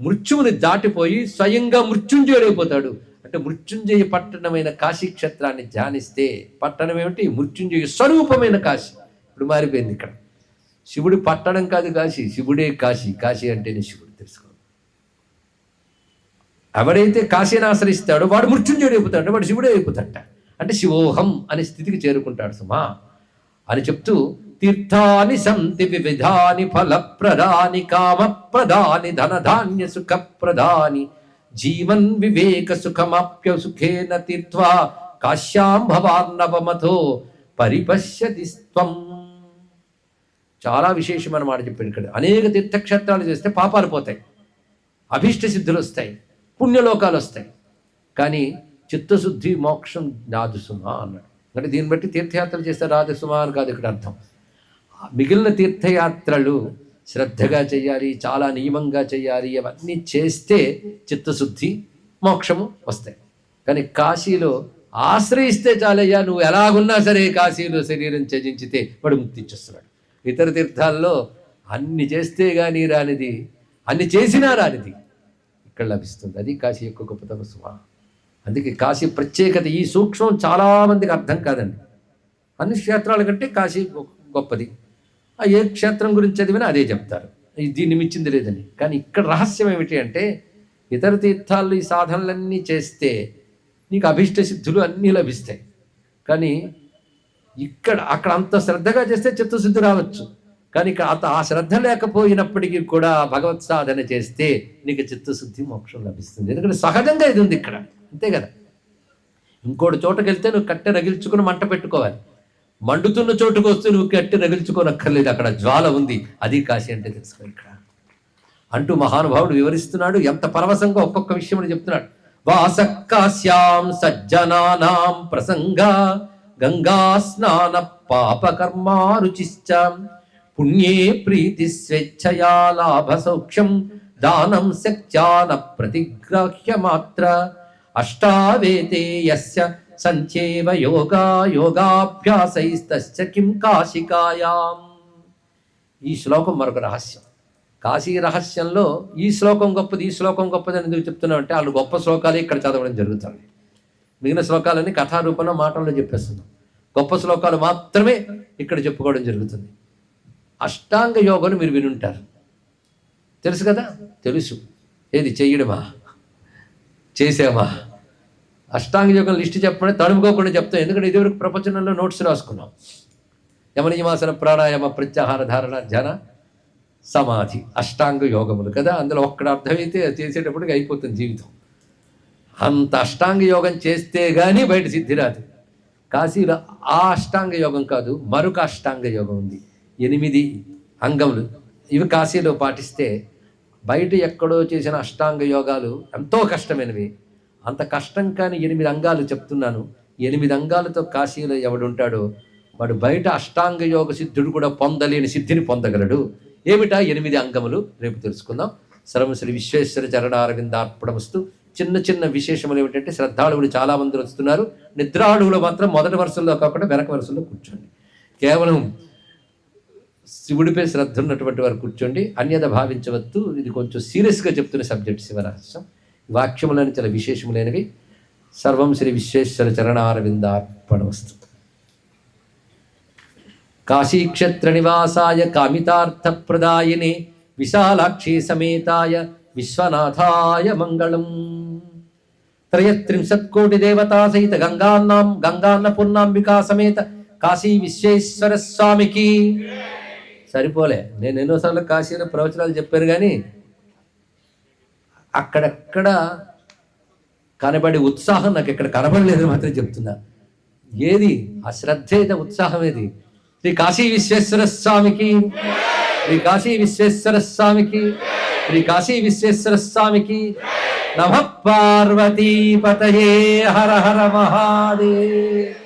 మృత్యువుని దాటిపోయి స్వయంగా మృత్యుంజయుడైపోతాడు. అంటే మృత్యుంజయ పట్టణమైన కాశీ క్షేత్రాన్ని ధ్యానిస్తే పట్టణం ఏమిటి? మృత్యుంజయ స్వరూపమైన కాశీ. ఇప్పుడు మారిపోయింది. ఇక్కడ శివుడి పట్టణం కాదు కాశీ, శివుడే కాశీ. కాశీ అంటేనే శివుడు. తెలుసుకో. ఎవడైతే కాశీని ఆశ్రయిస్తాడో వాడు మృత్యుంజయుడు అయిపోతాడు, వాడు శివుడే అయిపోతాడట. అంటే శివోహం అనే స్థితికి చేరుకుంటాడు సుమా అని చెప్తూ తీర్థాని సంతి వివిధాని ఫలప్రదాని కామప్రదాని ధనధాన్య సుఖప్రదాని జీవన్ వివేక సుఖమాప్య సుఖేన తీర్థ్వా కాశ్యాం భవాన్నవమతో పరిపశ్యతి స్త్వం. చాలా విశేషం అన్నమాట చెప్పాడు ఇక్కడ. అనేక తీర్థక్షేత్రాలు చేస్తే పాపాలు పోతాయి, అభీష్ట సిద్ధులు వస్తాయి, పుణ్యలోకాలు వస్తాయి. కానీ చిత్తశుద్ధి మోక్షం రాదు సుమా అన్నాడు. అంటే దీన్ని బట్టి తీర్థయాత్రలు చేస్తే రాదు సుమా అని కాదు ఇక్కడ అర్థం. మిగిలిన తీర్థయాత్రలు శ్రద్ధగా చేయాలి, చాలా నియమంగా చేయాలి. అవన్నీ చేస్తే చిత్తశుద్ధి మోక్షము వస్తాయి. కానీ కాశీలో ఆశ్రయిస్తే చాలయ్యా, నువ్వు ఎలాగున్నా సరే కాశీలో శరీరం త్యజించితే వాడు ముక్తి ఇచ్చేస్తున్నాడు. ఇతర తీర్థాల్లో అన్ని చేస్తే కానీ రానిది, అన్ని చేసినా రానిది ఇక్కడ లభిస్తుంది. అది కాశీ యొక్క గొప్పతనం సుమా. అందుకే కాశీ ప్రత్యేకత, ఈ సూక్ష్మం చాలామందికి అర్థం కాదండి. అన్ని క్షేత్రాల కంటే కాశీ గొప్పది. ఆ ఏ క్షేత్రం గురించి చదివినా అదే చెప్తారు, దీన్ని మించింది లేదని. కానీ ఇక్కడ రహస్యం ఏమిటి అంటే ఇతర తీర్థాల్లో ఈ సాధనలన్నీ చేస్తే నీకు అభీష్ట సిద్ధులు అన్నీ లభిస్తాయి. కానీ అక్కడ అంత శ్రద్ధగా చేస్తే చిత్తశుద్ధి రావచ్చు. కానీ ఆ శ్రద్ధ లేకపోయినప్పటికీ కూడా భగవత్ సాధన చేస్తే నీకు చిత్తశుద్ధి మోక్షం లభిస్తుంది. ఎందుకంటే సహజంగా ఇది ఉంది ఇక్కడ, అంతే కదా. ఇంకోటి చోటకి వెళ్తే నువ్వు కట్టె రగిల్చుకుని మంట పెట్టుకోవాలి, మండుతున్న చోటుకు వస్తే నువ్వు కట్టె రగిల్చుకోనక్కర్లేదు, అక్కడ జ్వాల ఉంది. అది కాశీ అంటే తెలుసుకో ఇక్కడ అంటూ మహానుభావుడు వివరిస్తున్నాడు. ఎంత పరవశంగా ఒక్కొక్క విషయం చెప్తున్నాడు. వాసక్కాశ్యాం సజ్జనానాం ప్రసంగా గంగా స్నాన పాపకర్మారుచిశ్చ పుణ్యే ప్రీతి స్వేచ్ఛయా లాభ సౌఖ్యం దానం శక్త్యాన ప్రతిగ్రాహ్య మాత్ర అష్టావేతే యస్య సంచేవ యోగా యోగాభ్యాసైస్తశ్చ కిం కాశికాయాం. ఈ శ్లోకం మరొక రహస్యం. కాశీ రహస్యంలో ఈ శ్లోకం గొప్పది, ఈ శ్లోకం గొప్పది అని ఎందుకు చెప్తున్నాం అంటే వాళ్ళు గొప్ప శ్లోకాలు ఇక్కడ చదవడం జరుగుతుంది. మిగిలిన శ్లోకాలన్నీ కథారూపంలో మాటల్లో చెప్పేస్తున్నాం, గొప్ప శ్లోకాలు మాత్రమే ఇక్కడ చెప్పుకోవడం జరుగుతుంది. అష్టాంగ యోగాను మీరు వినుంటారు, తెలుసు కదా, తెలుసు. ఏది చెయ్యడమా, చేసామా? అష్టాంగ యోగం లిస్ట్ చెప్పమని తడుముకోకుండా చెప్తాం, ఎందుకంటే ఇదివరకు ప్రపంచంలో నోట్స్ రాసుకున్నాం. యమనియమాసన ప్రాణాయామ ప్రత్యాహార ధారణ ధ్యాన సమాధి అష్టాంగ యోగములు కదా. అందులో ఒక్కడ అర్థమైతే చేసేటప్పటికి అయిపోతుంది జీవితం. అంత అష్టాంగ యోగం చేస్తే కానీ బయట సిద్ధి రాదు. కాశీలో ఆ అష్టాంగ యోగం కాదు, మరొక అష్టాంగ యోగం ఉంది. 8 అంగములు. ఇవి కాశీలో పాటిస్తే బయట ఎక్కడో చేసిన అష్టాంగ యోగాలు ఎంతో కష్టమైనవి. అంత కష్టం కానీ 8 అంగాలు చెప్తున్నాను. 8 అంగాలతో కాశీలో ఎవడుంటాడో వాడు బయట అష్టాంగ యోగ సిద్ధుడు కూడా పొందలేని సిద్ధిని పొందగలడు. ఏమిటా 8 అంగములు రేపు తెలుసుకుందాం. సర్వం శ్రీ విశ్వేశ్వర చరణారవిందార్పణమస్తు. చిన్న చిన్న విశేషములు ఏమిటంటే శ్రద్ధాళువులు చాలా మంది వస్తున్నారు. నిద్రాళువులు మాత్రం మొదటి వరుసల్లో కాకుండా వెనక వరుసల్లో కూర్చోండి. కేవలం శివుడిపై శ్రద్ధ ఉన్నటువంటి వారు కూర్చోండి, అన్యద భావించవద్దు. ఇది కొంచెం సీరియస్గా చెప్తున్న సబ్జెక్ట్ శివరహస్యం. వాక్యములని చాలా విశేషములైనవి. సర్వం శ్రీ విశ్వేశ్వర చరణారవిందార్పణమస్తు. కాశీక్షేత్ర నివాసాయ కామితార్థప్రదాయినే విశాలాక్షి సమేతాయ విశ్వనాథాయ మంగళం. 33 కోటి దేవతా సహిత గంగాన్నపూర్ణాంబికా సమేత కాశీ విశ్వేశ్వర స్వామికి. సరిపోలే, నేను ఎన్నోసార్లు కాశీలో ప్రవచనాలు చెప్పాను కానీ అక్కడెక్కడ కనబడి ఉత్సాహం నాకు ఇక్కడ కనబడలేదు మాత్రం చెప్తున్నా. ఏది ఆ శ్రద్ధ, ఏది ఉత్సాహం, ఏది? శ్రీ కాశీ విశ్వేశ్వర స్వామికి, శ్రీ కాశీ విశ్వేశ్వర స్వామికి, శ్రీ కాశీ విశ్వేశ్వర స్వామికి. నమః పార్వతీ పతయే హర హర మహాదేవ్.